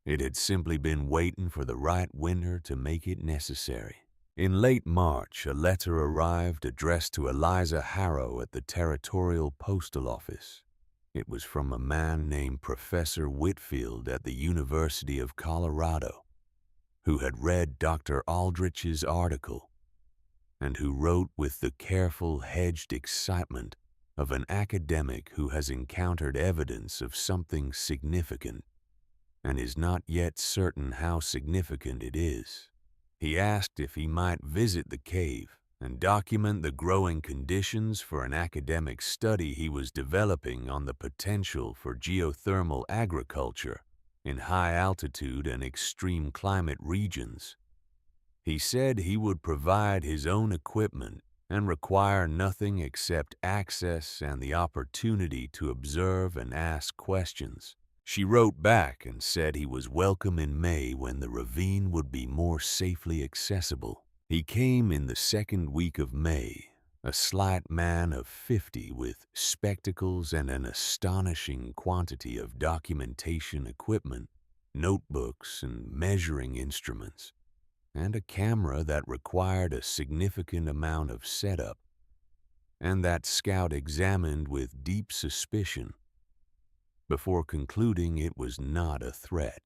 It had simply been waiting for the right winter to make it necessary. In late March, a letter arrived addressed to Eliza Harrow at the Territorial Postal Office. It was from a man named Professor Whitfield at the University of Colorado, who had read Dr. Aldrich's article, and who wrote with the careful, hedged excitement of an academic who has encountered evidence of something significant and is not yet certain how significant it is. He asked if he might visit the cave and document the growing conditions for an academic study he was developing on the potential for geothermal agriculture in high-altitude and extreme climate regions. He said he would provide his own equipment and require nothing except access and the opportunity to observe and ask questions. She wrote back and said he was welcome in May when the ravine would be more safely accessible. He came in the second week of May, a slight man of 50 with spectacles and an astonishing quantity of documentation equipment, notebooks and measuring instruments, and a camera that required a significant amount of setup, and that Scout examined with deep suspicion before concluding it was not a threat.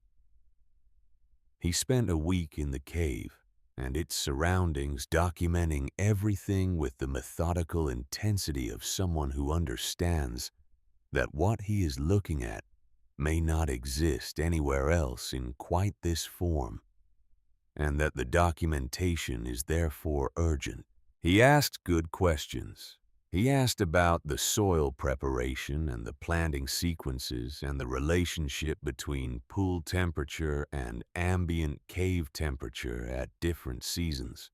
He spent a week in the cave and its surroundings, documenting everything with the methodical intensity of someone who understands that what he is looking at may not exist anywhere else in quite this form, and that the documentation is therefore urgent. He asked good questions. He asked about the soil preparation and the planting sequences and the relationship between pool temperature and ambient cave temperature at different seasons.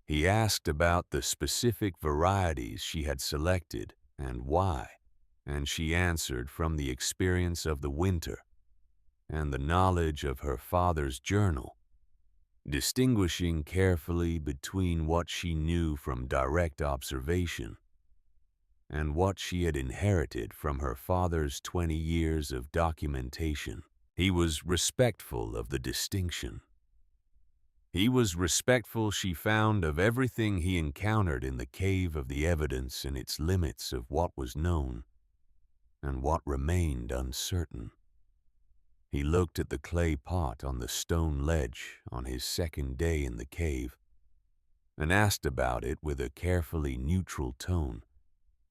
He asked about the specific varieties she had selected and why, and she answered from the experience of the winter and the knowledge of her father's journal, distinguishing carefully between what she knew from direct observation and what she had inherited from her father's 20 years of documentation. He was respectful of the distinction. He was respectful, she found, of everything he encountered in the cave of the evidence and its limits of what was known and what remained uncertain. He looked at the clay pot on the stone ledge on his second day in the cave and asked about it with a carefully neutral tone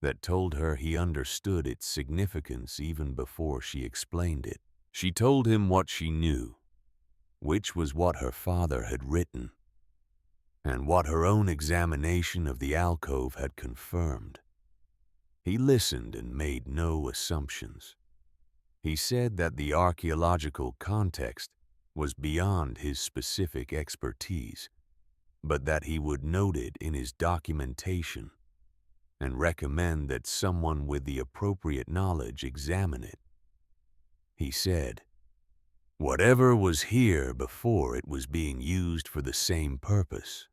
that told her he understood its significance even before she explained it. She told him what she knew, which was what her father had written, and what her own examination of the alcove had confirmed. He listened and made no assumptions. He said that the archaeological context was beyond his specific expertise, but that he would note it in his documentation and recommend that someone with the appropriate knowledge examine it. He said, "Whatever was here before it was being used for the same purpose.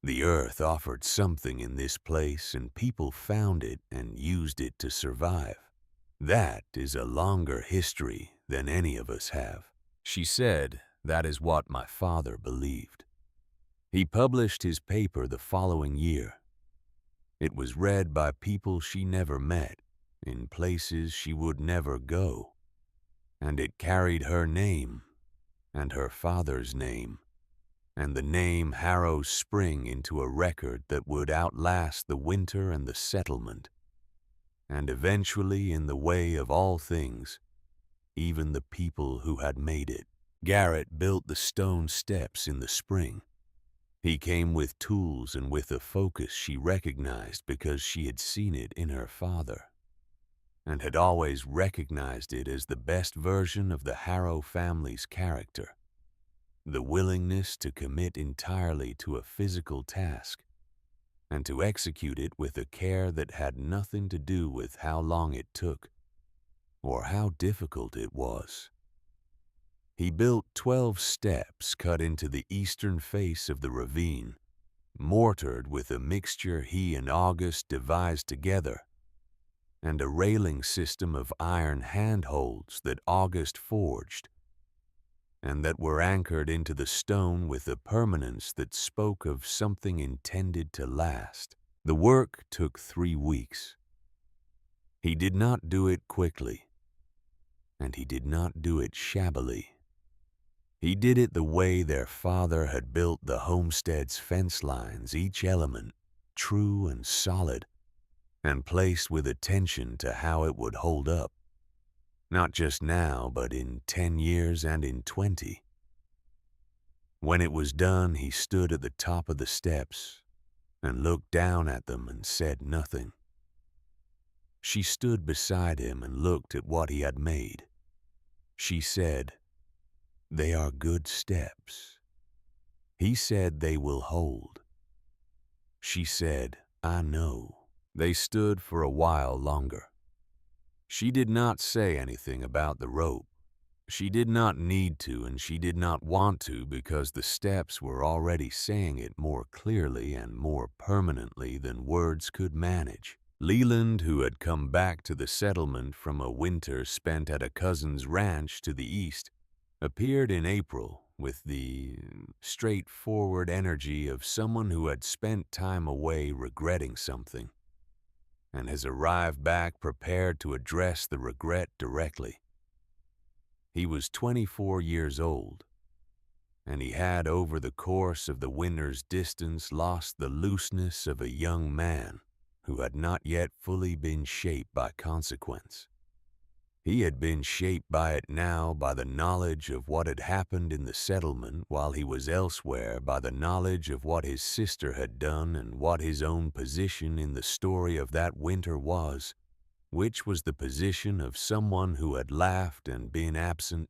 The earth offered something in this place and people found it and used it to survive. That is a longer history than any of us have." She said that is what my father believed. He published his paper the following year. It was read by people she never met, in places she would never go, and it carried her name and her father's name and the name Harrow Spring into a record that would outlast the winter and the settlement, and eventually, in the way of all things, even the people who had made it. Garrett built the stone steps in the spring. He came with tools and with a focus she recognized because she had seen it in her father, and had always recognized it as the best version of the Harrow family's character. The willingness to commit entirely to a physical task, and to execute it with a care that had nothing to do with how long it took, or how difficult it was. He built 12 steps cut into the eastern face of the ravine, mortared with a mixture he and August devised together, and a railing system of iron handholds that August forged, and that were anchored into the stone with a permanence that spoke of something intended to last. The work took 3 weeks. He did not do it quickly, and he did not do it shabbily. He did it the way their father had built the homestead's fence lines, each element true and solid, and placed with attention to how it would hold up, not just now, but in 10 years and in 20. When it was done, he stood at the top of the steps and looked down at them and said nothing. She stood beside him and looked at what he had made. She said, "They are good steps." He said, "They will hold." She said, "I know." They stood for a while longer. She did not say anything about the rope, She did not need to, and she did not want to, because the steps were already saying it more clearly and more permanently than words could manage. Leland, who had come back to the settlement from a winter spent at a cousin's ranch to the east, appeared in April with the straightforward energy of someone who had spent time away regretting something, and has arrived back prepared to address the regret directly. He was 24 years old, and he had, over the course of the winter's distance, lost the looseness of a young man who had not yet fully been shaped by consequence. He had been shaped by it now, by the knowledge of what had happened in the settlement while he was elsewhere, by the knowledge of what his sister had done and what his own position in the story of that winter was, which was the position of someone who had laughed and been absent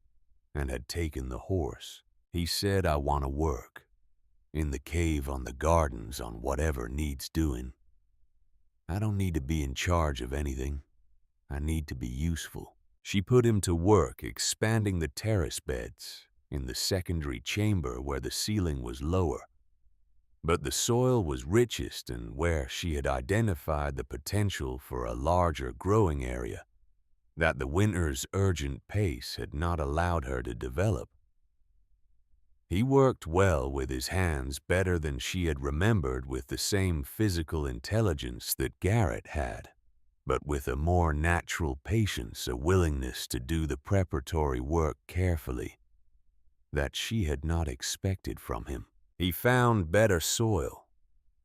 and had taken the horse. He said, "I want to work. In the cave, on the gardens, on whatever needs doing. I don't need to be in charge of anything. I need to be useful." She put him to work expanding the terrace beds in the secondary chamber where the ceiling was lower, but the soil was richest and where she had identified the potential for a larger growing area that the winter's urgent pace had not allowed her to develop. He worked well with his hands, better than she had remembered, with the same physical intelligence that Garrett had, but with a more natural patience, a willingness to do the preparatory work carefully that she had not expected from him. He found better soil.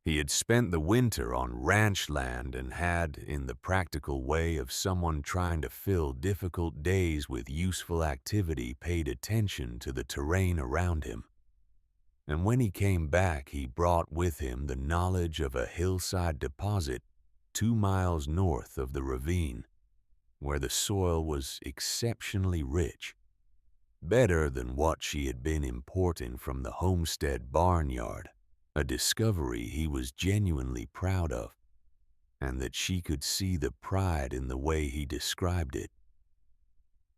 He had spent the winter on ranch land and had, in the practical way of someone trying to fill difficult days with useful activity, paid attention to the terrain around him. And when he came back, he brought with him the knowledge of a hillside deposit 2 miles north of the ravine, where the soil was exceptionally rich, better than what she had been importing from the homestead barnyard, a discovery he was genuinely proud of, and that she could see the pride in the way he described it.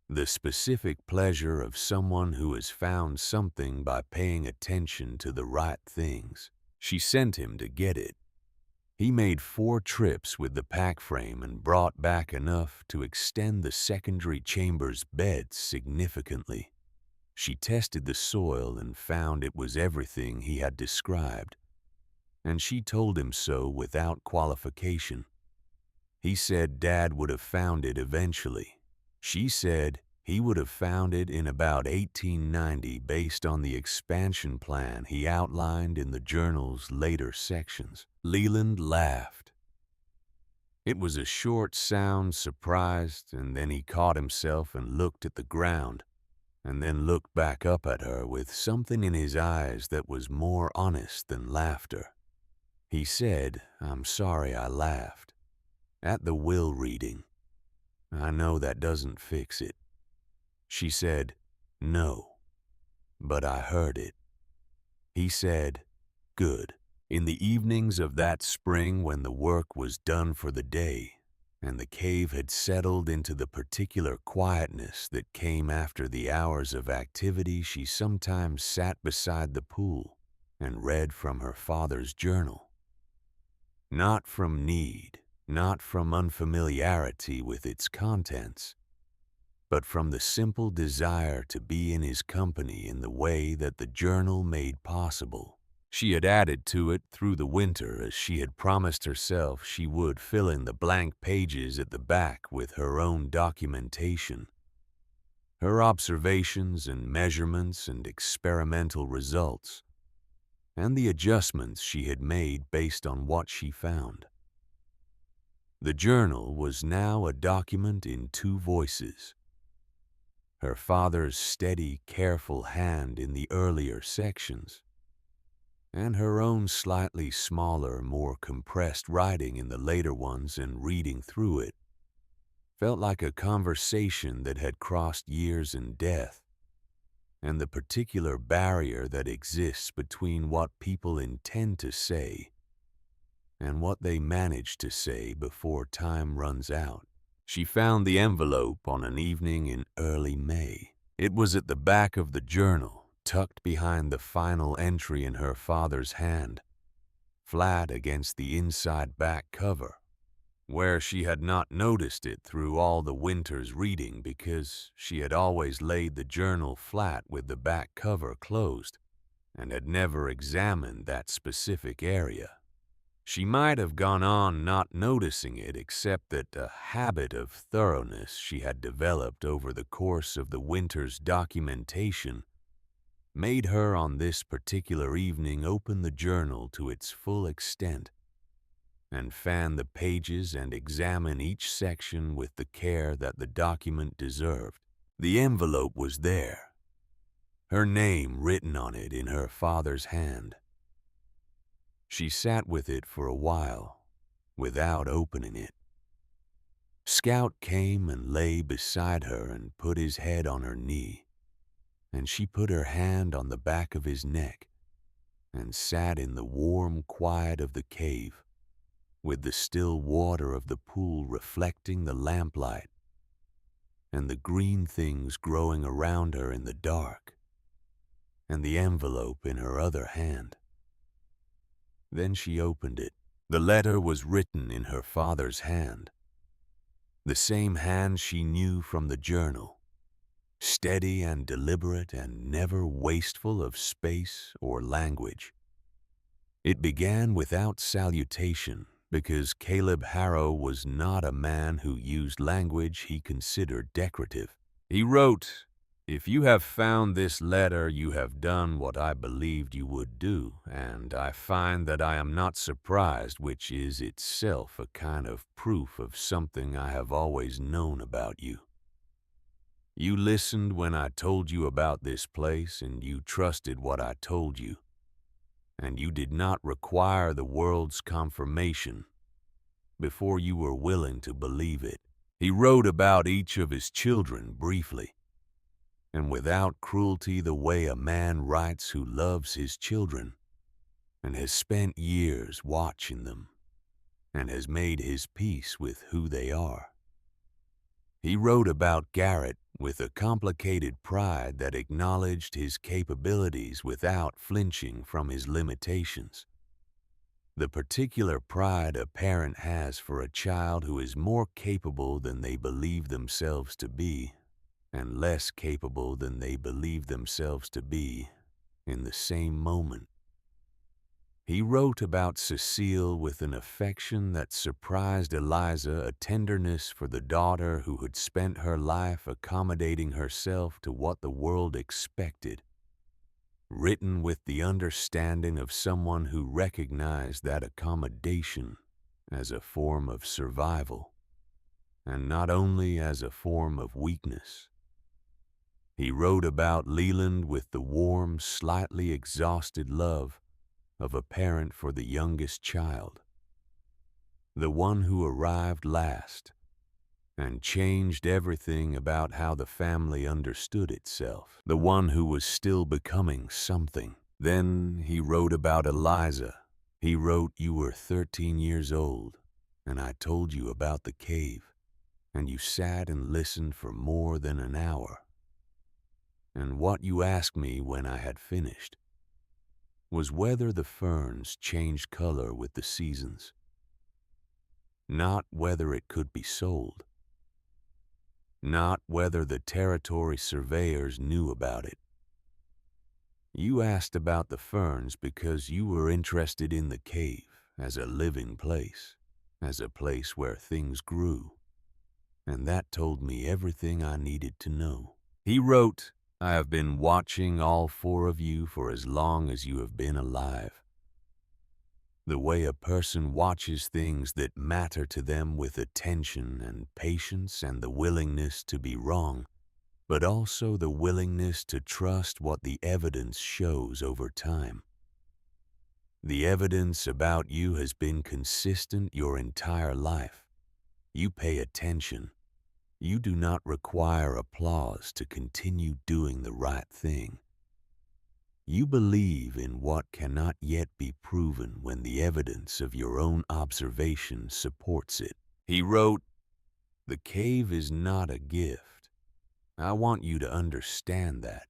The specific pleasure of someone who has found something by paying attention to the right things. She sent him to get it. He made 4 trips with the pack frame and brought back enough to extend the secondary chamber's beds significantly. She tested the soil and found it was everything he had described, and she told him so without qualification. He said Dad would have found it eventually. She said he would have found it in about 1890 based on the expansion plan he outlined in the journal's later sections. Leland laughed. It was a short sound, surprised, and then he caught himself and looked at the ground, and then looked back up at her with something in his eyes that was more honest than laughter. He said, "I'm sorry I laughed. At the will reading. I know that doesn't fix it." She said, "No, but I heard it." He said, "Good." In the evenings of that spring, when the work was done for the day, and the cave had settled into the particular quietness that came after the hours of activity, she sometimes sat beside the pool and read from her father's journal. Not from need, not from unfamiliarity with its contents, but from the simple desire to be in his company in the way that the journal made possible. She had added to it through the winter, as she had promised herself she would, filling the blank pages at the back with her own documentation, her observations and measurements and experimental results, and the adjustments she had made based on what she found. The journal was now a document in 2 voices. Her father's steady, careful hand in the earlier sections, and her own slightly smaller, more compressed writing in the later ones, and reading through it felt like a conversation that had crossed years and death, and the particular barrier that exists between what people intend to say and what they manage to say before time runs out. She found the envelope on an evening in early May. It was at the back of the journal, tucked behind the final entry in her father's hand, flat against the inside back cover, where she had not noticed it through all the winter's reading because she had always laid the journal flat with the back cover closed and had never examined that specific area. She might have gone on not noticing it, except that a habit of thoroughness she had developed over the course of the winter's documentation made her on this particular evening open the journal to its full extent and fan the pages and examine each section with the care that the document deserved. The envelope was there, her name written on it in her father's hand. She sat with it for a while, without opening it. Scout came and lay beside her and put his head on her knee, and she put her hand on the back of his neck and sat in the warm quiet of the cave, with the still water of the pool reflecting the lamplight and the green things growing around her in the dark, and the envelope in her other hand. Then she opened it. The letter was written in her father's hand, the same hand she knew from the journal, steady and deliberate and never wasteful of space or language. It began without salutation because Caleb Harrow was not a man who used language he considered decorative. He wrote, "If you have found this letter, you have done what I believed you would do, and I find that I am not surprised, which is itself a kind of proof of something I have always known about you. You listened when I told you about this place, and you trusted what I told you, and you did not require the world's confirmation before you were willing to believe it." He wrote about each of his children briefly, and without cruelty, the way a man writes who loves his children and has spent years watching them and has made his peace with who they are. He wrote about Garrett with a complicated pride that acknowledged his capabilities without flinching from his limitations. The particular pride a parent has for a child who is more capable than they believe themselves to be, and less capable than they believe themselves to be in the same moment. He wrote about Cecile with an affection that surprised Eliza, a tenderness for the daughter who had spent her life accommodating herself to what the world expected, written with the understanding of someone who recognized that accommodation as a form of survival, and not only as a form of weakness. He wrote about Leland with the warm, slightly exhausted love of a parent for the youngest child, the one who arrived last and changed everything about how the family understood itself, the one who was still becoming something. Then he wrote about Eliza. He wrote, "You were 13 years old, and I told you about the cave, and you sat and listened for more than an hour. And what you asked me when I had finished was whether the ferns changed color with the seasons, not whether it could be sold, not whether the territory surveyors knew about it. You asked about the ferns because you were interested in the cave as a living place, as a place where things grew, and that told me everything I needed to know." He wrote, "I have been watching all four of you for as long as you have been alive. The way a person watches things that matter to them with attention and patience and the willingness to be wrong, but also the willingness to trust what the evidence shows over time. The evidence about you has been consistent your entire life. You pay attention. You do not require applause to continue doing the right thing. You believe in what cannot yet be proven when the evidence of your own observation supports it." He wrote, "The cave is not a gift. I want you to understand that.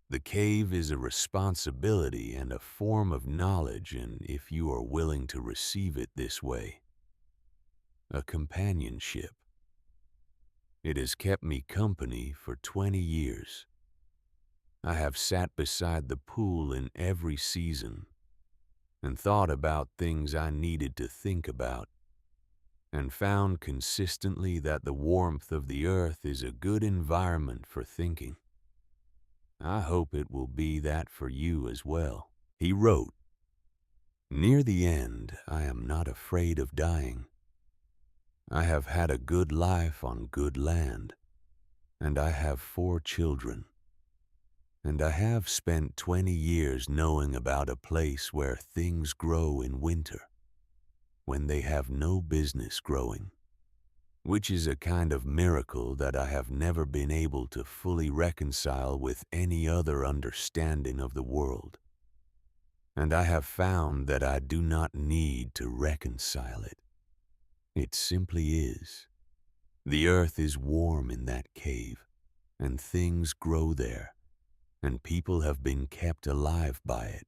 The cave is a responsibility and a form of knowledge, and if you are willing to receive it this way, a companionship. It has kept me company for 20 years. I have sat beside the pool in every season and thought about things I needed to think about, and found consistently that the warmth of the earth is a good environment for thinking. I hope it will be that for you as well. He wrote, "Near the end, I am not afraid of dying. I have had a good life on good land, and I have 4 children. And I have spent 20 years knowing about a place where things grow in winter, when they have no business growing, which is a kind of miracle that I have never been able to fully reconcile with any other understanding of the world. And I have found that I do not need to reconcile it. It simply is. The earth is warm in that cave, and things grow there, and people have been kept alive by it,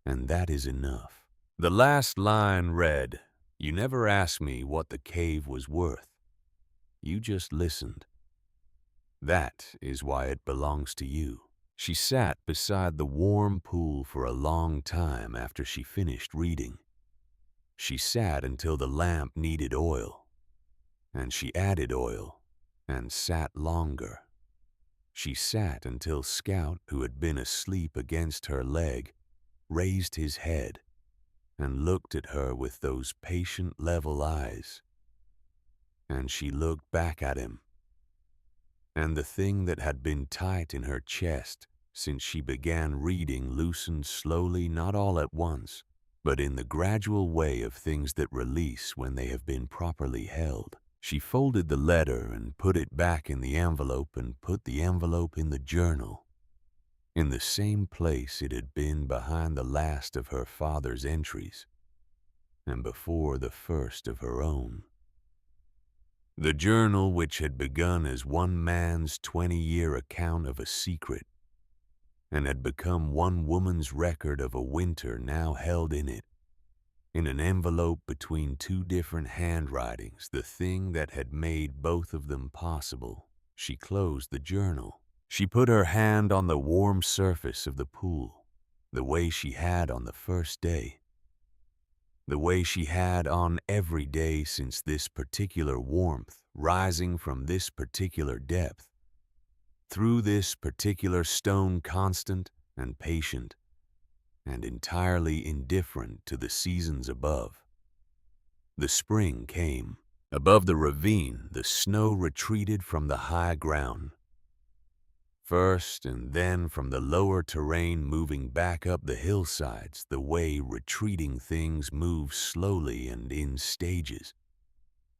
and that is enough." The last line read, "You never asked me what the cave was worth. You just listened. That is why it belongs to you." She sat beside the warm pool for a long time after she finished reading. She sat until the lamp needed oil, and she added oil and sat longer. She sat until Scout, who had been asleep against her leg, raised his head and looked at her with those patient, level eyes. And she looked back at him. And the thing that had been tight in her chest since she began reading loosened slowly, not all at once, but in the gradual way of things that release when they have been properly held. She folded the letter and put it back in the envelope and put the envelope in the journal, in the same place it had been behind the last of her father's entries, and before the first of her own. The journal, which had begun as one man's 20-year account of a secret, and had become one woman's record of a winter, now held in it, in an envelope between 2 different handwritings, the thing that had made both of them possible. She closed the journal. She put her hand on the warm surface of the pool, the way she had on the first day, the way she had on every day since this particular warmth, rising from this particular depth, through this particular stone, constant and patient, and entirely indifferent to the seasons above. The spring came. Above the ravine, the snow retreated from the high ground, first and then from the lower terrain, moving back up the hillsides the way retreating things move slowly and in stages,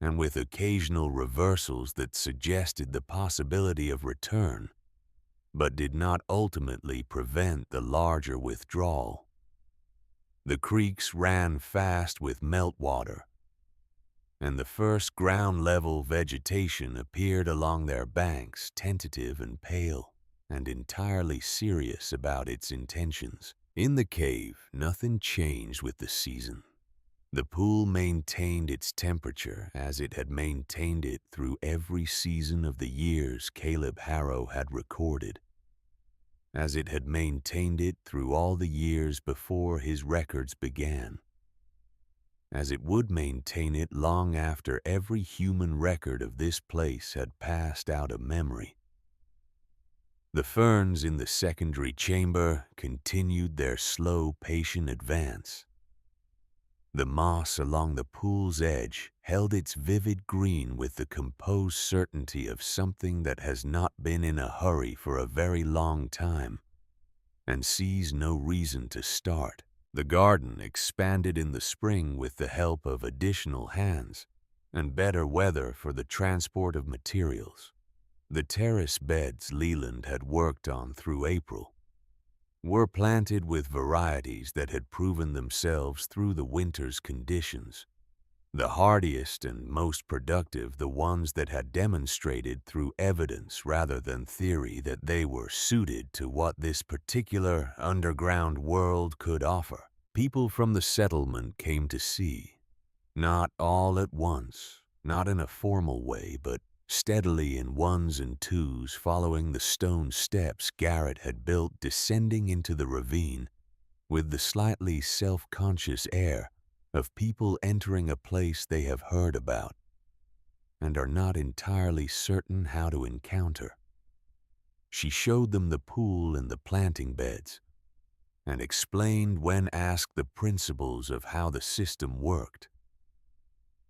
and with occasional reversals that suggested the possibility of return, but did not ultimately prevent the larger withdrawal. The creeks ran fast with meltwater, and the first ground-level vegetation appeared along their banks, tentative and pale, and entirely serious about its intentions. In the cave, nothing changed with the season. The pool maintained its temperature as it had maintained it through every season of the years Caleb Harrow had recorded, as it had maintained it through all the years before his records began, as it would maintain it long after every human record of this place had passed out of memory. The ferns in the secondary chamber continued their slow, patient advance. The moss along the pool's edge held its vivid green with the composed certainty of something that has not been in a hurry for a very long time and sees no reason to start. The garden expanded in the spring with the help of additional hands and better weather for the transport of materials. The terrace beds Leland had worked on through April were planted with varieties that had proven themselves through the winter's conditions The hardiest and most productive, the ones that had demonstrated through evidence rather than theory that they were suited to what this particular underground world could offer. People from the settlement came to see, not all at once, not in a formal way, but steadily in ones and twos, following the stone steps Garrett had built, descending into the ravine with the slightly self-conscious air of people entering a place they have heard about and are not entirely certain how to encounter. She showed them the pool and the planting beds and explained, when asked, the principles of how the system worked.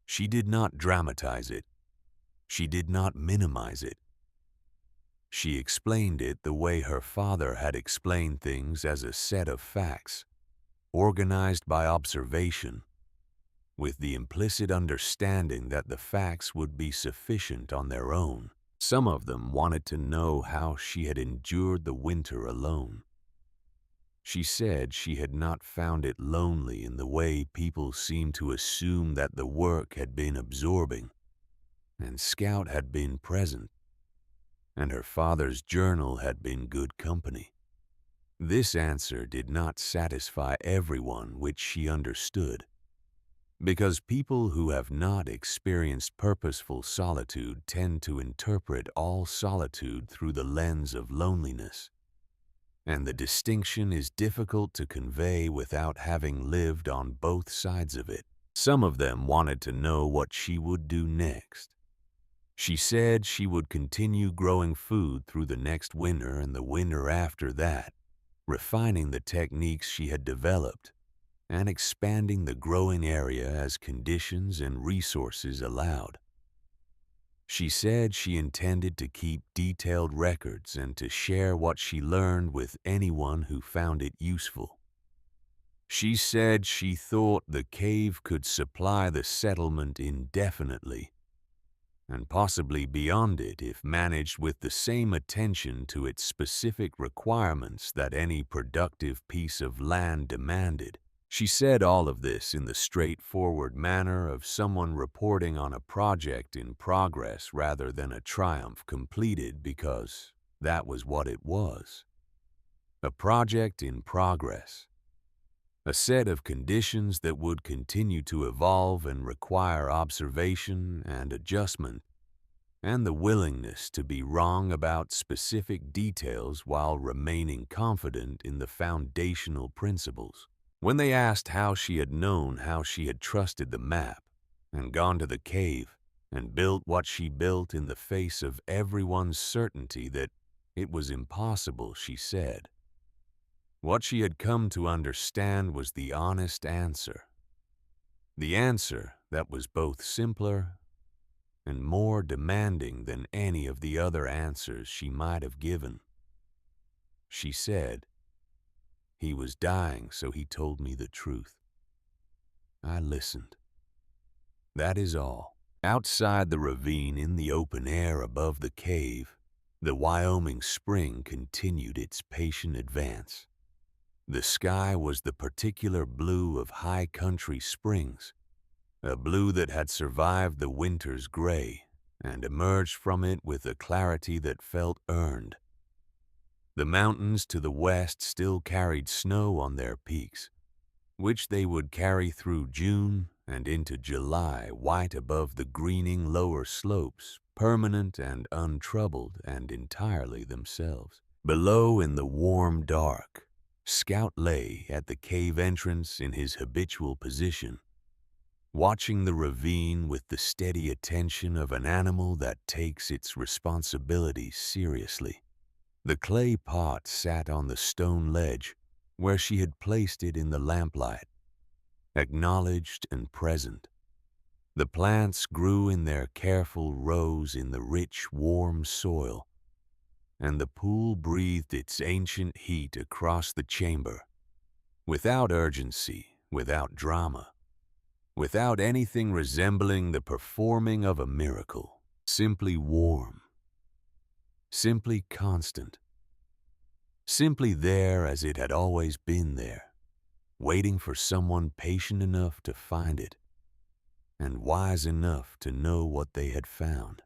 She did not dramatize it. She did not minimize it. She explained it the way her father had explained things, as a set of facts, organized by observation, with the implicit understanding that the facts would be sufficient on their own. Some of them wanted to know how she had endured the winter alone. She said she had not found it lonely in the way people seem to assume, that the work had been absorbing, and Scout had been present, and her father's journal had been good company. This answer did not satisfy everyone, which she understood, because people who have not experienced purposeful solitude tend to interpret all solitude through the lens of loneliness, and the distinction is difficult to convey without having lived on both sides of it. Some of them wanted to know what she would do next. She said she would continue growing food through the next winter and the winter after that, refining the techniques she had developed and expanding the growing area as conditions and resources allowed. She said she intended to keep detailed records and to share what she learned with anyone who found it useful. She said she thought the cave could supply the settlement indefinitely, and possibly beyond it if managed with the same attention to its specific requirements that any productive piece of land demanded. She said all of this in the straightforward manner of someone reporting on a project in progress rather than a triumph completed, because that was what it was. A project in progress. A set of conditions that would continue to evolve and require observation and adjustment, and the willingness to be wrong about specific details while remaining confident in the foundational principles. When they asked how she had known, how she had trusted the map and gone to the cave and built what she built in the face of everyone's certainty that it was impossible, she said, what she had come to understand was the honest answer. The answer that was both simpler and more demanding than any of the other answers she might have given. She said, "He was dying, so he told me the truth. I listened. That is all." Outside the ravine, in the open air above the cave, the Wyoming spring continued its patient advance. The sky was the particular blue of high country springs, a blue that had survived the winter's gray and emerged from it with a clarity that felt earned. The mountains to the west still carried snow on their peaks, which they would carry through June and into July, white above the greening lower slopes, permanent and untroubled and entirely themselves. Below, in the warm dark, Scout lay at the cave entrance in his habitual position, watching the ravine with the steady attention of an animal that takes its responsibilities seriously. The clay pot sat on the stone ledge where she had placed it in the lamplight, acknowledged and present. The plants grew in their careful rows in the rich, warm soil, and the pool breathed its ancient heat across the chamber, without urgency, without drama, without anything resembling the performing of a miracle, simply warm, simply constant, simply there as it had always been there, waiting for someone patient enough to find it. and wise enough to know what they had found.